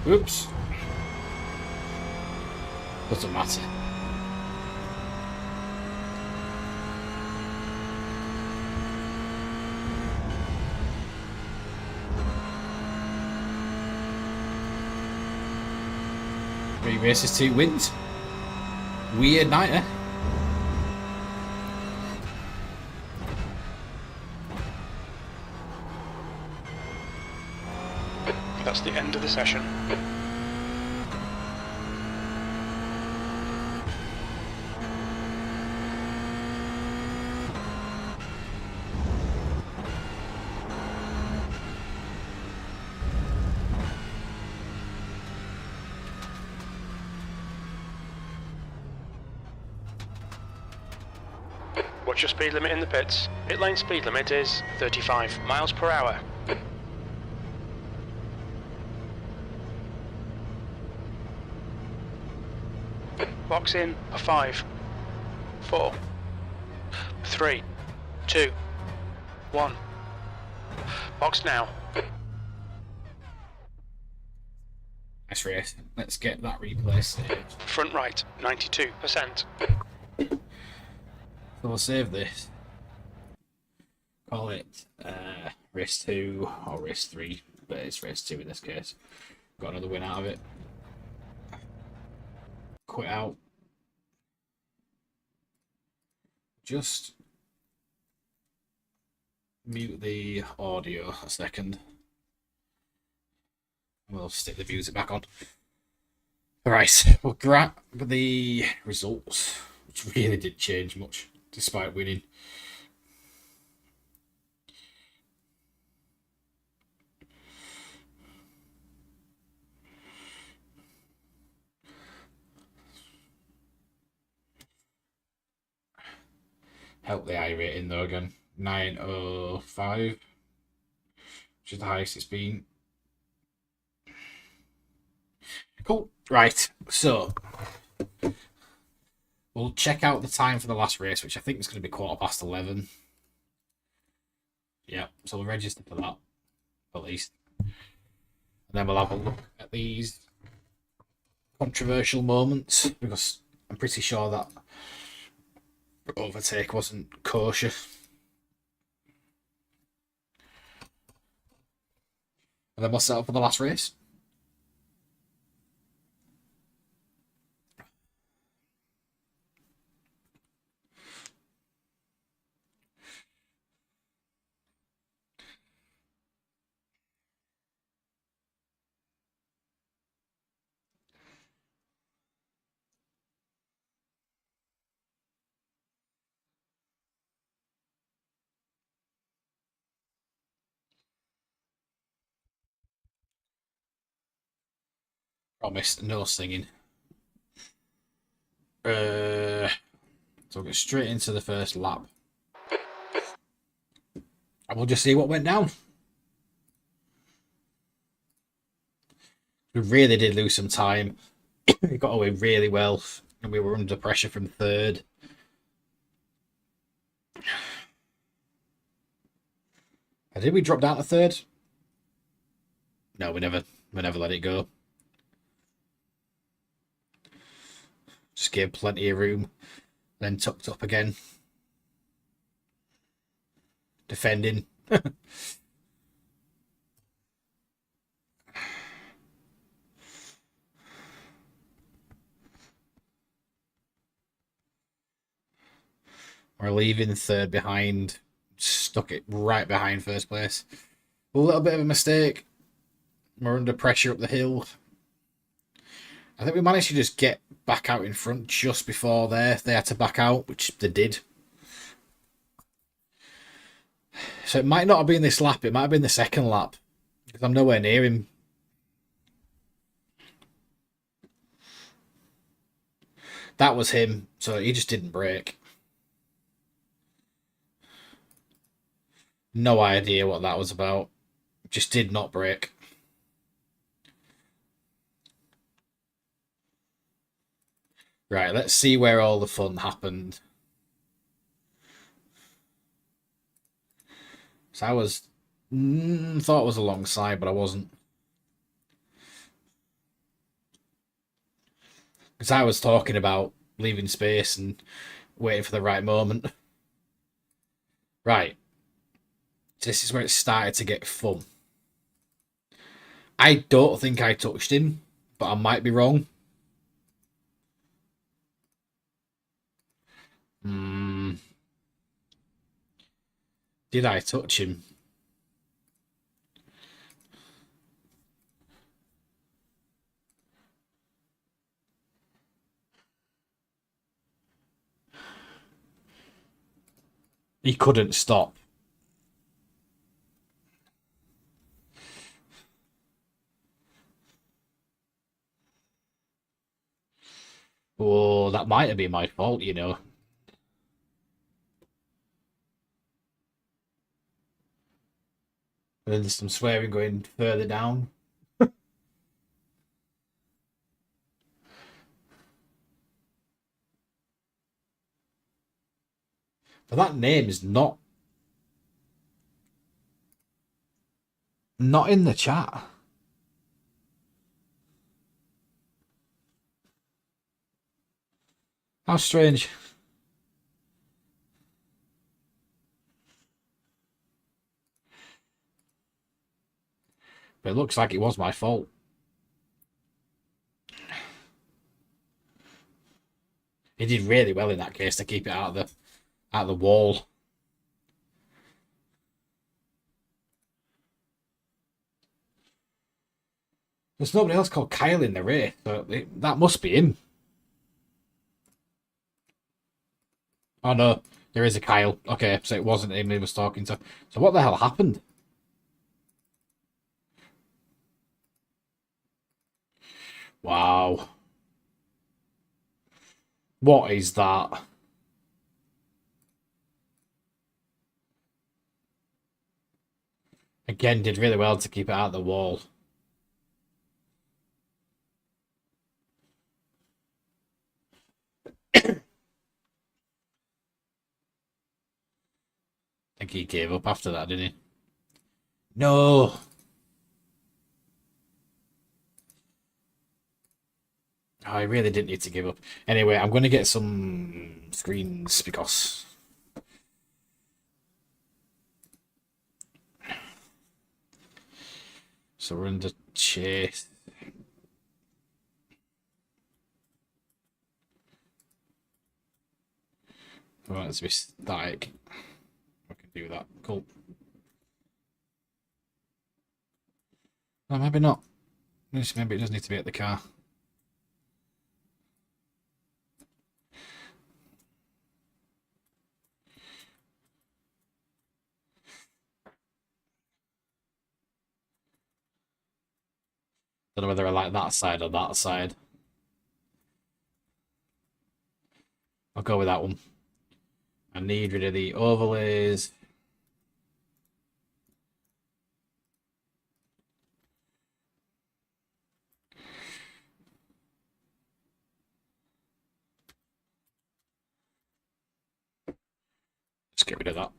Oops. Doesn't matter. Three races, 2 wins. Weird night, eh? That's the end of the session. What's your speed limit in the pits? Pit lane speed limit is 35 miles per hour. Box in for 5, 4, 3, 2, 1. Box now. Nice race. Let's get that replay saved. Front right, 92%. So we'll save this. Call it race 2 or race 3, but it's race 2 in this case. Got another win out of it. Quit out. Just mute the audio a second. We'll stick the music back on. Alright, we'll grab the results, which really did change much despite winning. Help the I rating though again. 905, which is the highest it's been. Cool. Right, so we'll check out the time for the last race, which I think is going to be 11:15. Yeah, so we'll register for that, at least. And then we'll have a look at these controversial moments, because I'm pretty sure that overtake wasn't kosher. And then we'll set up for the last race. Promise, no singing. So we'll get straight into the first lap. And we'll just see what went down. We really did lose some time. We got away really well, and we were under pressure from third. Did we drop down to third? No, we never let it go. Just gave plenty of room, then tucked up again. Defending. We're leaving third behind. Stuck it right behind first place. A little bit of a mistake. We're under pressure up the hill. I think we managed to just get back out in front just before they had to back out, which they did. So it might not have been this lap, it might have been the second lap, because I'm nowhere near him. That was him, so he just didn't brake. No idea what that was about. Just did not brake. Right, let's see where all the fun happened. So I was thought I was alongside, but I wasn't. Because I was talking about leaving space and waiting for the right moment. Right. This is where it started to get fun. I don't think I touched him, but I might be wrong. Did I touch him? He couldn't stop. Oh, that might have been my fault, you know. And then there's some swearing going further down. But that name is not in the chat. How strange. But it looks like it was my fault. He did really well in that case to keep it out of the wall. There's nobody else called Kyle in the race, so that must be him. Oh no, there is a Kyle. Okay, so it wasn't him he was talking to. So what the hell happened? Wow. What is that? Again, did really well to keep it out of the wall. I think he gave up after that, didn't he? No. Oh, I really didn't need to give up. Anyway, I'm going to get some screens because... So we're under chase. I want it to be static. I can do that. Cool. No, maybe not. Maybe it does need to be at the car. Don't know whether I like that side or that side. I'll go with that one. I need rid of the overlays. Just get rid of that.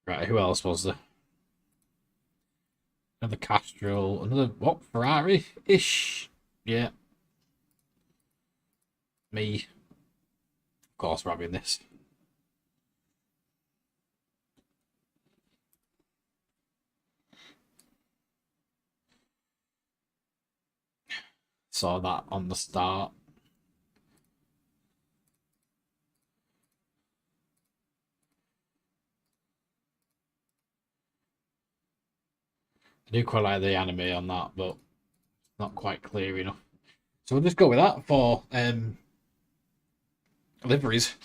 Right, who else was there? Another Castrol, another, what, Ferrari-ish? Yeah. Me. Of course, we're having this. Saw that on the start. I do quite like the anime on that, but not quite clear enough. So we'll just go with that for liveries.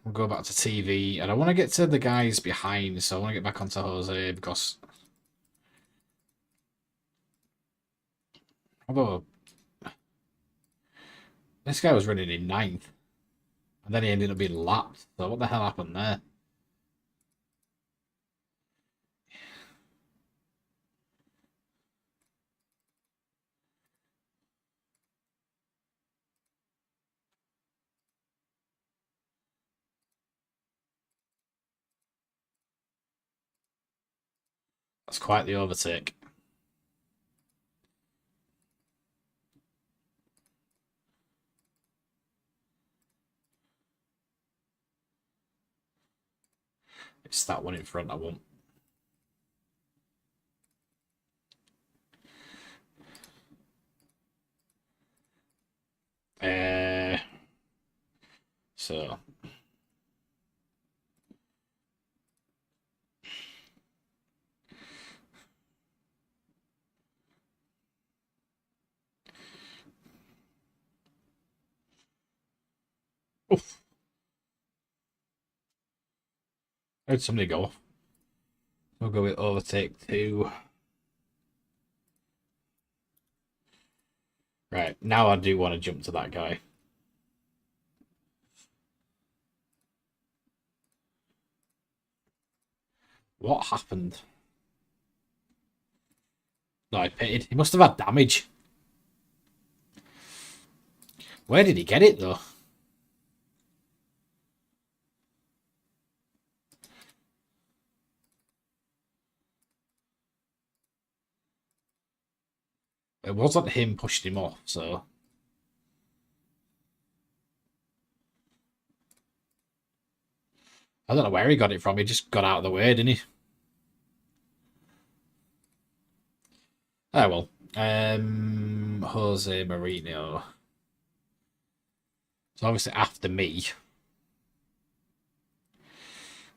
We'll go back to TV, and I want to get to the guys behind, so I want to get back onto Jose because although this guy was running in 9th, and then he ended up being lapped. So what the hell happened there? That's quite the overtake. It's that one in front I want. So oof. How'd somebody go off? We'll go with overtake 2. Right, now I do want to jump to that guy. What happened? No, I pitted. He must have had damage. Where did he get it, though? It wasn't him pushed him off, so... I don't know where he got it from. He just got out of the way, didn't he? Oh, well. Jose Marino. So obviously after me.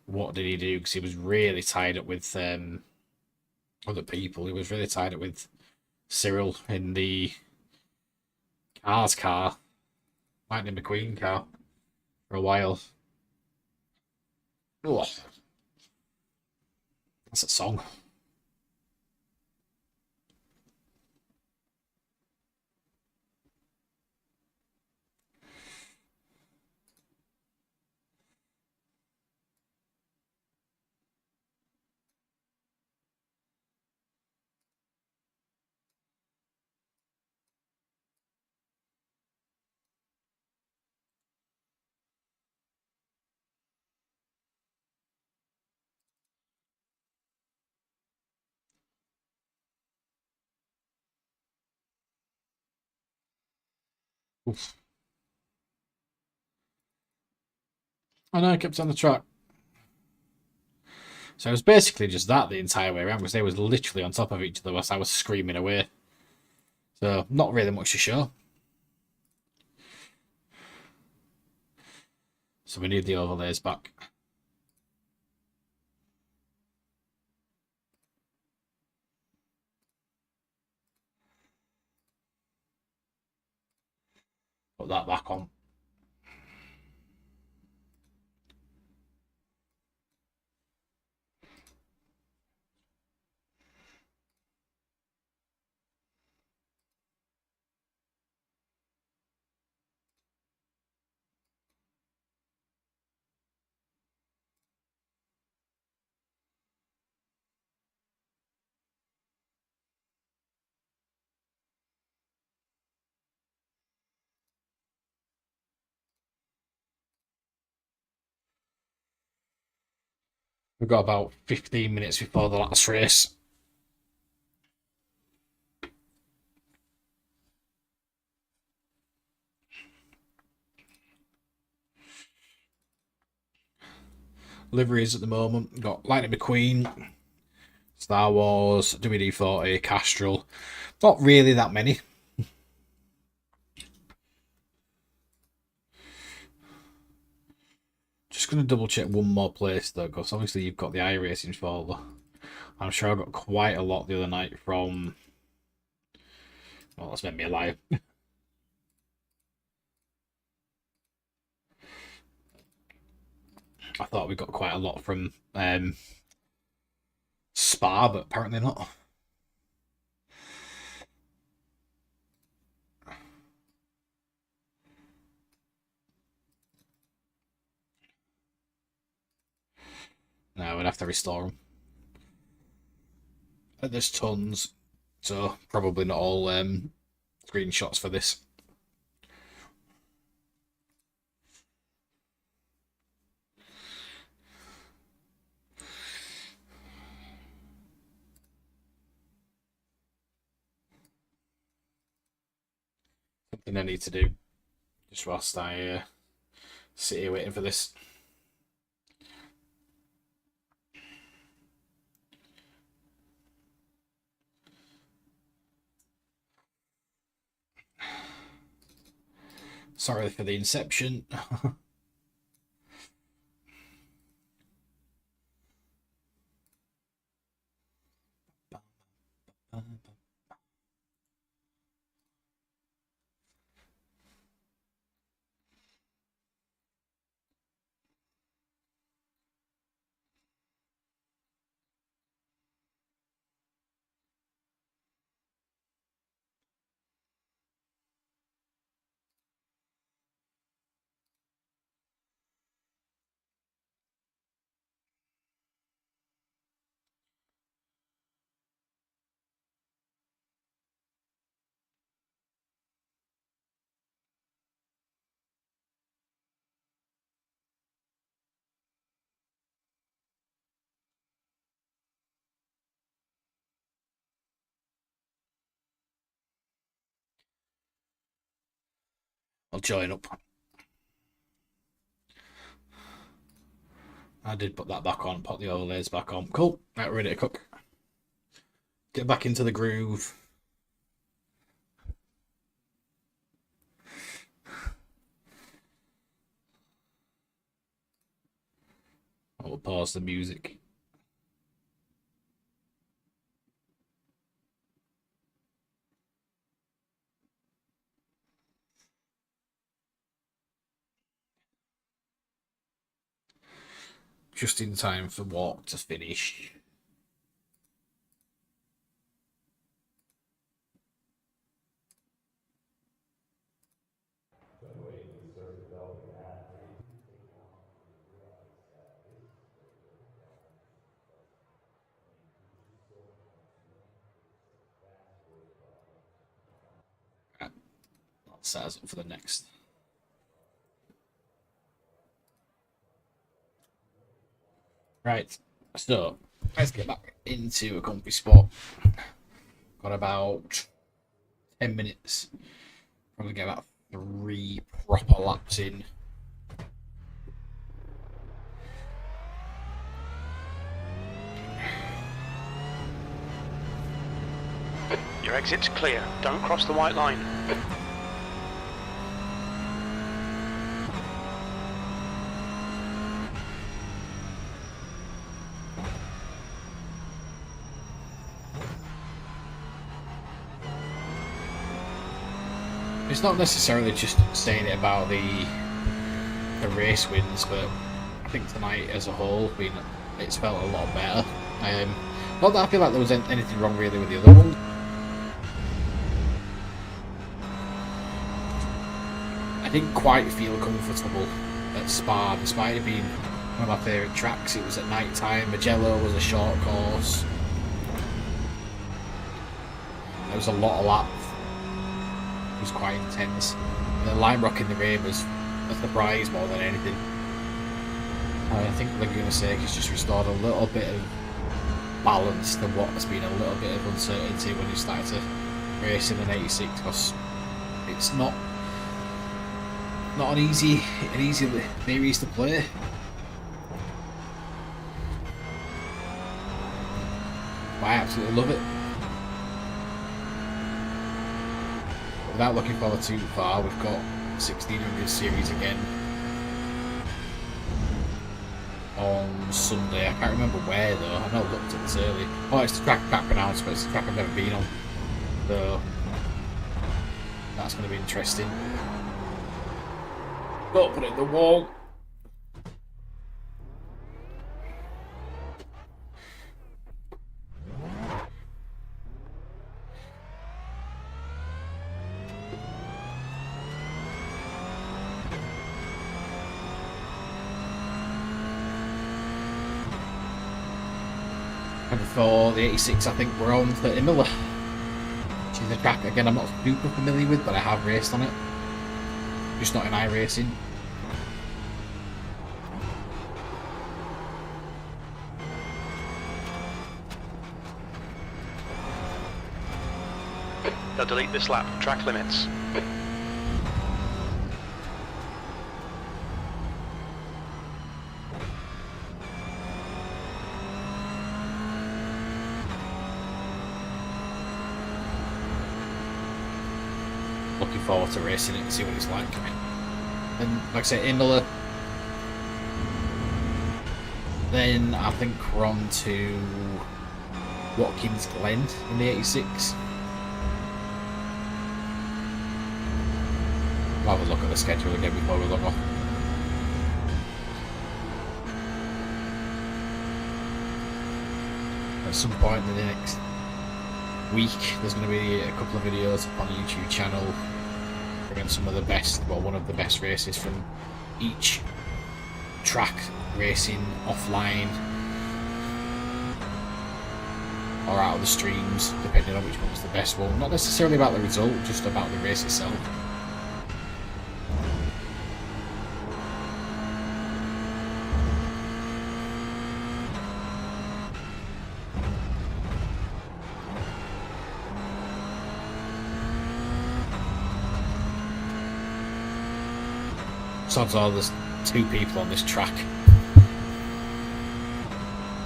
What did he do? Because he was really tied up with other people. He was really tied up with Cyril in the car. Lightning McQueen car. For a while. Oh, that's a song. Oof. I know, I kept on the track. So it was basically just that the entire way around, because they was literally on top of each other whilst I was screaming away. So, not really much to show. So we need the overlays back. Put that back on. We've got about 15 minutes before the last race. Liveries at the moment. We've got Lightning McQueen, Star Wars, WD-40, Castrol. Not really that many. Just going to double check one more place though, because obviously you've got the iRacing folder. I'm sure I got quite a lot the other night from... Well, that's made me a liar. I thought we got quite a lot from Spa, but apparently not. No, we'd have to restore them. There's tons, so probably not all screenshots for this. Something I need to do just whilst I sit here waiting for this. Sorry for the inception. I'll join up. I did put that back on, put the overlays back on. Cool. Right, we're ready to cook. Get back into the groove. I'll pause the music. Just in time for walk to finish. Right. That set us up for the next. Right, so let's get back into a comfy spot. Got about 10 minutes. Probably get about 3 proper laps in. Your exit's clear. Don't cross the white line. It's not necessarily just saying it about the race wins, but I think tonight as a whole, it's felt a lot better. Not that I feel like there was anything wrong really with the other one. I didn't quite feel comfortable at Spa, despite it being one of my favourite tracks. It was at night time. Magello was a short course. There was a lot of laps. It was quite intense. And the line rock in the rain was a surprise more than anything. I think Laguna Seca has just restored a little bit of balance to what has been a little bit of uncertainty when you start to race in an 86, because it's not an easy series to play. But I absolutely love it. Without looking forward too far, we've got 1600 series again on Sunday. I can't remember where though. I know I looked at this early. Oh, it's the track I can't pronounce, but it's the track I've never been on. So that's going to be interesting. Don't put it in the wall. And for the 86, I think we're on 30 Miller, which is a track again I'm not super familiar with, but I have raced on it. Just not in iRacing. They'll delete this lap. Track limits. Looking forward to racing it and see what it's like. And like I say, Imola. Then I think we're on to Watkins Glen in the 86. I'll have a look at the schedule again before we log off. At some point in the next week, there's going to be a couple of videos on the YouTube channel bringing some of the best, well, one of the best races from each track racing offline or out of the streams, depending on which one's the best one. Not necessarily about the result, just about the race itself. Odds are there's 2 people on this track.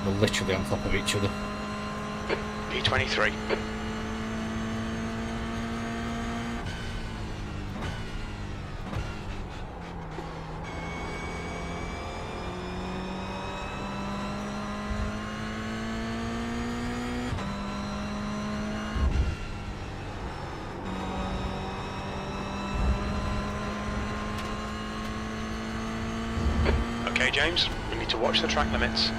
They're literally on top of each other. P23. Okay, James, we need to watch the track limits.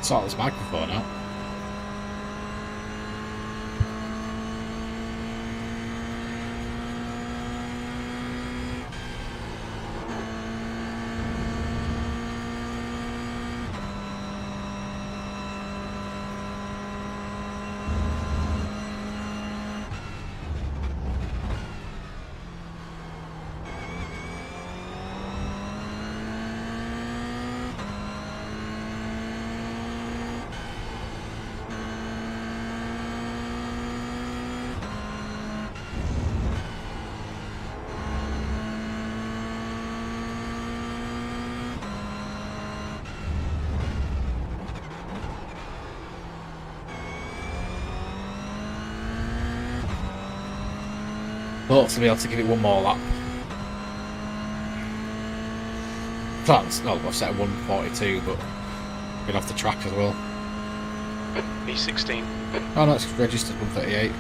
Sort this microphone out. Hopefully be able to give it one more lap. That's not I've set 142, but been off the track as well. P16. Oh no, it's registered 138.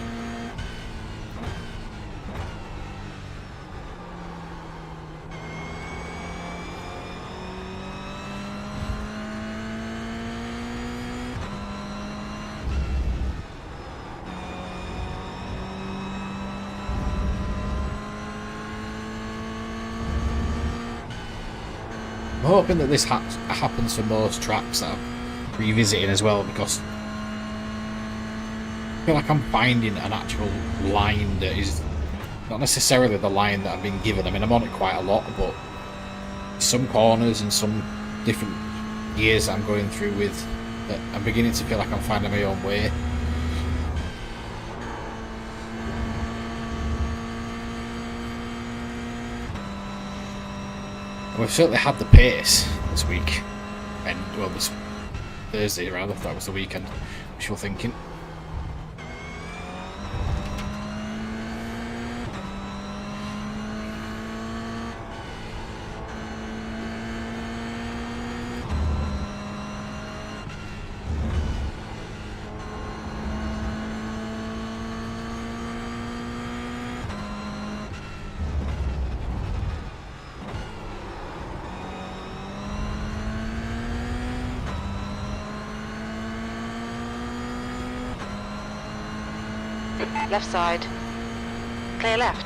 I'm hoping that this happens for most tracks that I'm revisiting as well, because I feel like I'm finding an actual line that is not necessarily the line that I've been given. I mean, I'm on it quite a lot, but some corners and some different years that I'm going through with, that I'm beginning to feel like I'm finding my own way. We've certainly had the pace this week, and well, this Thursday rather. That was the weekend. Wishful thinking. Left side. Clear left.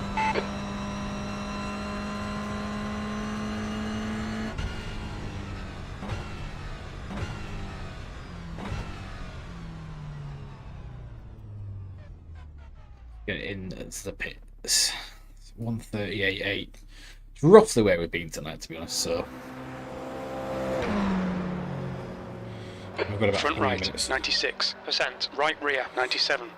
Get into the pits. 138.8. It's roughly where we've been tonight, to be honest. So we've got about Front 3 right, minutes. 96%. Right rear, 97.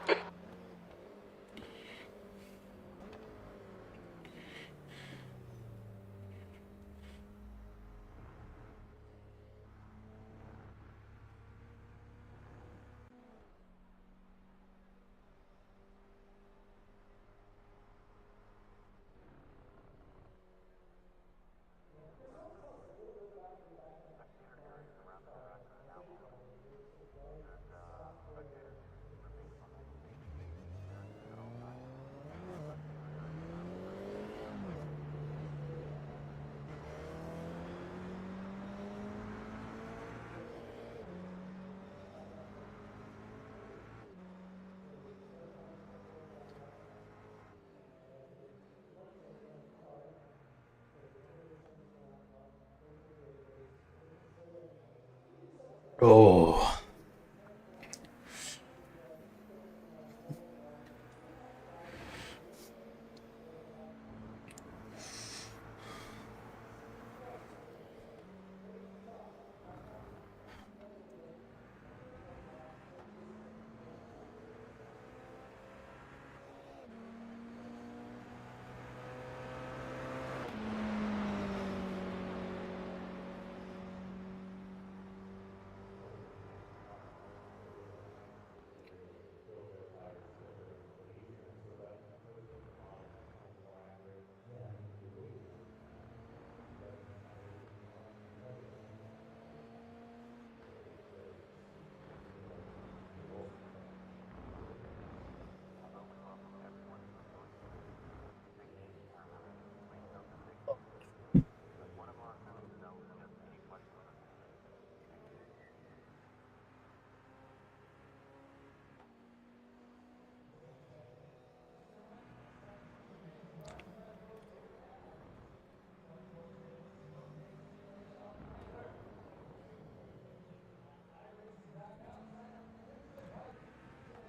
Oh.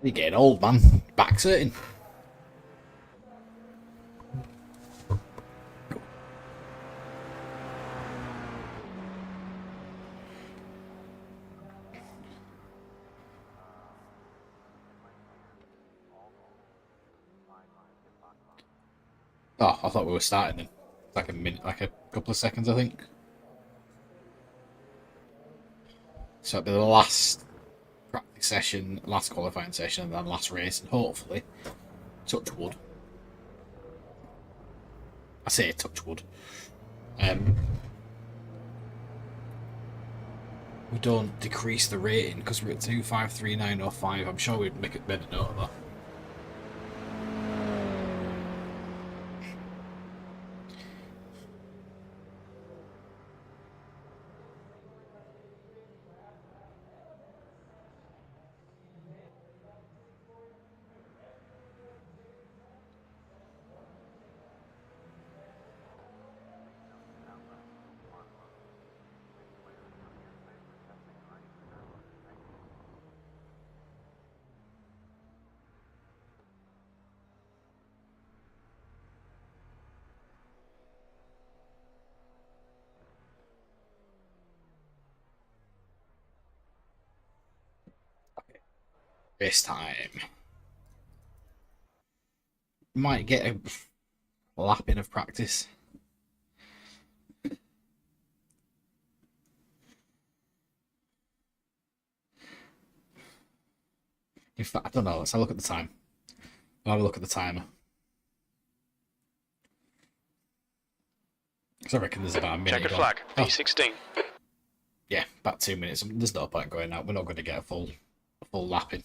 You're getting old, man. Back's hurting. Oh, I thought we were starting then. Like a minute, like a couple of seconds, I think. So it'll be the last practice session, last qualifying session, and then last race, and hopefully, touch wood. I say touch wood. We don't decrease the rating because we're at 253905. I'm sure we'd make it better note of that. Race time. Might get a lap in of practice. In fact, I don't know. Let's have a look at the time. I'll have a look at the timer. Because I reckon there's about a minute. Checkered flag, P16. Yeah, about 2 minutes. There's no point going out. We're not going to get a full lap in.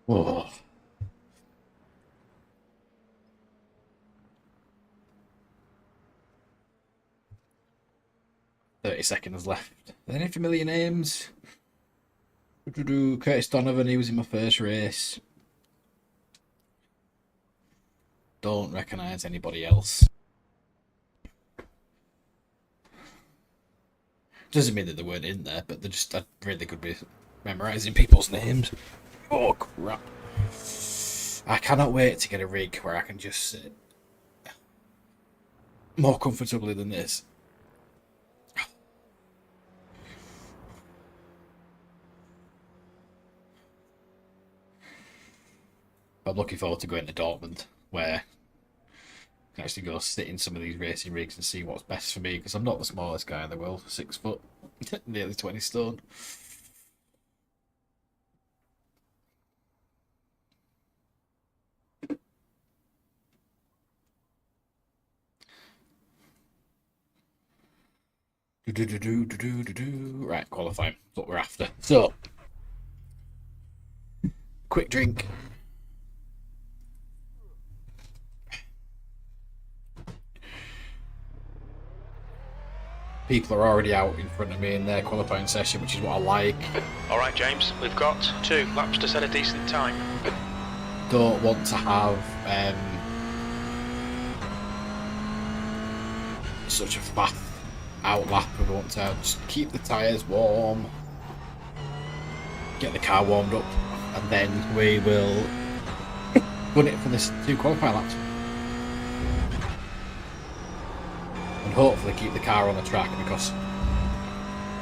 Whoa. "30 seconds left. Any familiar names? Curtis Donovan, he was in my first race. Don't recognise anybody else. Doesn't mean that they weren't in there, but they're just really good with memorising people's names. Oh, crap. I cannot wait to get a rig where I can just sit more comfortably than this. I'm looking forward to going to Dortmund, where I can actually go sit in some of these racing rigs and see what's best for me, because I'm not the smallest guy in the world, 6 foot, nearly 20 stone. Right, qualifying. That's what we're after. So, quick drink. People are already out in front of me in their qualifying session, which is what I like. All right, James, we've got 2 laps to set a decent time. Don't want to have such a fast out lap. We want to just keep the tyres warm, get the car warmed up, and then we will run it for this 2 qualifying laps. And hopefully keep the car on the track, because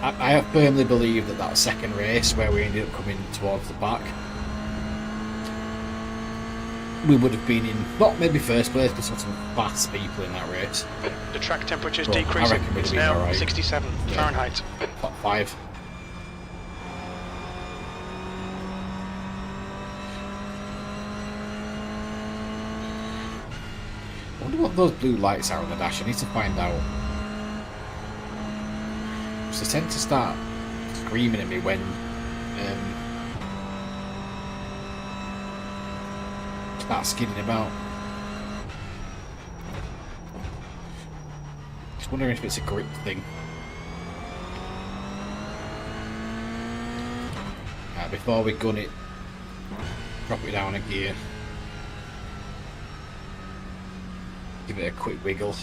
I have firmly believed that second race where we ended up coming towards the back, we would have been in, not maybe first place, but some fast people in that race. The track temperature's Well, I decreasing. reckon we'd It's have been now alright. 67 Yeah. Fahrenheit. Top 5. I wonder what those blue lights are on the dash. I need to find out. Because they tend to start screaming at me when start skidding about. Just wondering if it's a grip thing. Right, before we gun it, drop it down a gear. Give it a quick wiggle.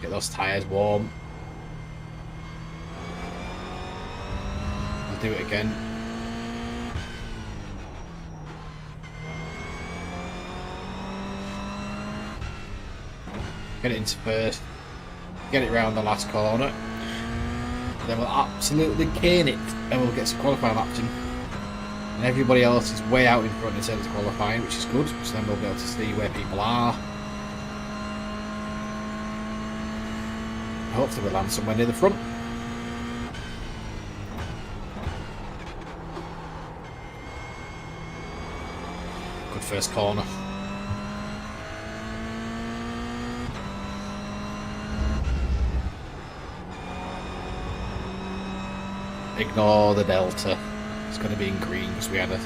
Get those tyres warm. I'll do it again. Get it into first. Get it round the last corner. Then we'll absolutely cane it and we'll get some qualifying action. And everybody else is way out in front in terms of qualifying, which is good, so then we'll be able to see where people are. Hopefully we'll land somewhere near the front. Good first corner. Ignore the delta. It's going to be in green because we had a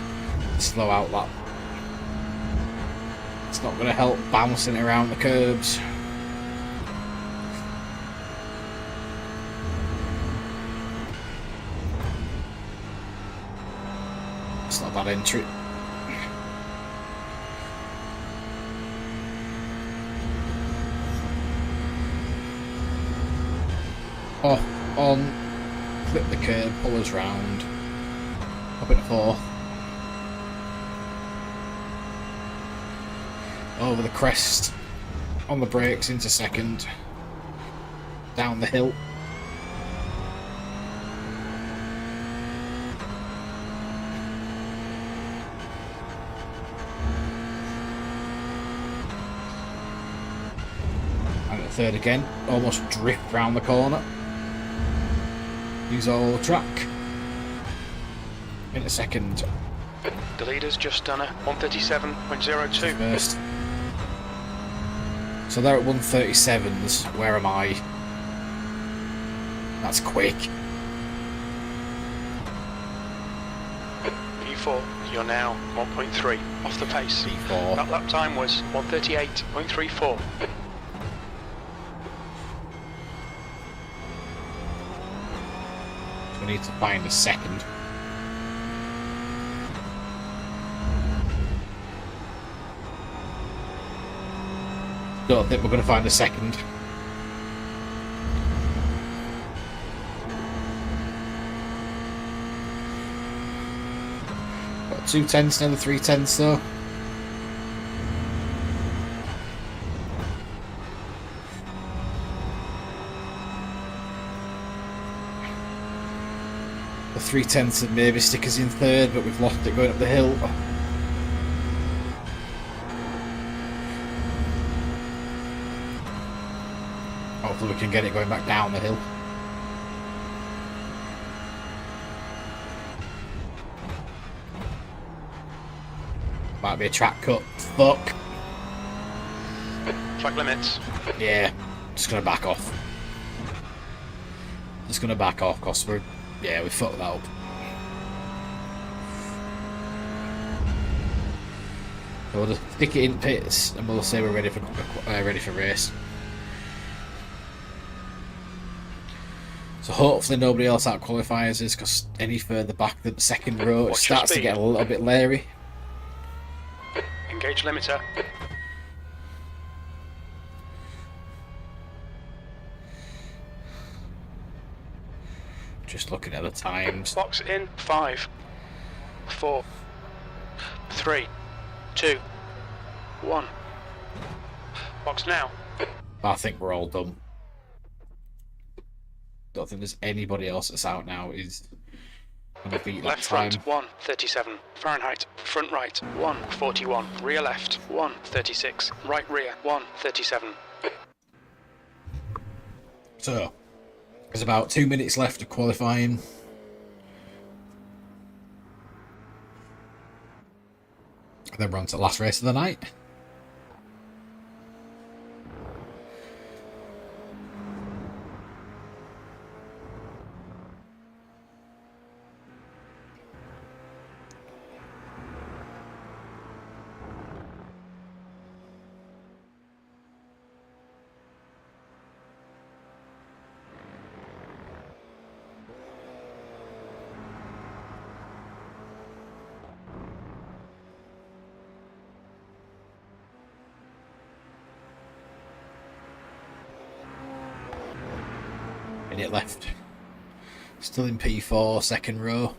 slow out lap. It's not going to help bouncing around the curbs. It's not that entry. Off, on, flip the curb, pull us round. Up at 4. Over the crest. On the brakes into second. Down the hill. And at third again. Almost drift round the corner. Use all the track. In a second. The leader's just done a 137.02. First. So they're at 137s. Where am I? That's quick. P4, you're now 1.3 off the pace. P4. That lap time was 138.34. We need to find a second. Don't think we're going to find a second. Got 2 tenths, another 3 tenths though. The 3 tenths would maybe stick us in third, but we've lost it going up the hill. Hopefully we can get it going back down the hill. Might be a track cut. Fuck. Track limits. Yeah, just gonna back off. Just gonna back off because we fucked that up. So we'll just stick it in pits and we'll say we're ready for race. So hopefully nobody else out qualifies us, because any further back than the second row it starts to get a little bit leery. Engage limiter. Just looking at the times. Box in 5, 4, 3, 2, 1. Box now. I think we're all done. Don't think there's anybody else that's out now. on the beat that Left time. front, 137. Fahrenheit. Front right, 141. Rear left, 136. Right rear, 137. So, there's about 2 minutes left of qualifying. Then we're on to the last race of the night. Minute left. Still in P4, second row.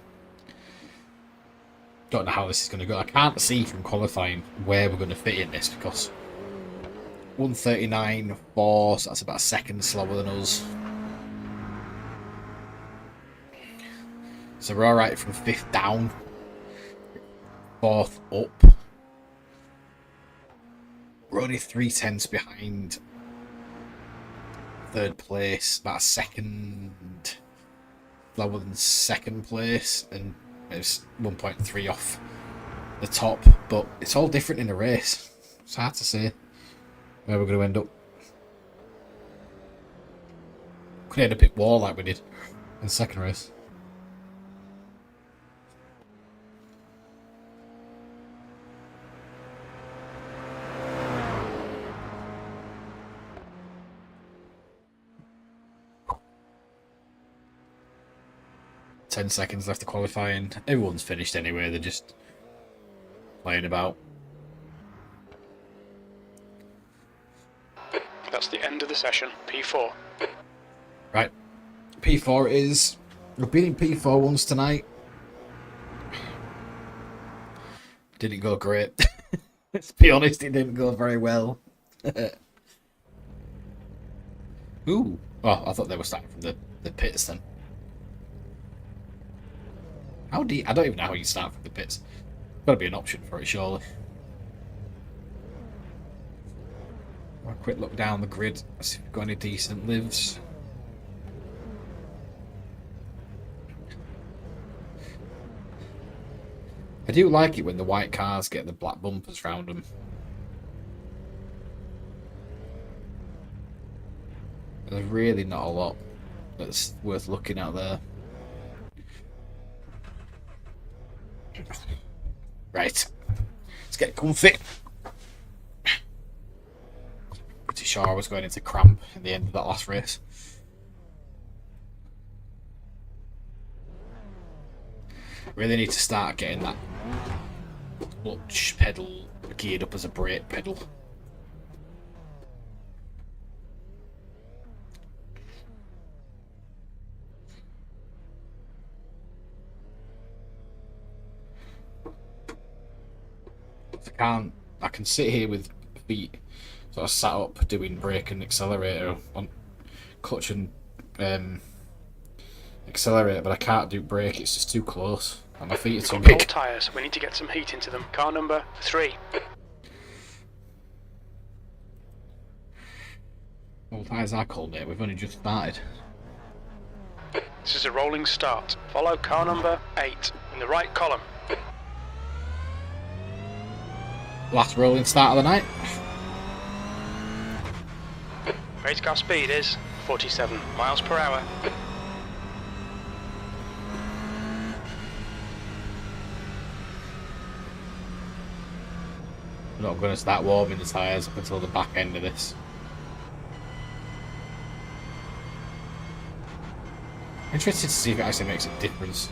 Don't know how this is going to go. I can't see from qualifying where we're going to fit in this because 139.4, so that's about a second slower than us. So we're alright from 5th down, 4th up. We're only 3/10 behind 3rd place, about a second lower than 2nd place, and it's 1.3 off the top, but it's all different in a race. It's hard to say where we're going to end up. Could end up at wall like we did in the second race. Ten seconds left to qualifying. Everyone's finished anyway, they're just playing about. That's the end of the session, P4. Right, P4 it is. We've been in P4 once tonight. Didn't go great. Let's be honest, it didn't go very well. Ooh. Oh, I thought they were starting from the pits then. How do you, I don't even know how you start from the pits. Gotta be an option for it, surely. A quick look down the grid, see if we've got any decent lives. I do like it when the white cars get the black bumpers round them. There's really not a lot that's worth looking at there. Right, let's get comfy. Pretty sure I was going into cramp at the end of that last race. Really need to start getting that clutch pedal geared up as a brake pedal. I can sit here with feet sort of sat up doing brake and accelerator on clutch and accelerator, but I can't do brake, it's just too close and my feet are too big. Cold tyres, we need to get some heat into them. Car number 3. All tyres are cold, mate, we've only just started. This is a rolling start. Follow car number 8 in the right column. Last rolling start of the night. Race car speed is 47 miles per hour. I'm not going to start warming the tyres up until the back end of this. Interested to see if it actually makes a difference.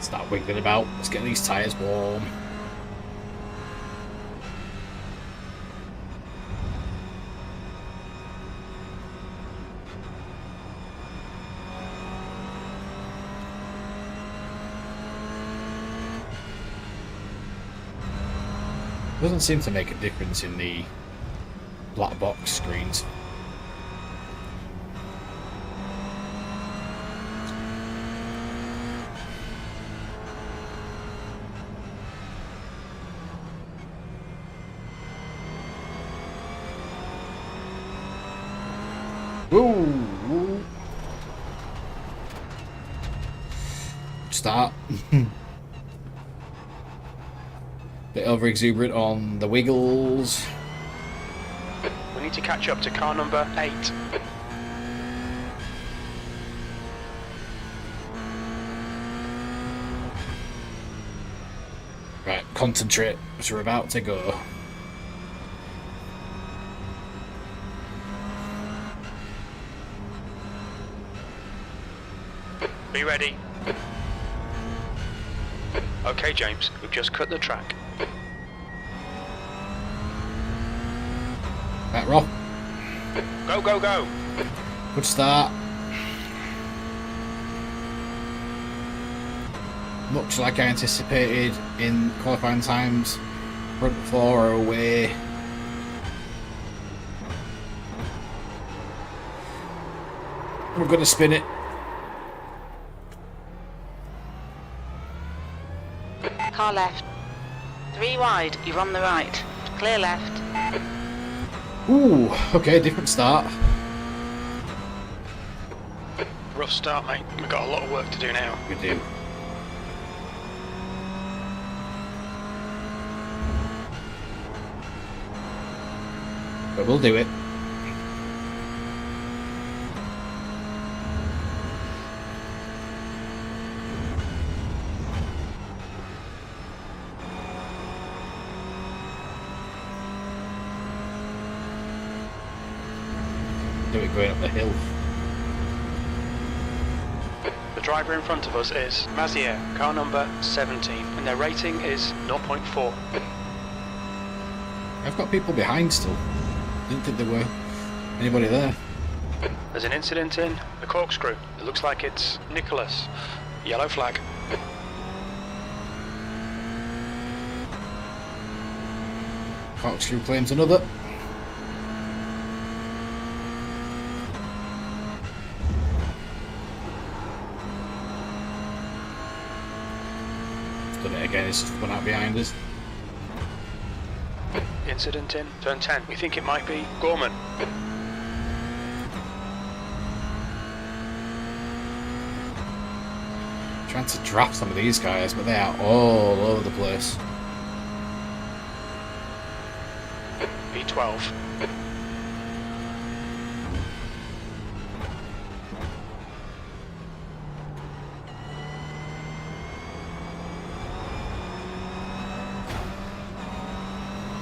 Start wiggling about. Let's get these tyres warm. Doesn't seem to make a difference in the black box screens. Woo! Start. Bit over exuberant on the wiggles. We need to catch up to car number 8. Right, concentrate, as we're about to go. Be ready. Okay, James, we've just cut the track. Right, Rob. Go, go, go! Good start. Much like I anticipated in qualifying times, front four are away. We're going to spin it. Car left. 3 wide, you're on the right. Clear left. Ooh, okay, different start. Rough start, mate. We've got a lot of work to do now. We do. But we'll do it. Do it going up the hill. The driver in front of us is Mazier, car number 17, and their rating is 0.4. I've got people behind still. Didn't think there were anybody there. There's an incident in the corkscrew. It looks like it's Nicholas. Yellow flag. Corkscrew claims another. Done it again, it's just one out behind us. Incident in turn 10. We think it might be Gorman. Trying to draft some of these guys, but they are all over the place. P12.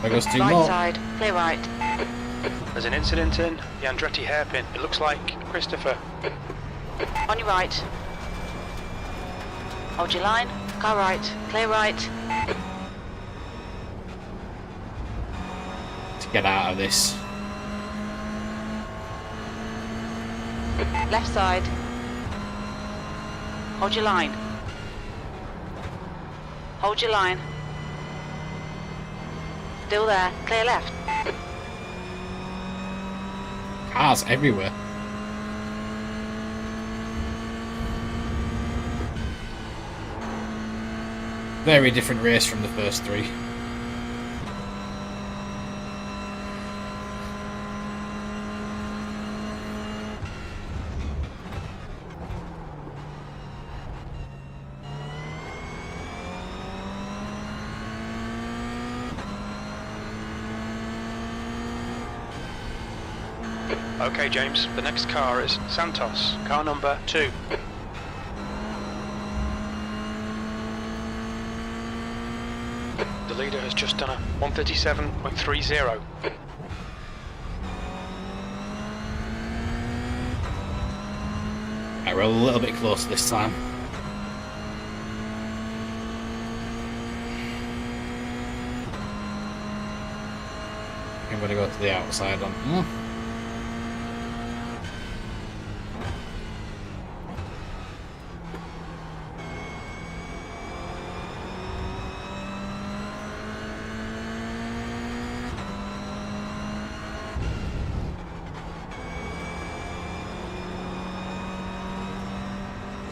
There goes two Right more. side, clear right. There's an incident in the Andretti hairpin. It looks like Christopher. On your right. Hold your line. Car right, clear right. To get out of this. Left side. Hold your line. Hold your line. Still there, clear left. Cars everywhere. Very different race from the first three. Okay, James, the next car is Santos, car number 2. The leader has just done a 137.30. Right, we're a little bit closer this time. I'm going to go to the outside on.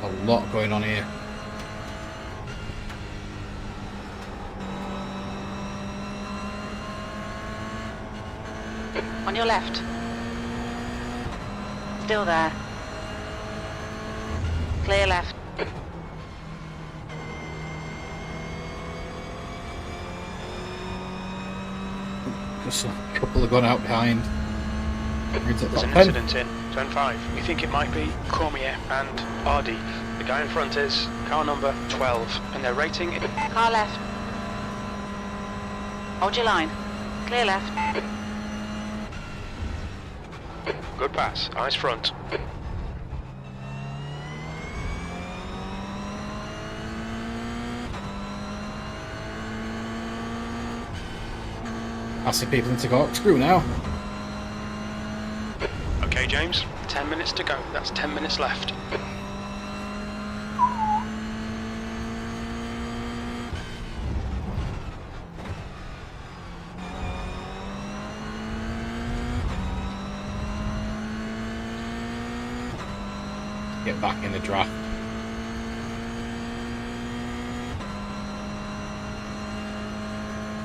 A lot going on here. On your left. Still there. Clear left. Just a couple have gone out behind. There's an incident in turn 5. We think it might be Cormier and Hardy. The guy in front is car number 12, and their rating is... Car left. Hold your line. Clear left. Good pass, eyes front. I see people into corkscrew now. Okay, James, 10 minutes to go. That's 10 minutes left. Get back in the draft.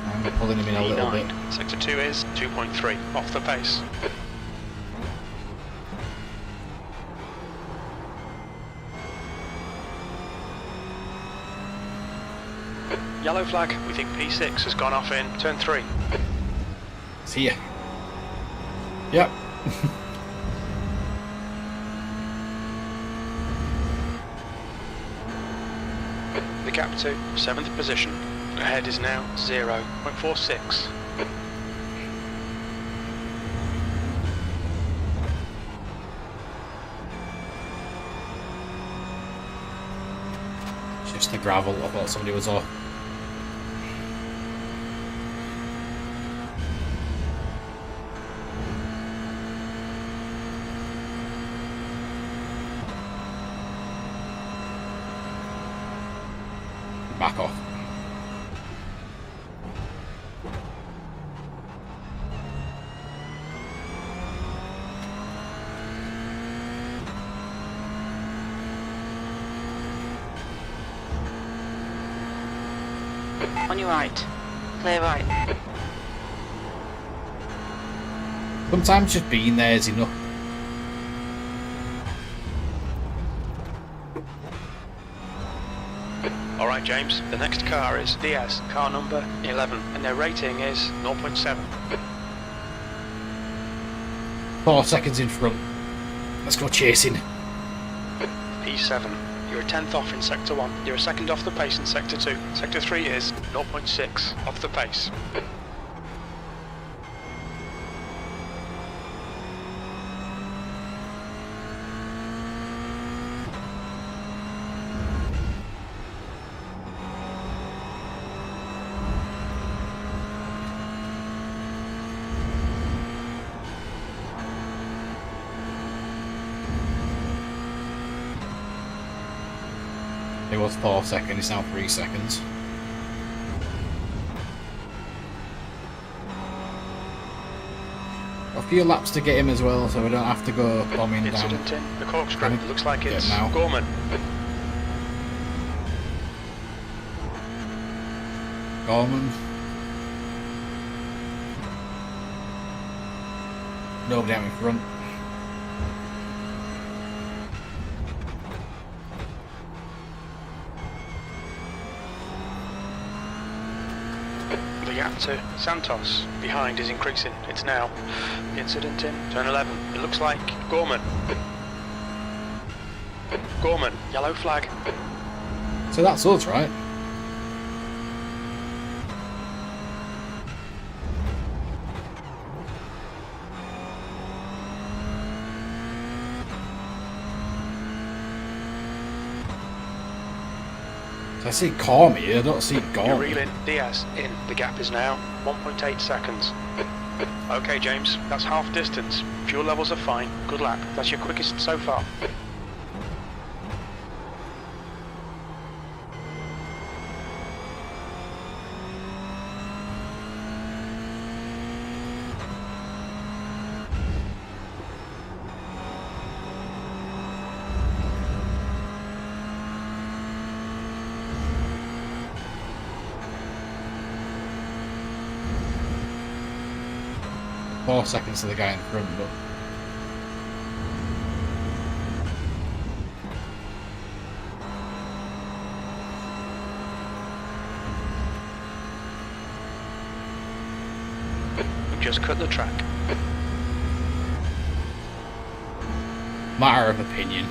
I'm pulling him in a little bit. Sector 2 is 2.3, off the pace. Yellow flag, we think P6 has gone off in turn 3. See ya. Yep. The gap to 7th position. Ahead is now 0.46. Just the gravel. I thought somebody was off. Back off. On your right. Clear right. Sometimes just being there is enough. Alright, James, the next car is DS, car number 11, and their rating is 0.7. 4 seconds in front. Let's go chasing. P7, you're a 10th off in Sector 1, you're a second off the pace in Sector 2. Sector 3 is 0.6 off the pace. It was 4 seconds, it's now 3 seconds. A few laps to get him as well, so we don't have to go bombing down. Incident in the corkscrew, looks like it's now. Gorman. Gorman. Nobody out in front. The gap to Santos behind is increasing. It's now incident in turn 11. It looks like Gorman. Gorman, yellow flag. So that's us, right? So I see Cormier, I don't see You're Gorman. reeling Diaz in. The gap is now 1.8 seconds. Okay, James, that's half distance. Fuel levels are fine. Good lap. That's your quickest so far. 4 seconds to the guy in front, but We've just cut the track. matter of opinion.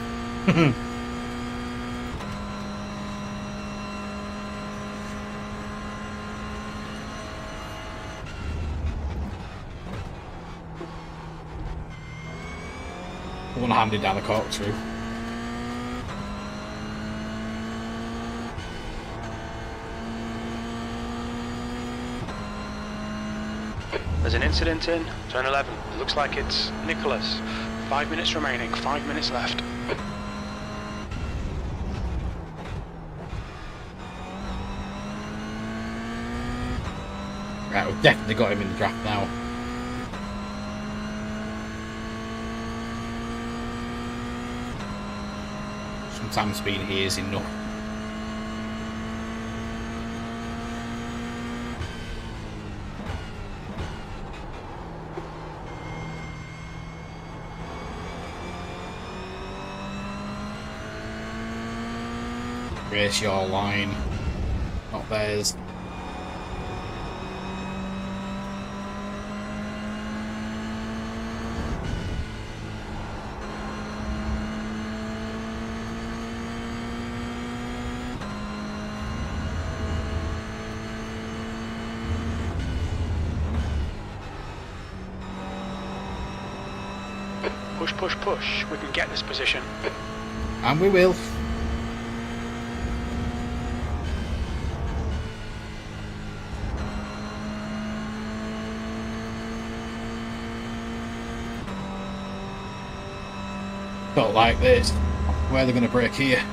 One-handed down the corkscrew. There's an incident in turn 11. It looks like it's Nicholas. 5 minutes remaining, 5 minutes left. Right, we've definitely got him in the draft now. Sometimes speed here is enough. Race your line, not theirs. Push, push, push. We can get this position. And we will. Felt like this. Where are they going to break here?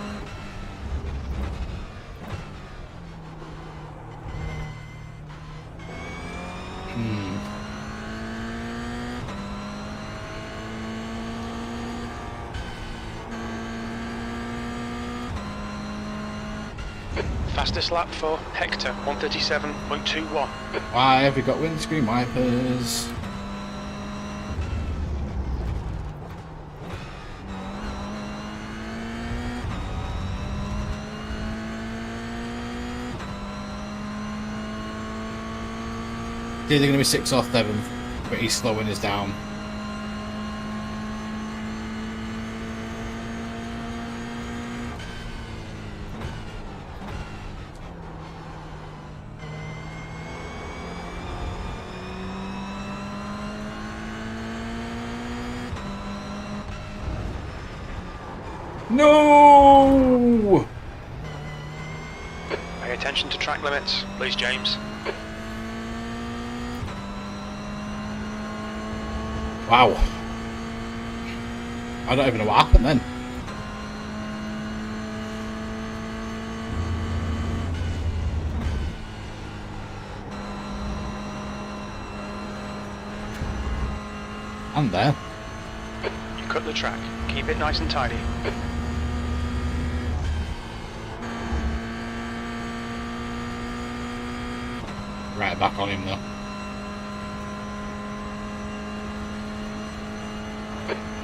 Fastest lap for Hector, 137.21. Why have we got windscreen wipers? It's either going to be 6th or 7th, but he's slowing us down. No! Pay attention to track limits, please, James. Wow. I don't even know what happened then. And there. You cut the track. Keep it nice and tidy. Right back on him though.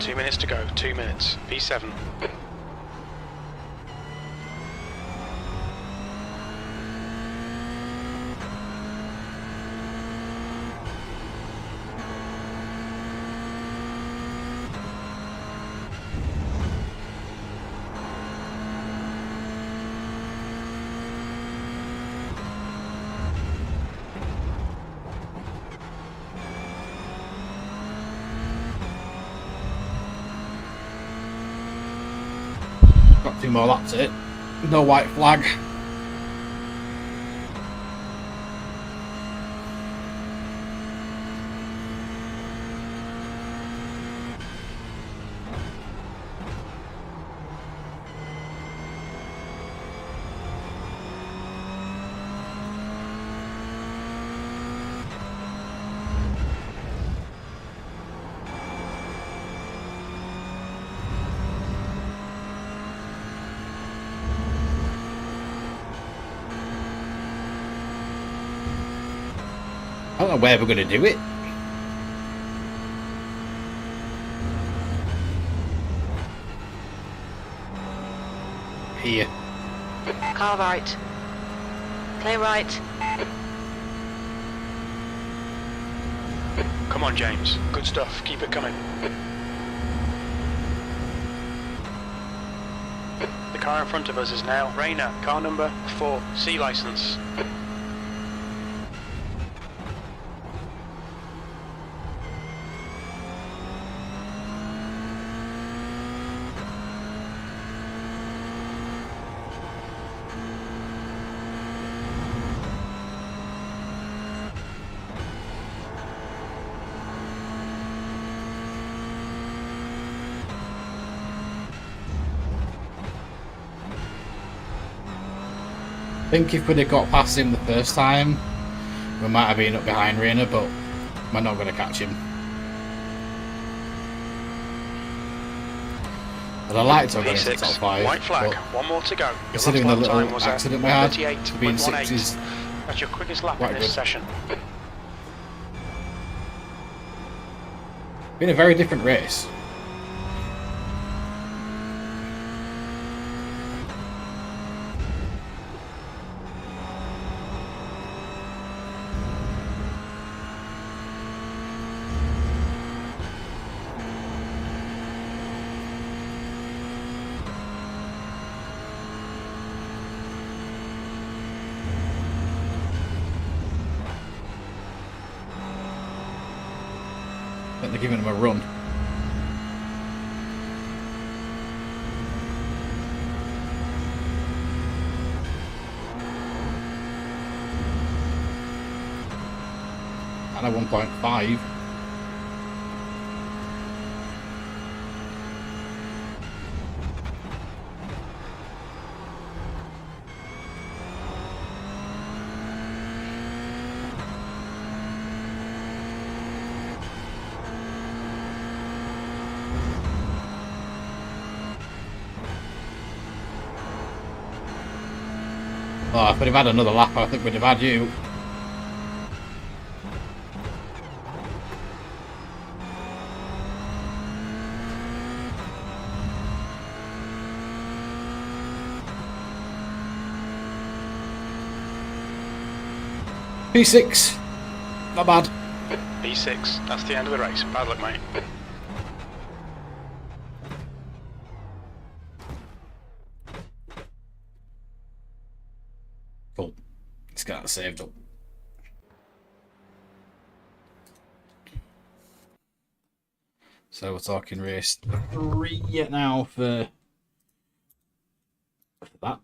2 minutes to go, 2 minutes. P7. Got 2 more laps at it. No white flag. I don't know where we're going to do it. Here. Car right. Clear right. Come on, James. Good stuff. Keep it coming. The car in front of us is now Rayner, car number 4, C license. I think if we'd have got past him the first time, we might have been up behind Rayner, but we're not going to catch him. But I like to have got into the top 5. White flag, one more to go. Your Considering the last lap little time was accident we had, 38, to be in 6s. That's your quickest lap Quite in this good. session. Been a very different race. I think they're giving him a run. And at 1.5. Oh, if we'd have had another lap, I think we'd have had you. P6. Not bad. P6, that's the end of the race. Bad luck, mate. Cool. Let's get that saved up. So we're talking race 3 now for that.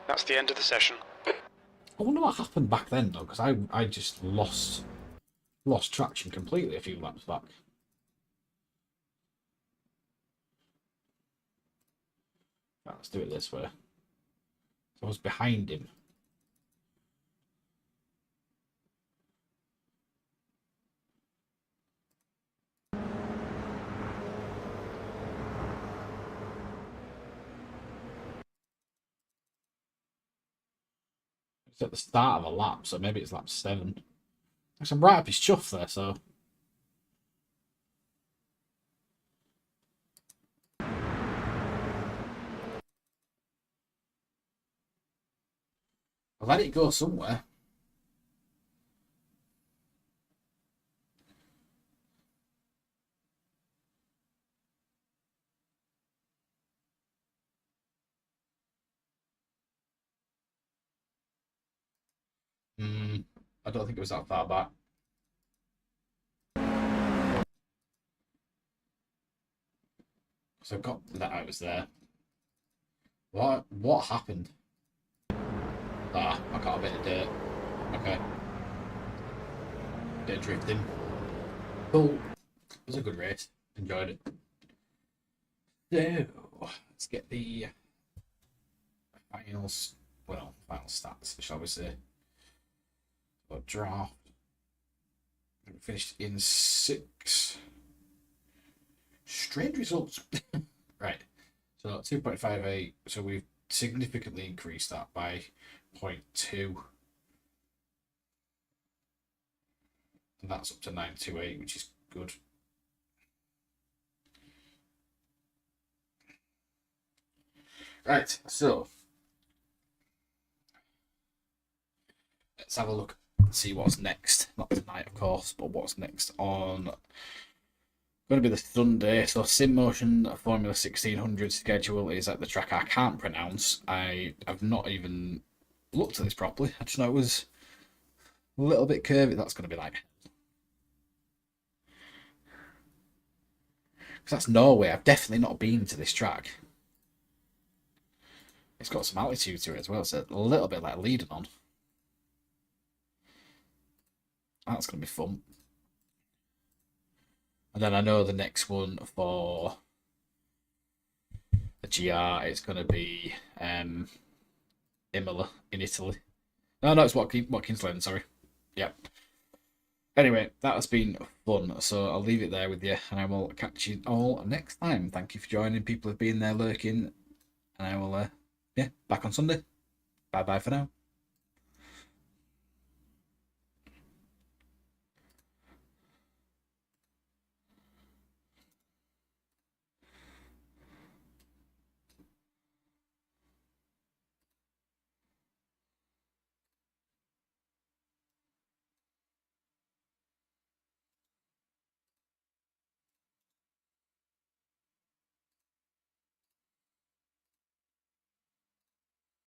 That's the end of the session. I wonder what happened back then though, because I just lost traction completely a few laps back. Right, let's do it this way. So I was behind him. It's at the start of a lap, so maybe it's lap 7. Actually, I'm right up his chuff there, so. I'll let it go somewhere. I don't think it was that far back. So I got that I was there. What happened? Ah, I got a bit of dirt. Okay. Bit of drifting. Cool. It was a good race. Enjoyed it. So let's get the final stats, shall we say. But draft. We finished in 6. Strange results. Right. So 2.58. So we've significantly increased that by 0.2. And that's up to 928, which is good. Right, so let's have a look, see what's next. Not tonight, of course, but what's next on going to be the Sunday. So Sim Motion Formula 1600 schedule is at the track I can't pronounce. I have not even looked at this properly. I just know it was a little bit curvy. That's going to be like, because that's Norway. I've definitely not been to this track. It's got some altitude to it as well, so a little bit like leading on. That's going to be fun. And then I know the next one for the GR is going to be Imola in Italy. No, it's Watkins Glen, sorry. Yep. Anyway, that has been fun, so I'll leave it there with you, and I will catch you all next time. Thank you for joining. People have been there lurking, and I will, back on Sunday. Bye-bye for now.